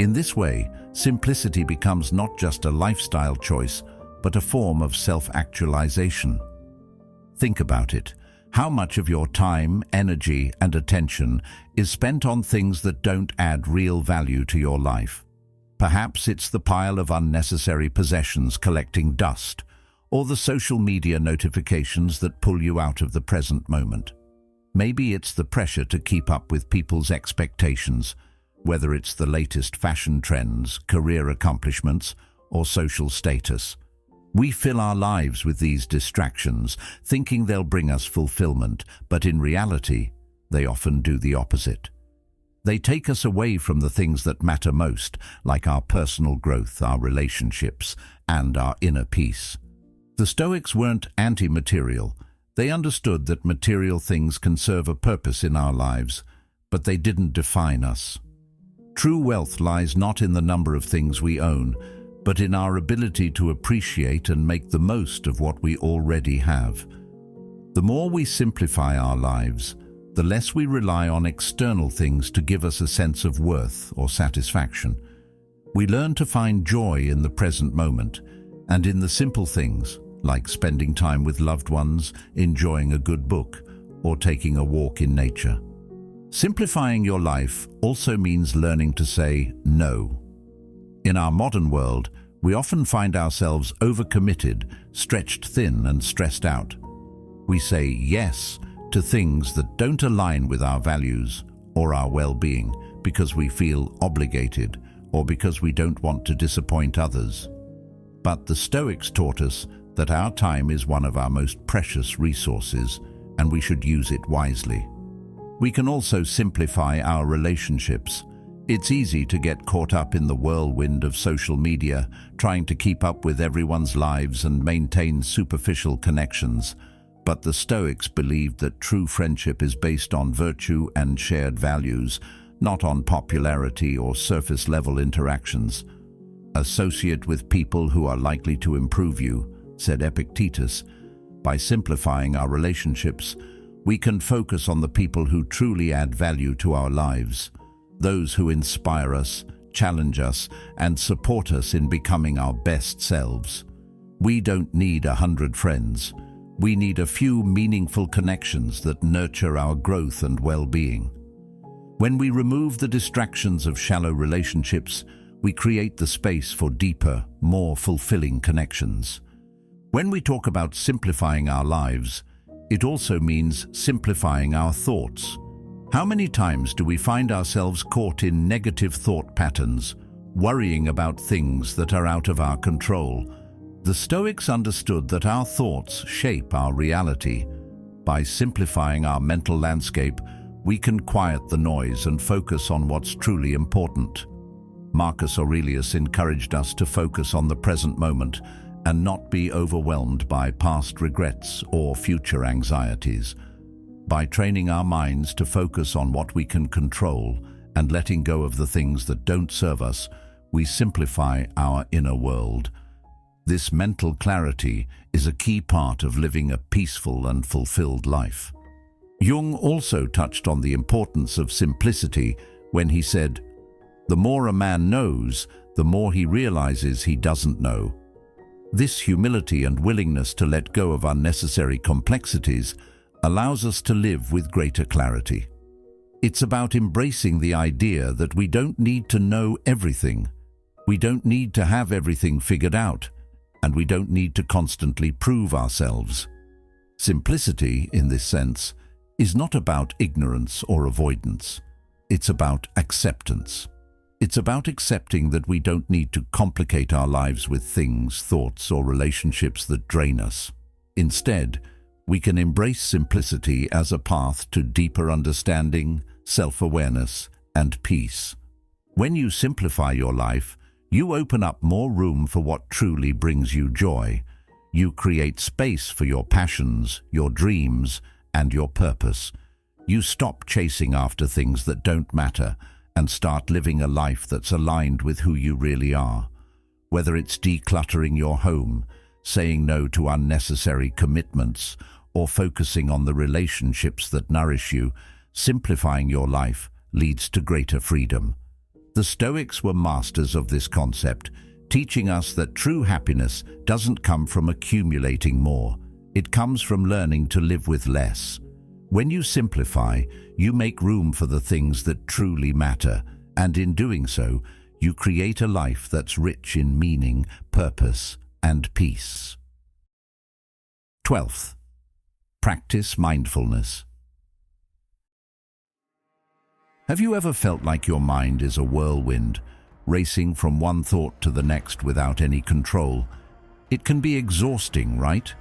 In this way, simplicity becomes not just a lifestyle choice, but a form of self-actualization. Think about it. How much of your time, energy, and attention is spent on things that don't add real value to your life? Perhaps it's the pile of unnecessary possessions collecting dust, or the social media notifications that pull you out of the present moment. Maybe it's the pressure to keep up with people's expectations, whether it's the latest fashion trends, career accomplishments, or social status. We fill our lives with these distractions, thinking they'll bring us fulfillment, but in reality, they often do the opposite. They take us away from the things that matter most, like our personal growth, our relationships, and our inner peace. The Stoics weren't anti-material. They understood that material things can serve a purpose in our lives, but they didn't define us. True wealth lies not in the number of things we own, but in our ability to appreciate and make the most of what we already have. The more we simplify our lives, the less we rely on external things to give us a sense of worth or satisfaction. We learn to find joy in the present moment and in the simple things, like spending time with loved ones, enjoying a good book, or taking a walk in nature. Simplifying your life also means learning to say no. In our modern world, we often find ourselves overcommitted, stretched thin, and stressed out. We say yes to things that don't align with our values or our well-being because we feel obligated or because we don't want to disappoint others. But the Stoics taught us that our time is one of our most precious resources and we should use it wisely. We can also simplify our relationships. It's easy to get caught up in the whirlwind of social media, trying to keep up with everyone's lives and maintain superficial connections. But the Stoics believed that true friendship is based on virtue and shared values, not on popularity or surface-level interactions. Associate with people who are likely to improve you, said Epictetus. By simplifying our relationships, we can focus on the people who truly add value to our lives, those who inspire us, challenge us, and support us in becoming our best selves. We don't need 100 friends. We need a few meaningful connections that nurture our growth and well-being. When we remove the distractions of shallow relationships, we create the space for deeper, more fulfilling connections. When we talk about simplifying our lives, it also means simplifying our thoughts. How many times do we find ourselves caught in negative thought patterns, worrying about things that are out of our control? The Stoics understood that our thoughts shape our reality. By simplifying our mental landscape, we can quiet the noise and focus on what's truly important. Marcus Aurelius encouraged us to focus on the present moment and not be overwhelmed by past regrets or future anxieties. By training our minds to focus on what we can control and letting go of the things that don't serve us, we simplify our inner world. This mental clarity is a key part of living a peaceful and fulfilled life. Jung also touched on the importance of simplicity when he said, "The more a man knows, the more he realizes he doesn't know." This humility and willingness to let go of unnecessary complexities allows us to live with greater clarity. It's about embracing the idea that we don't need to know everything. We don't need to have everything figured out, and we don't need to constantly prove ourselves. Simplicity, in this sense, is not about ignorance or avoidance. It's about acceptance. It's about accepting that we don't need to complicate our lives with things, thoughts, or relationships that drain us. Instead, we can embrace simplicity as a path to deeper understanding, self-awareness, and peace. When you simplify your life, you open up more room for what truly brings you joy. You create space for your passions, your dreams, and your purpose. You stop chasing after things that don't matter and start living a life that's aligned with who you really are. Whether it's decluttering your home, saying no to unnecessary commitments, or focusing on the relationships that nourish you, simplifying your life leads to greater freedom. The Stoics were masters of this concept, teaching us that true happiness doesn't come from accumulating more. It comes from learning to live with less. When you simplify, you make room for the things that truly matter, and in doing so, you create a life that's rich in meaning, purpose, and peace. 12th, practice mindfulness. Have you ever felt like your mind is a whirlwind, racing from one thought to the next without any control? It can be exhausting, right?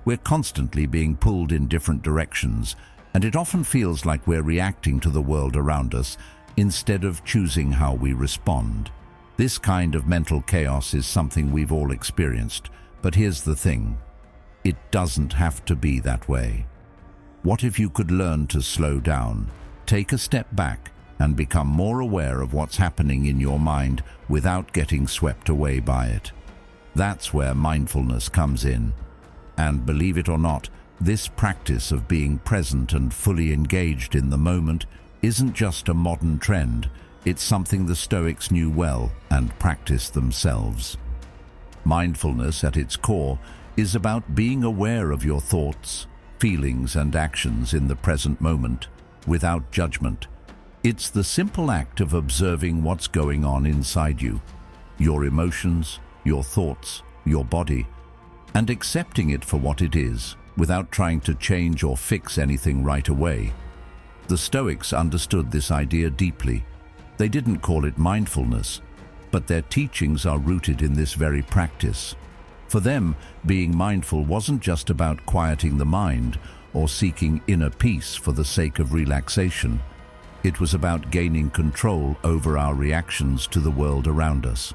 We're constantly being pulled in different directions, and it often feels like we're reacting to the world around us instead of choosing how we respond. This kind of mental chaos is something we've all experienced, but here's the thing. It doesn't have to be that way. What if you could learn to slow down, take a step back, and become more aware of what's happening in your mind without getting swept away by it? That's where mindfulness comes in. And believe it or not, this practice of being present and fully engaged in the moment isn't just a modern trend, it's something the Stoics knew well and practiced themselves. Mindfulness, at its core, is about being aware of your thoughts, feelings, and actions in the present moment, without judgment. It's the simple act of observing what's going on inside you, your emotions, your thoughts, your body, and accepting it for what it is, without trying to change or fix anything right away. The Stoics understood this idea deeply. They didn't call it mindfulness, but their teachings are rooted in this very practice. For them, being mindful wasn't just about quieting the mind or seeking inner peace for the sake of relaxation. It was about gaining control over our reactions to the world around us.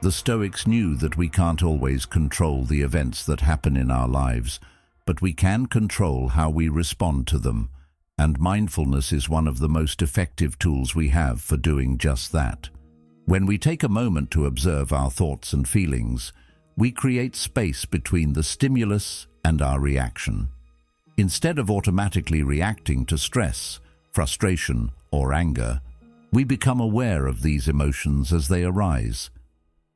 The Stoics knew that we can't always control the events that happen in our lives, but we can control how we respond to them, and mindfulness is one of the most effective tools we have for doing just that. When we take a moment to observe our thoughts and feelings, we create space between the stimulus and our reaction. Instead of automatically reacting to stress, frustration, or anger, we become aware of these emotions as they arise.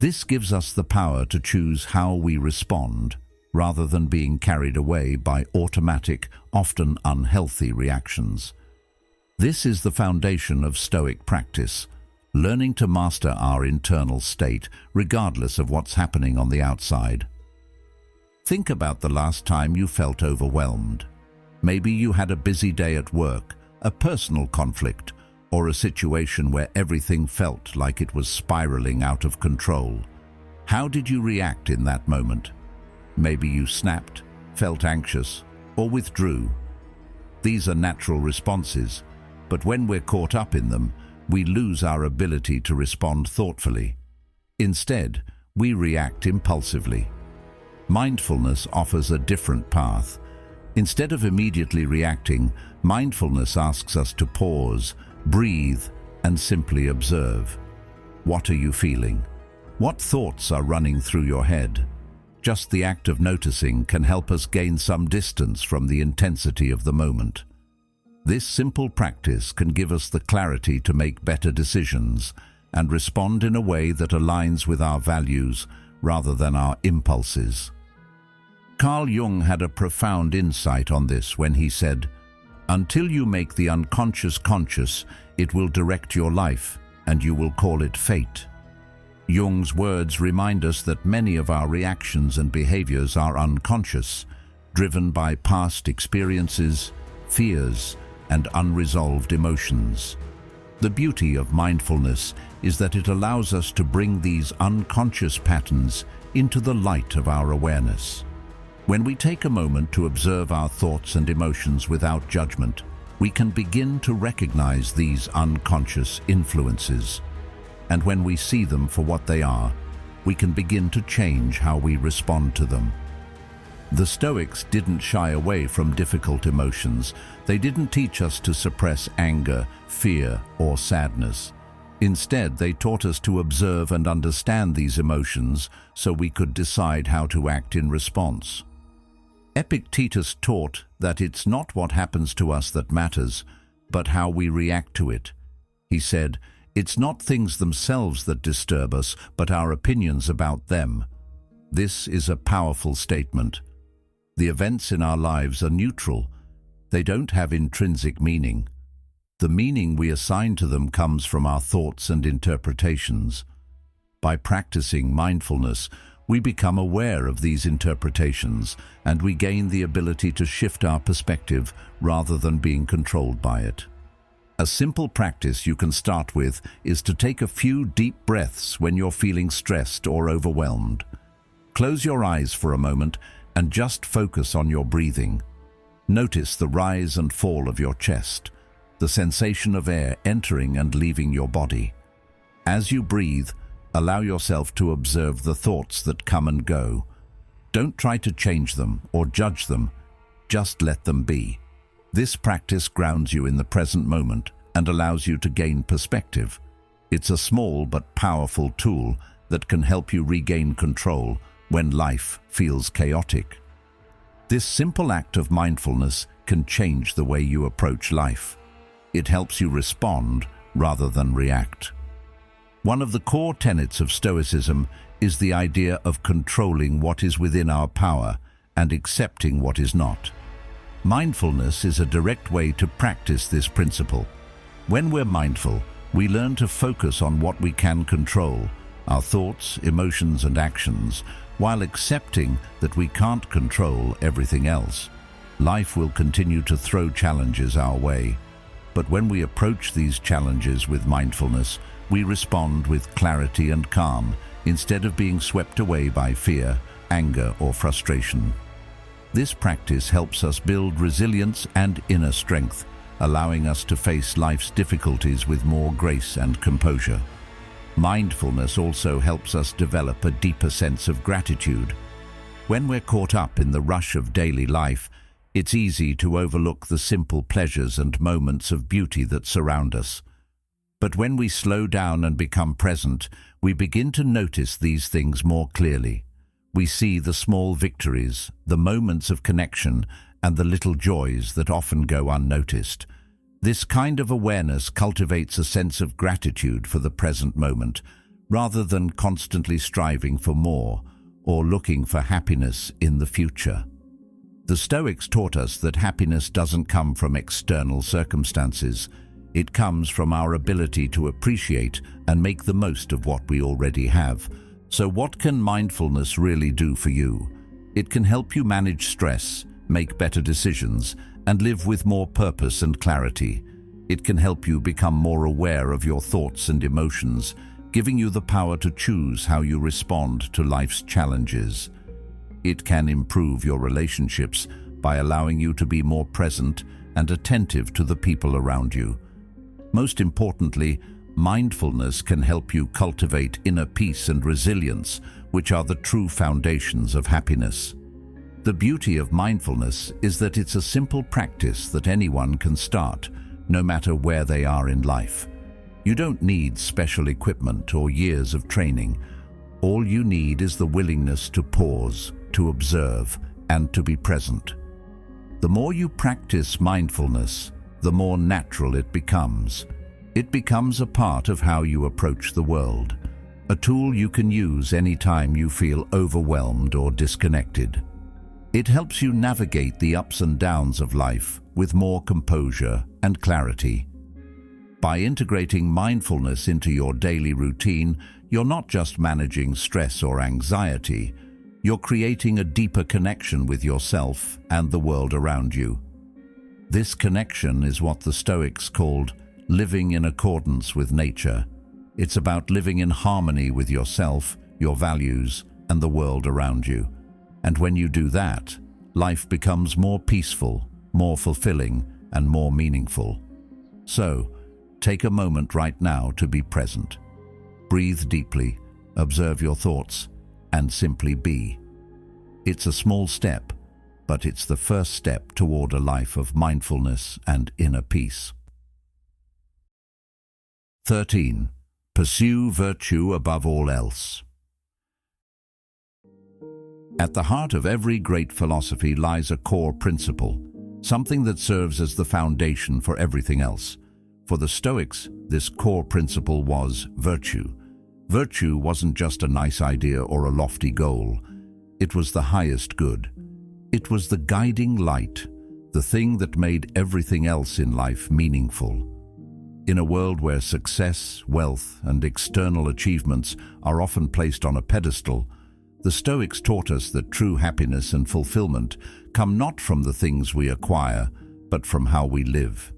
This gives us the power to choose how we respond, rather than being carried away by automatic, often unhealthy reactions. This is the foundation of Stoic practice, learning to master our internal state, regardless of what's happening on the outside. Think about the last time you felt overwhelmed. Maybe you had a busy day at work, a personal conflict, or a situation where everything felt like it was spiraling out of control. How did you react in that moment? Maybe you snapped, felt anxious, or withdrew. These are natural responses, but when we're caught up in them, we lose our ability to respond thoughtfully. Instead, we react impulsively. Mindfulness offers a different path. Instead of immediately reacting, mindfulness asks us to pause, breathe, and simply observe. What are you feeling? What thoughts are running through your head? Just the act of noticing can help us gain some distance from the intensity of the moment. This simple practice can give us the clarity to make better decisions and respond in a way that aligns with our values rather than our impulses. Carl Jung had a profound insight on this when he said, "Until you make the unconscious conscious, it will direct your life, and you will call it fate." Jung's words remind us that many of our reactions and behaviors are unconscious, driven by past experiences, fears, and unresolved emotions. The beauty of mindfulness is that it allows us to bring these unconscious patterns into the light of our awareness. When we take a moment to observe our thoughts and emotions without judgment, we can begin to recognize these unconscious influences. And when we see them for what they are, we can begin to change how we respond to them. The Stoics didn't shy away from difficult emotions. They didn't teach us to suppress anger, fear, or sadness. Instead, they taught us to observe and understand these emotions so we could decide how to act in response. Epictetus taught that it's not what happens to us that matters, but how we react to it. He said, "It's not things themselves that disturb us, but our opinions about them." This is a powerful statement. The events in our lives are neutral. They don't have intrinsic meaning. The meaning we assign to them comes from our thoughts and interpretations. By practicing mindfulness, we become aware of these interpretations, and we gain the ability to shift our perspective rather than being controlled by it. A simple practice you can start with is to take a few deep breaths when you're feeling stressed or overwhelmed. Close your eyes for a moment and just focus on your breathing. Notice the rise and fall of your chest, the sensation of air entering and leaving your body. As you breathe, allow yourself to observe the thoughts that come and go. Don't try to change them or judge them, just let them be. This practice grounds you in the present moment and allows you to gain perspective. It's a small but powerful tool that can help you regain control when life feels chaotic. This simple act of mindfulness can change the way you approach life. It helps you respond rather than react. One of the core tenets of Stoicism is the idea of controlling what is within our power and accepting what is not. Mindfulness is a direct way to practice this principle. When we're mindful, we learn to focus on what we can control, our thoughts, emotions, and actions, while accepting that we can't control everything else. Life will continue to throw challenges our way, but when we approach these challenges with mindfulness, we respond with clarity and calm instead of being swept away by fear, anger, or frustration. This practice helps us build resilience and inner strength, allowing us to face life's difficulties with more grace and composure. Mindfulness also helps us develop a deeper sense of gratitude. When we're caught up in the rush of daily life, it's easy to overlook the simple pleasures and moments of beauty that surround us. But when we slow down and become present, we begin to notice these things more clearly. We see the small victories, the moments of connection, and the little joys that often go unnoticed. This kind of awareness cultivates a sense of gratitude for the present moment, rather than constantly striving for more or looking for happiness in the future. The Stoics taught us that happiness doesn't come from external circumstances. It comes from our ability to appreciate and make the most of what we already have. So what can mindfulness really do for you? It can help you manage stress, make better decisions, and live with more purpose and clarity. It can help you become more aware of your thoughts and emotions, giving you the power to choose how you respond to life's challenges. It can improve your relationships by allowing you to be more present and attentive to the people around you. Most importantly, mindfulness can help you cultivate inner peace and resilience, which are the true foundations of happiness. The beauty of mindfulness is that it's a simple practice that anyone can start, no matter where they are in life. You don't need special equipment or years of training. All you need is the willingness to pause, to observe, and to be present. The more you practice mindfulness, the more natural it becomes. It becomes a part of how you approach the world, a tool you can use anytime you feel overwhelmed or disconnected. It helps you navigate the ups and downs of life with more composure and clarity. By integrating mindfulness into your daily routine, you're not just managing stress or anxiety, you're creating a deeper connection with yourself and the world around you. This connection is what the Stoics called living in accordance with nature. It's about living in harmony with yourself, your values, and the world around you. And when you do that, life becomes more peaceful, more fulfilling, and more meaningful. So, take a moment right now to be present. Breathe deeply, observe your thoughts, and simply be. It's a small step, but it's the first step toward a life of mindfulness and inner peace. 13. Pursue virtue above all else. At the heart of every great philosophy lies a core principle, something that serves as the foundation for everything else. For the Stoics, this core principle was virtue. Virtue wasn't just a nice idea or a lofty goal. It was the highest good. It was the guiding light, the thing that made everything else in life meaningful. In a world where success, wealth, and external achievements are often placed on a pedestal, the Stoics taught us that true happiness and fulfillment come not from the things we acquire, but from how we live.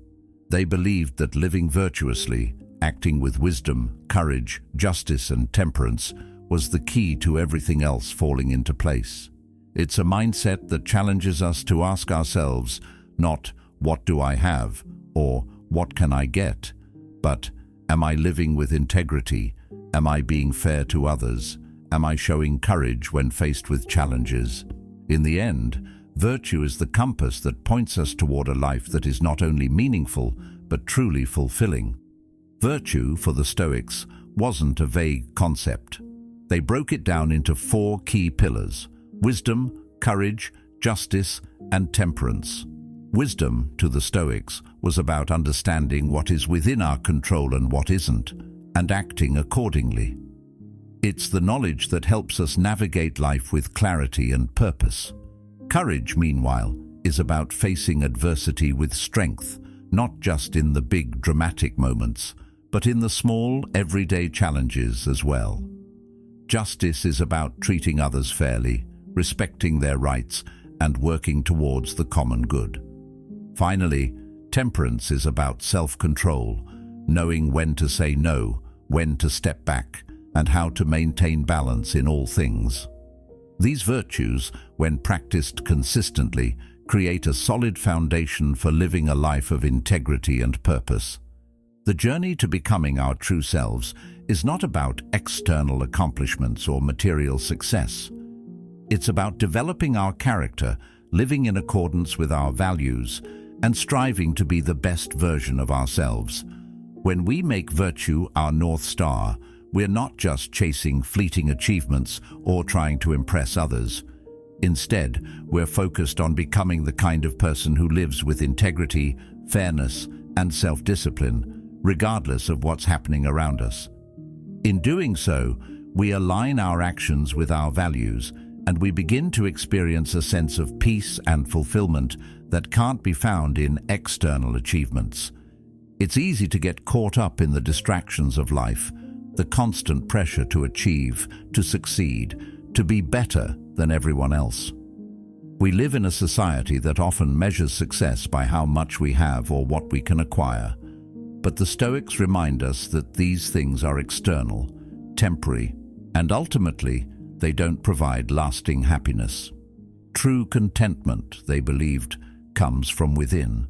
They believed that living virtuously, acting with wisdom, courage, justice, and temperance was the key to everything else falling into place. It's a mindset that challenges us to ask ourselves, not "What do I have?" or "What can I get?" but "Am I living with integrity? Am I being fair to others? Am I showing courage when faced with challenges?" In the end, virtue is the compass that points us toward a life that is not only meaningful, but truly fulfilling. Virtue, for the Stoics, wasn't a vague concept. They broke it down into 4 key pillars: wisdom, courage, justice, and temperance. Wisdom, to the Stoics, was about understanding what is within our control and what isn't, and acting accordingly. It's the knowledge that helps us navigate life with clarity and purpose. Courage, meanwhile, is about facing adversity with strength, not just in the big dramatic moments, but in the small, everyday challenges as well. Justice is about treating others fairly, respecting their rights, and working towards the common good. Finally, temperance is about self-control, knowing when to say no, when to step back, and how to maintain balance in all things. These virtues, when practiced consistently, create a solid foundation for living a life of integrity and purpose. The journey to becoming our true selves is not about external accomplishments or material success. It's about developing our character, living in accordance with our values, and striving to be the best version of ourselves. When we make virtue our North Star, we're not just chasing fleeting achievements or trying to impress others. Instead, we're focused on becoming the kind of person who lives with integrity, fairness, and self-discipline, regardless of what's happening around us. In doing so, we align our actions with our values, and we begin to experience a sense of peace and fulfillment that can't be found in external achievements. It's easy to get caught up in the distractions of life, the constant pressure to achieve, to succeed, to be better than everyone else. We live in a society that often measures success by how much we have or what we can acquire. But the Stoics remind us that these things are external, temporary, and ultimately, they don't provide lasting happiness. True contentment, they believed, comes from within.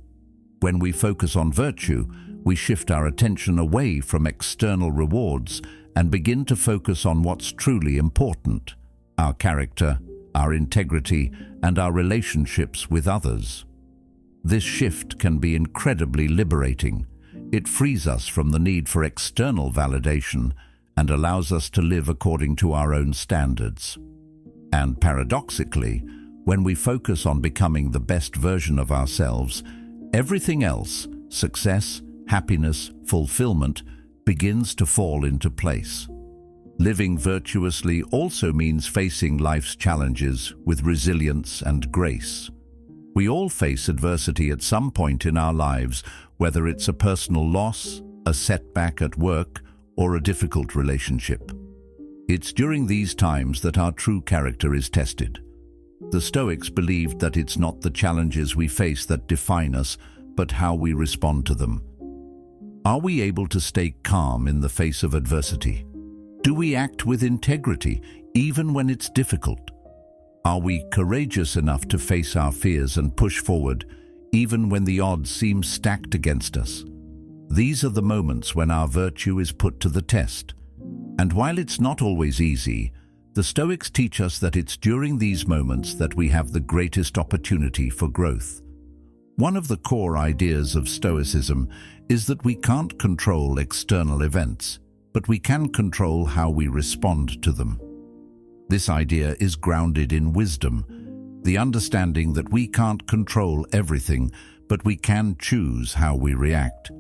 When we focus on virtue, we shift our attention away from external rewards and begin to focus on what's truly important: our character, our integrity, and our relationships with others. This shift can be incredibly liberating. It frees us from the need for external validation and allows us to live according to our own standards. And paradoxically, when we focus on becoming the best version of ourselves, everything else, success, happiness, fulfillment, begins to fall into place. Living virtuously also means facing life's challenges with resilience and grace. We all face adversity at some point in our lives, whether it's a personal loss, a setback at work, or a difficult relationship. It's during these times that our true character is tested. The Stoics believed that it's not the challenges we face that define us, but how we respond to them. Are we able to stay calm in the face of adversity? Do we act with integrity, even when it's difficult? Are we courageous enough to face our fears and push forward, even when the odds seem stacked against us? These are the moments when our virtue is put to the test. And while it's not always easy, the Stoics teach us that it's during these moments that we have the greatest opportunity for growth. One of the core ideas of Stoicism is that we can't control external events, but we can control how we respond to them. This idea is grounded in wisdom, the understanding that we can't control everything, but we can choose how we react.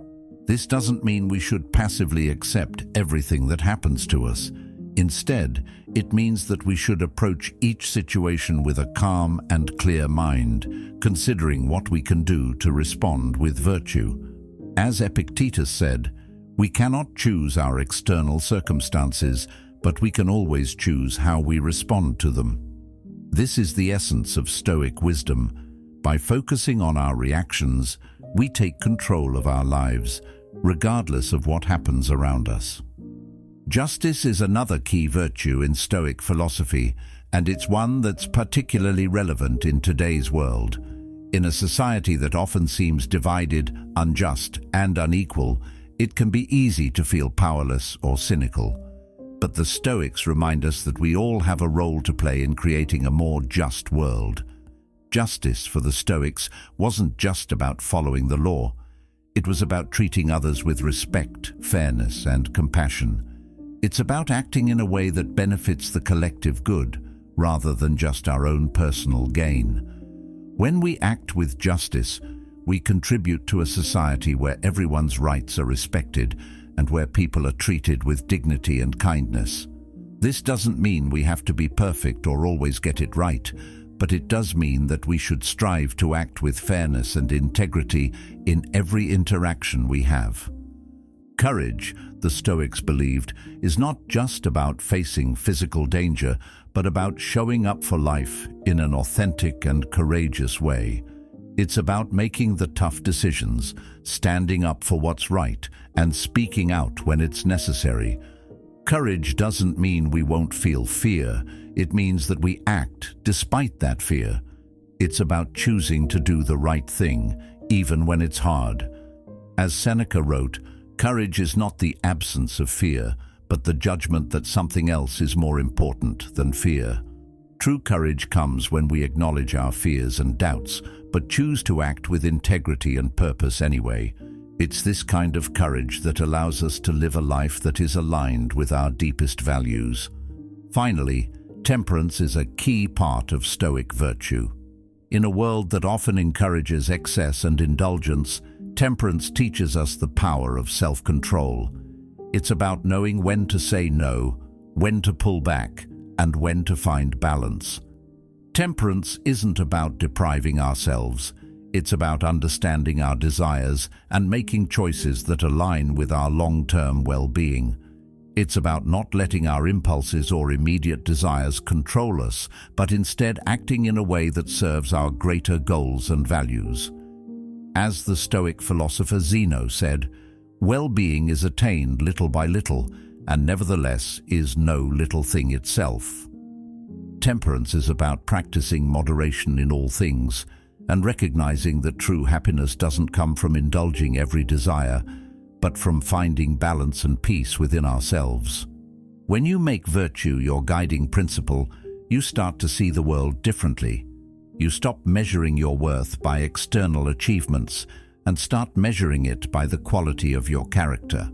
This doesn't mean we should passively accept everything that happens to us. Instead, it means that we should approach each situation with a calm and clear mind, considering what we can do to respond with virtue. As Epictetus said, we cannot choose our external circumstances, but we can always choose how we respond to them. This is the essence of Stoic wisdom. By focusing on our reactions, we take control of our lives, regardless of what happens around us. Justice is another key virtue in Stoic philosophy, and it's one that's particularly relevant in today's world. In a society that often seems divided, unjust, and unequal, it can be easy to feel powerless or cynical. But the Stoics remind us that we all have a role to play in creating a more just world. Justice for the Stoics wasn't just about following the law. It was about treating others with respect, fairness, and compassion. It's about acting in a way that benefits the collective good, rather than just our own personal gain. When we act with justice, we contribute to a society where everyone's rights are respected and where people are treated with dignity and kindness. This doesn't mean we have to be perfect or always get it right, but it does mean that we should strive to act with fairness and integrity in every interaction we have. Courage, the Stoics believed, is not just about facing physical danger, but about showing up for life in an authentic and courageous way. It's about making the tough decisions, standing up for what's right, and speaking out when it's necessary. Courage doesn't mean we won't feel fear. It means that we act despite that fear. It's about choosing to do the right thing, even when it's hard. As Seneca wrote, courage is not the absence of fear, but the judgment that something else is more important than fear. True courage comes when we acknowledge our fears and doubts, but choose to act with integrity and purpose anyway. It's this kind of courage that allows us to live a life that is aligned with our deepest values. Finally, temperance is a key part of Stoic virtue. In a world that often encourages excess and indulgence, temperance teaches us the power of self-control. It's about knowing when to say no, when to pull back, and when to find balance. Temperance isn't about depriving ourselves. It's about understanding our desires and making choices that align with our long-term well-being. It's about not letting our impulses or immediate desires control us, but instead acting in a way that serves our greater goals and values. As the Stoic philosopher Zeno said, "Well-being is attained little by little, and nevertheless is no little thing itself." Temperance is about practicing moderation in all things, and recognizing that true happiness doesn't come from indulging every desire, but from finding balance and peace within ourselves. When you make virtue your guiding principle, you start to see the world differently. You stop measuring your worth by external achievements and start measuring it by the quality of your character.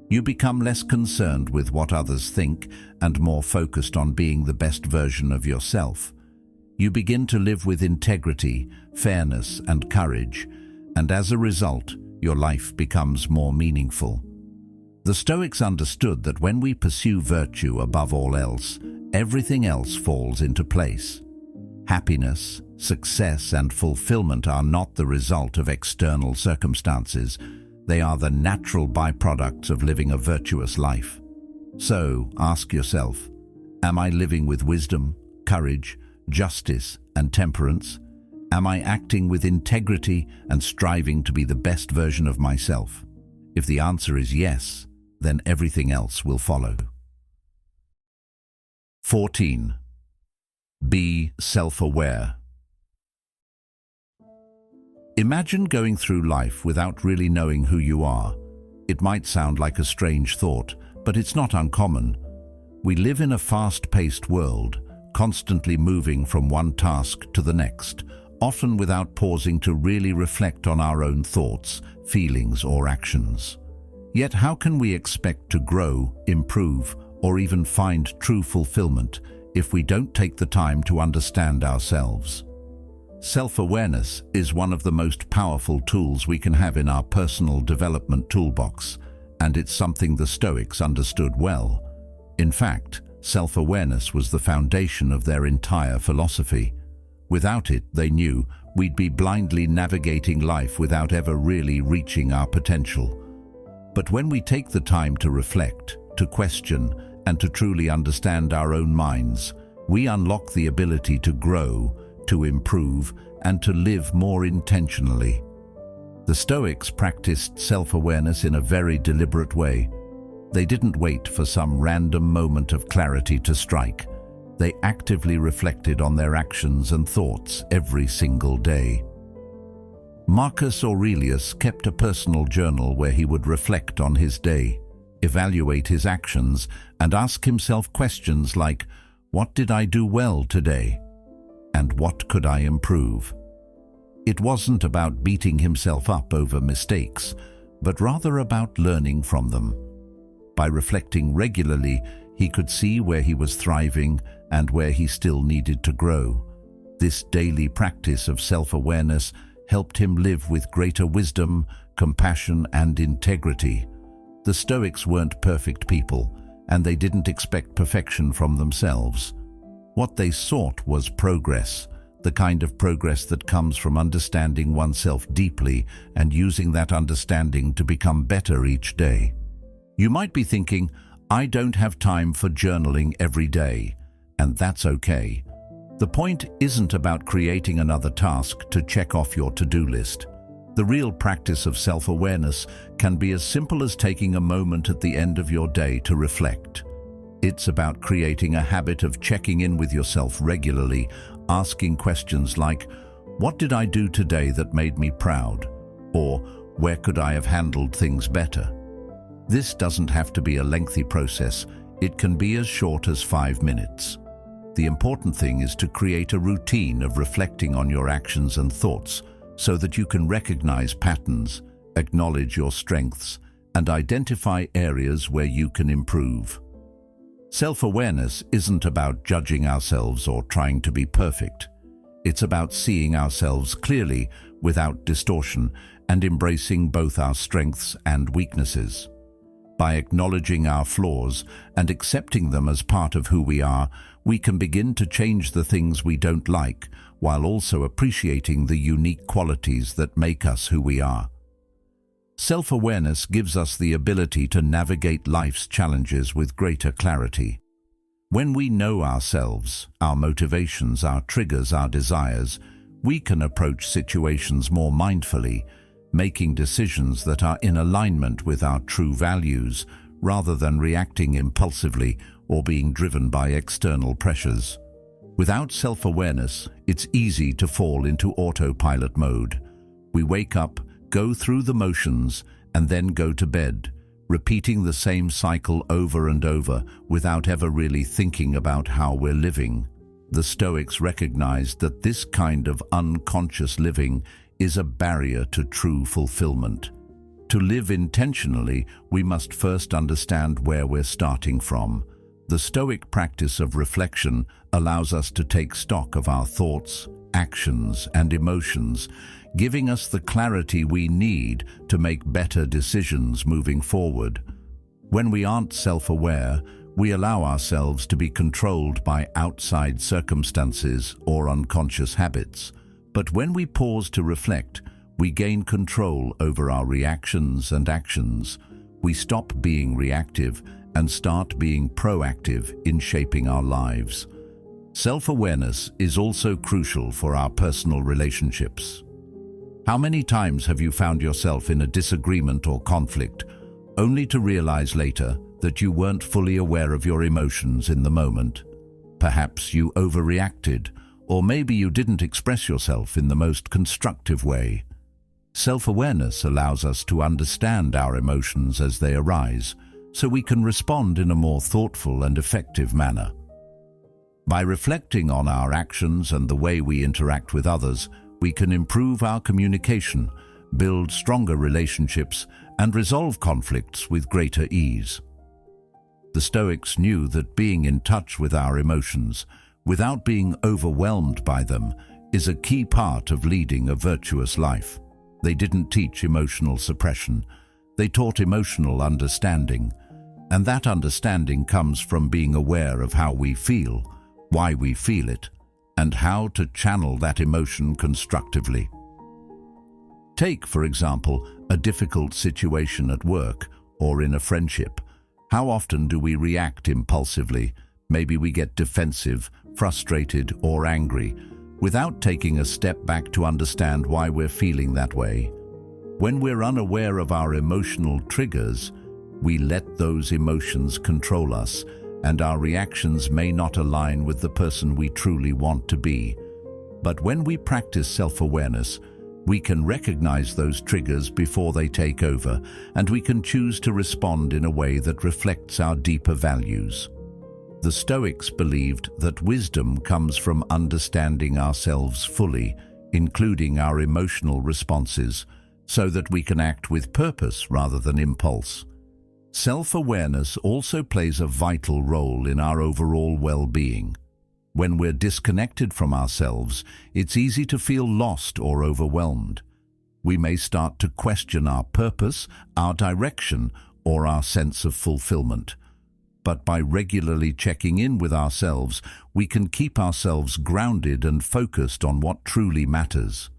You become less concerned with what others think and more focused on being the best version of yourself. You begin to live with integrity, fairness, and courage, and as a result, your life becomes more meaningful. The Stoics understood that when we pursue virtue above all else, everything else falls into place. Happiness, success, and fulfillment are not the result of external circumstances. They are the natural byproducts of living a virtuous life. So, ask yourself, am I living with wisdom, courage, justice, and temperance? Am I acting with integrity and striving to be the best version of myself? If the answer is yes, then everything else will follow. 14. Be self-aware. Imagine going through life without really knowing who you are. It might sound like a strange thought, but it's not uncommon. We live in a fast-paced world, constantly moving from one task to the next, often without pausing to really reflect on our own thoughts, feelings, or actions. Yet how can we expect to grow, improve, or even find true fulfillment if we don't take the time to understand ourselves? Self-awareness is one of the most powerful tools we can have in our personal development toolbox, and it's something the Stoics understood well. In fact, self-awareness was the foundation of their entire philosophy. Without it, they knew, we'd be blindly navigating life without ever really reaching our potential. But when we take the time to reflect, to question, and to truly understand our own minds, we unlock the ability to grow, to improve, and to live more intentionally. The Stoics practiced self-awareness in a very deliberate way. They didn't wait for some random moment of clarity to strike. They actively reflected on their actions and thoughts every single day. Marcus Aurelius kept a personal journal where he would reflect on his day, evaluate his actions, and ask himself questions like, "What did I do well today? And what could I improve?" It wasn't about beating himself up over mistakes, but rather about learning from them. By reflecting regularly, he could see where he was thriving and where he still needed to grow. This daily practice of self-awareness helped him live with greater wisdom, compassion, and integrity. The Stoics weren't perfect people, and they didn't expect perfection from themselves. What they sought was progress, the kind of progress that comes from understanding oneself deeply and using that understanding to become better each day. You might be thinking, "I don't have time for journaling every day," and that's okay. The point isn't about creating another task to check off your to-do list. The real practice of self-awareness can be as simple as taking a moment at the end of your day to reflect. It's about creating a habit of checking in with yourself regularly, asking questions like, "What did I do today that made me proud?" Or, "Where could I have handled things better?" This doesn't have to be a lengthy process. It can be as short as 5 minutes. The important thing is to create a routine of reflecting on your actions and thoughts so that you can recognize patterns, acknowledge your strengths, and identify areas where you can improve. Self-awareness isn't about judging ourselves or trying to be perfect. It's about seeing ourselves clearly without distortion and embracing both our strengths and weaknesses. By acknowledging our flaws and accepting them as part of who we are, we can begin to change the things we don't like, while also appreciating the unique qualities that make us who we are. Self-awareness gives us the ability to navigate life's challenges with greater clarity. When we know ourselves, our motivations, our triggers, our desires, we can approach situations more mindfully, making decisions that are in alignment with our true values, rather than reacting impulsively or being driven by external pressures. Without self-awareness, it's easy to fall into autopilot mode. We wake up, go through the motions, and then go to bed, repeating the same cycle over and over without ever really thinking about how we're living. The Stoics recognized that this kind of unconscious living is a barrier to true fulfillment. To live intentionally, we must first understand where we're starting from. The Stoic practice of reflection allows us to take stock of our thoughts, actions, and emotions, giving us the clarity we need to make better decisions moving forward. When we aren't self-aware, we allow ourselves to be controlled by outside circumstances or unconscious habits. But when we pause to reflect, we gain control over our reactions and actions. We stop being reactive and start being proactive in shaping our lives. Self-awareness is also crucial for our personal relationships. How many times have you found yourself in a disagreement or conflict, only to realize later that you weren't fully aware of your emotions in the moment? Perhaps you overreacted, or maybe you didn't express yourself in the most constructive way. Self-awareness allows us to understand our emotions as they arise, so we can respond in a more thoughtful and effective manner. By reflecting on our actions and the way we interact with others, we can improve our communication, build stronger relationships, and resolve conflicts with greater ease. The Stoics knew that being in touch with our emotions, without being overwhelmed by them, is a key part of leading a virtuous life. They didn't teach emotional suppression. They taught emotional understanding. And that understanding comes from being aware of how we feel, why we feel it, and how to channel that emotion constructively. Take, for example, a difficult situation at work or in a friendship. How often do we react impulsively? Maybe we get defensive, frustrated, or angry, without taking a step back to understand why we're feeling that way. When we're unaware of our emotional triggers, we let those emotions control us, and our reactions may not align with the person we truly want to be. But when we practice self-awareness, we can recognize those triggers before they take over, and we can choose to respond in a way that reflects our deeper values. The Stoics believed that wisdom comes from understanding ourselves fully, including our emotional responses, so that we can act with purpose rather than impulse. Self-awareness also plays a vital role in our overall well-being. When we're disconnected from ourselves, it's easy to feel lost or overwhelmed. We may start to question our purpose, our direction, or our sense of fulfillment. But by regularly checking in with ourselves, we can keep ourselves grounded and focused on what truly matters.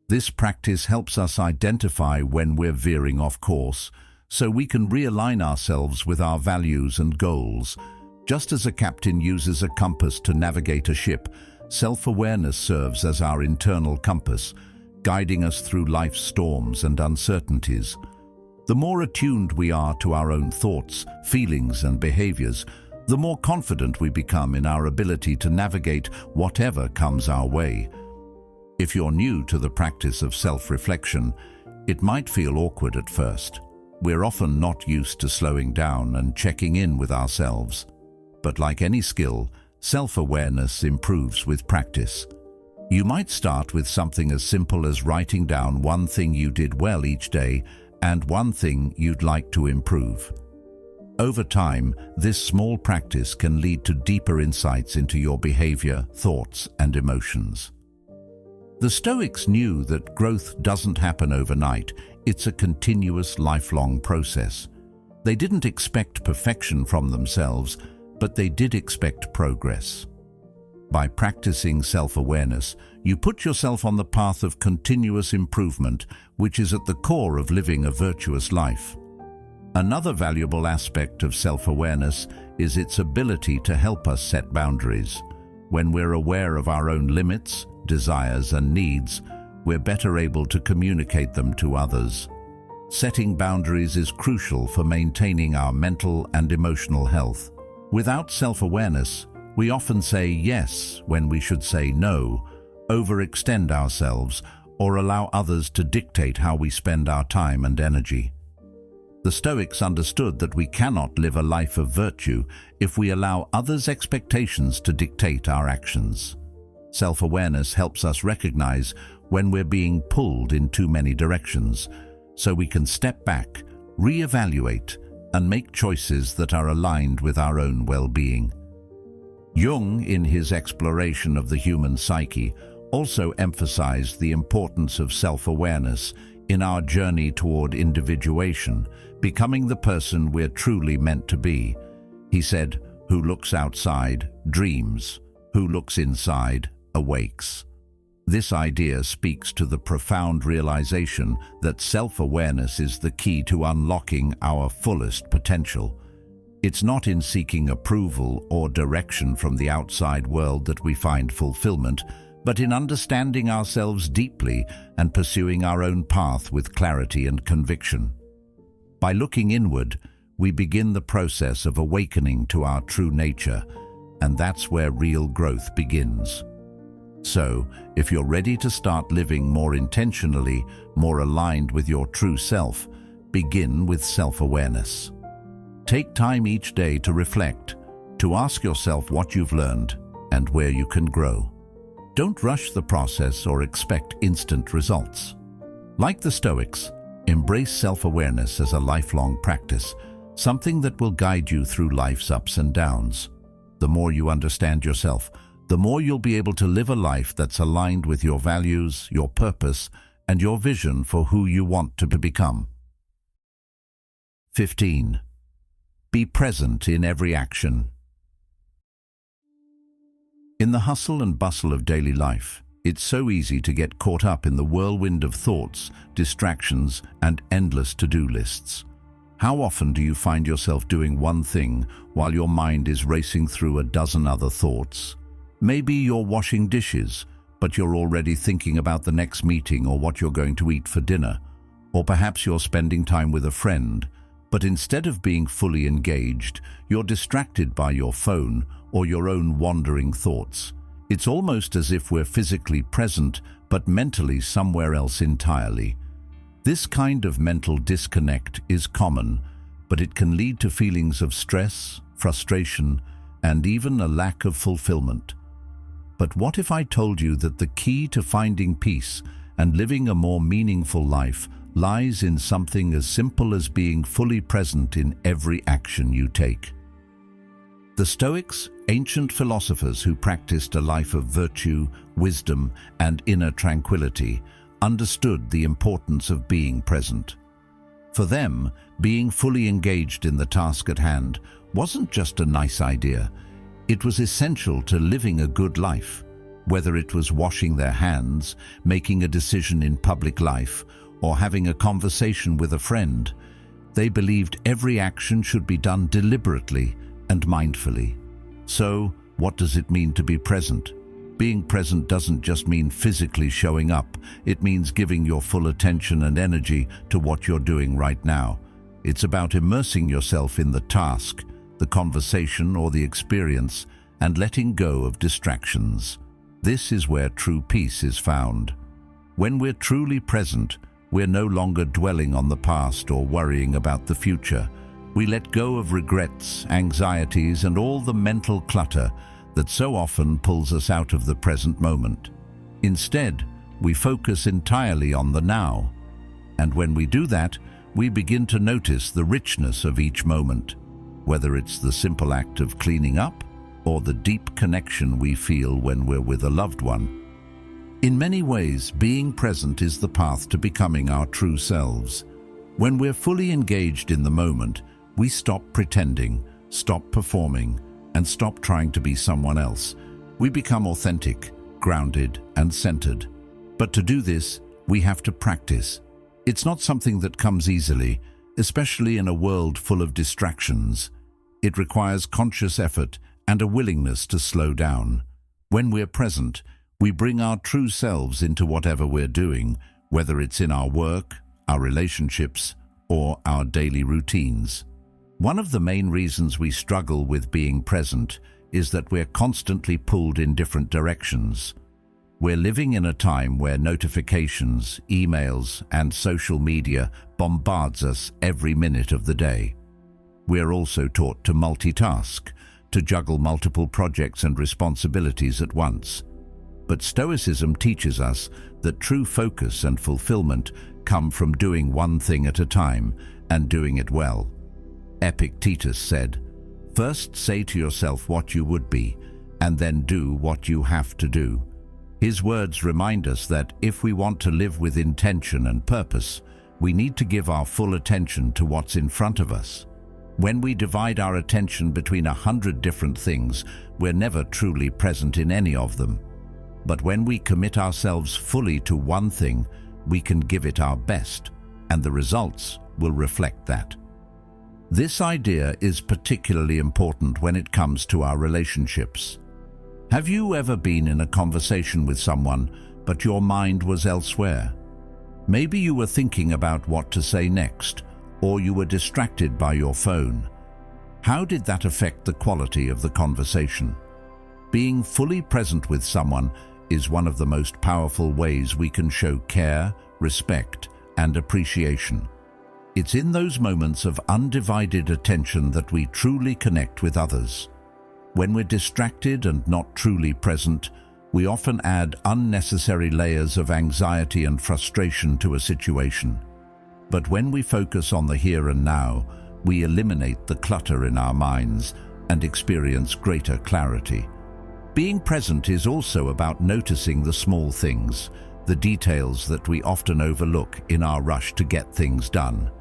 This practice helps us identify when we're veering off course, so we can realign ourselves with our values and goals. Just as a captain uses a compass to navigate a ship, self-awareness serves as our internal compass, guiding us through life's storms and uncertainties. The more attuned we are to our own thoughts, feelings, and behaviors, the more confident we become in our ability to navigate whatever comes our way. If you're new to the practice of self-reflection, it might feel awkward at first. We're often not used to slowing down and checking in with ourselves. But like any skill, self-awareness improves with practice. You might start with something as simple as writing down one thing you did well each day and one thing you'd like to improve. Over time, this small practice can lead to deeper insights into your behavior, thoughts, and emotions. The Stoics knew that growth doesn't happen overnight. It's a continuous, lifelong process. They didn't expect perfection from themselves, but they did expect progress. By practicing self-awareness, you put yourself on the path of continuous improvement, which is at the core of living a virtuous life. Another valuable aspect of self-awareness is its ability to help us set boundaries. When we're aware of our own limits, desires, and needs, we're better able to communicate them to others. Setting boundaries is crucial for maintaining our mental and emotional health. Without self-awareness, we often say yes when we should say no, overextend ourselves, or allow others to dictate how we spend our time and energy. The Stoics understood that we cannot live a life of virtue if we allow others' expectations to dictate our actions. Self-awareness helps us recognize when we're being pulled in too many directions, so we can step back, reevaluate, and make choices that are aligned with our own well-being. Jung, in his exploration of the human psyche, also emphasized the importance of self-awareness in our journey toward individuation, becoming the person we're truly meant to be. He said, "Who looks outside dreams, who looks inside awakes." This idea speaks to the profound realization that self-awareness is the key to unlocking our fullest potential. It's not in seeking approval or direction from the outside world that we find fulfillment, but in understanding ourselves deeply and pursuing our own path with clarity and conviction. By looking inward, we begin the process of awakening to our true nature, and that's where real growth begins. So, if you're ready to start living more intentionally, more aligned with your true self, begin with self-awareness. Take time each day to reflect, to ask yourself what you've learned and where you can grow. Don't rush the process or expect instant results. Like the Stoics, embrace self-awareness as a lifelong practice, something that will guide you through life's ups and downs. The more you understand yourself, the more you'll be able to live a life that's aligned with your values, your purpose, and your vision for who you want to become. 15. Be present in every action. In the hustle and bustle of daily life, it's so easy to get caught up in the whirlwind of thoughts, distractions, and endless to-do lists. How often do you find yourself doing one thing while your mind is racing through a dozen other thoughts? Maybe you're washing dishes, but you're already thinking about the next meeting or what you're going to eat for dinner. Or perhaps you're spending time with a friend, but instead of being fully engaged, you're distracted by your phone or your own wandering thoughts. It's almost as if we're physically present, but mentally somewhere else entirely. This kind of mental disconnect is common, but it can lead to feelings of stress, frustration, and even a lack of fulfillment. But what if I told you that the key to finding peace and living a more meaningful life lies in something as simple as being fully present in every action you take? The Stoics, ancient philosophers who practiced a life of virtue, wisdom, and inner tranquility, understood the importance of being present. For them, being fully engaged in the task at hand wasn't just a nice idea. It was essential to living a good life. Whether it was washing their hands, making a decision in public life, or having a conversation with a friend, they believed every action should be done deliberately and mindfully. So, what does it mean to be present? Being present doesn't just mean physically showing up. It means giving your full attention and energy to what you're doing right now. It's about immersing yourself in the task, the conversation, or the experience, and letting go of distractions. This is where true peace is found. When we're truly present, we're no longer dwelling on the past or worrying about the future. We let go of regrets, anxieties, and all the mental clutter that so often pulls us out of the present moment. Instead, we focus entirely on the now. And when we do that, we begin to notice the richness of each moment, whether it's the simple act of cleaning up or the deep connection we feel when we're with a loved one. In many ways, being present is the path to becoming our true selves. When we're fully engaged in the moment, we stop pretending, stop performing, and stop trying to be someone else. We become authentic, grounded, and centered. But to do this, we have to practice. It's not something that comes easily, especially in a world full of distractions. It requires conscious effort and a willingness to slow down. When we're present, we bring our true selves into whatever we're doing, whether it's in our work, our relationships, or our daily routines. One of the main reasons we struggle with being present is that we're constantly pulled in different directions. We're living in a time where notifications, emails, and social media bombards us every minute of the day. We're also taught to multitask, to juggle multiple projects and responsibilities at once. But Stoicism teaches us that true focus and fulfillment come from doing one thing at a time and doing it well. Epictetus said, "First say to yourself what you would be, and then do what you have to do." His words remind us that if we want to live with intention and purpose, we need to give our full attention to what's in front of us. When we divide our attention between 100 different things, we're never truly present in any of them. But when we commit ourselves fully to one thing, we can give it our best, and the results will reflect that. This idea is particularly important when it comes to our relationships. Have you ever been in a conversation with someone, but your mind was elsewhere? Maybe you were thinking about what to say next, or you were distracted by your phone. How did that affect the quality of the conversation? Being fully present with someone is one of the most powerful ways we can show care, respect, and appreciation. It's in those moments of undivided attention that we truly connect with others. When we're distracted and not truly present, we often add unnecessary layers of anxiety and frustration to a situation. But when we focus on the here and now, we eliminate the clutter in our minds and experience greater clarity. Being present is also about noticing the small things, the details that we often overlook in our rush to get things done.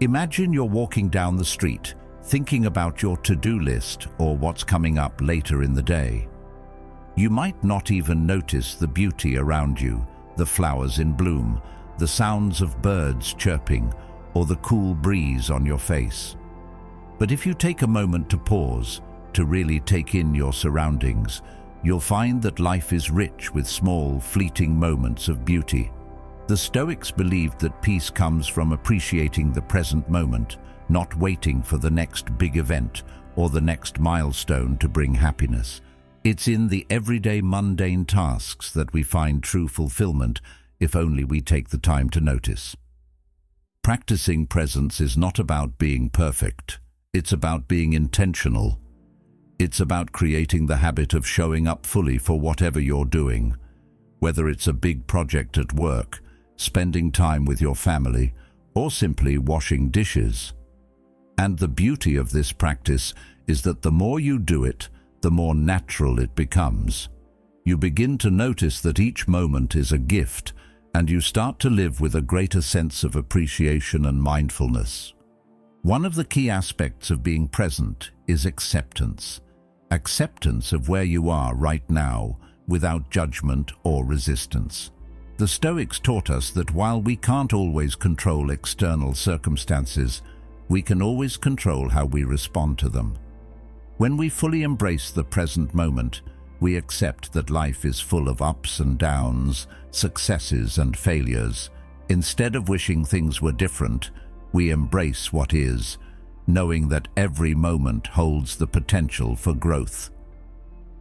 Imagine you're walking down the street, thinking about your to-do list or what's coming up later in the day. You might not even notice the beauty around you, the flowers in bloom, the sounds of birds chirping, or the cool breeze on your face. But if you take a moment to pause, to really take in your surroundings, you'll find that life is rich with small, fleeting moments of beauty. The Stoics believed that peace comes from appreciating the present moment, not waiting for the next big event or the next milestone to bring happiness. It's in the everyday mundane tasks that we find true fulfillment, if only we take the time to notice. Practicing presence is not about being perfect. It's about being intentional. It's about creating the habit of showing up fully for whatever you're doing, whether it's a big project at work, spending time with your family, or simply washing dishes. And the beauty of this practice is that the more you do it, the more natural it becomes. You begin to notice that each moment is a gift, and you start to live with a greater sense of appreciation and mindfulness. One of the key aspects of being present is acceptance. Acceptance of where you are right now, without judgment or resistance. The Stoics taught us that while we can't always control external circumstances, we can always control how we respond to them. When we fully embrace the present moment, we accept that life is full of ups and downs, successes and failures. Instead of wishing things were different, we embrace what is, knowing that every moment holds the potential for growth.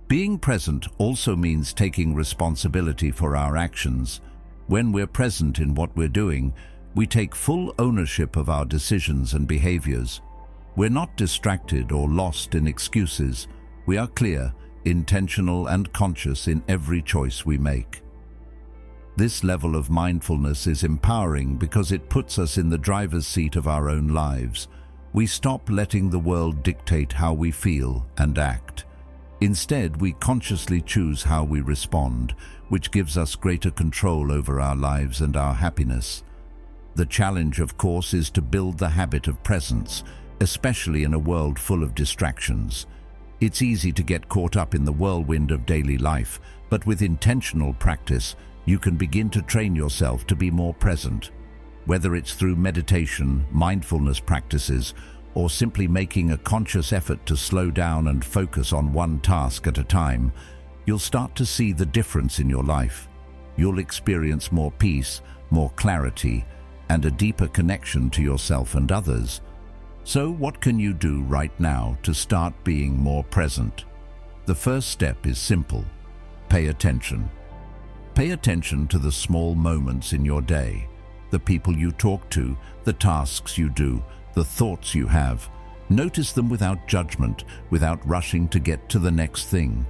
Being present also means taking responsibility for our actions. When we're present in what we're doing, we take full ownership of our decisions and behaviors. We're not distracted or lost in excuses. We are clear, intentional, and conscious in every choice we make. This level of mindfulness is empowering because it puts us in the driver's seat of our own lives. We stop letting the world dictate how we feel and act. Instead, we consciously choose how we respond, which gives us greater control over our lives and our happiness. The challenge, of course, is to build the habit of presence, especially in a world full of distractions. It's easy to get caught up in the whirlwind of daily life, but with intentional practice, you can begin to train yourself to be more present. Whether it's through meditation, mindfulness practices, or simply making a conscious effort to slow down and focus on one task at a time, you'll start to see the difference in your life. You'll experience more peace, more clarity, and a deeper connection to yourself and others. So what can you do right now to start being more present? The first step is simple. Pay attention. Pay attention to the small moments in your day, the people you talk to, the tasks you do, the thoughts you have. Notice them without judgment, without rushing to get to the next thing.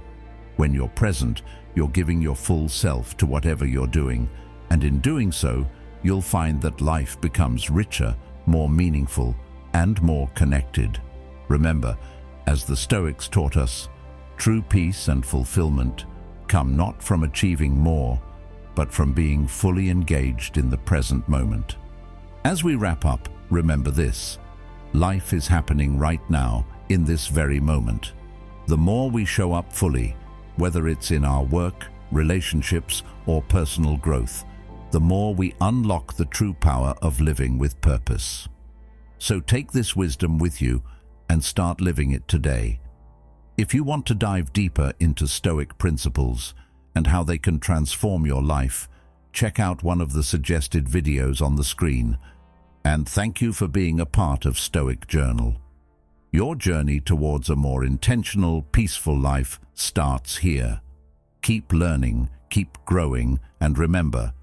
When you're present, you're giving your full self to whatever you're doing, and in doing so, you'll find that life becomes richer, more meaningful, and more connected. Remember, as the Stoics taught us, true peace and fulfillment come not from achieving more, but from being fully engaged in the present moment. As we wrap up, remember this: life is happening right now, in this very moment. The more we show up fully, whether it's in our work, relationships, or personal growth, the more we unlock the true power of living with purpose. So take this wisdom with you and start living it today. If you want to dive deeper into Stoic principles and how they can transform your life, check out one of the suggested videos on the screen. And thank you for being a part of Stoic Journal. Your journey towards a more intentional, peaceful life starts here. Keep learning, keep growing, and remember,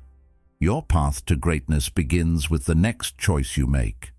your path to greatness begins with the next choice you make.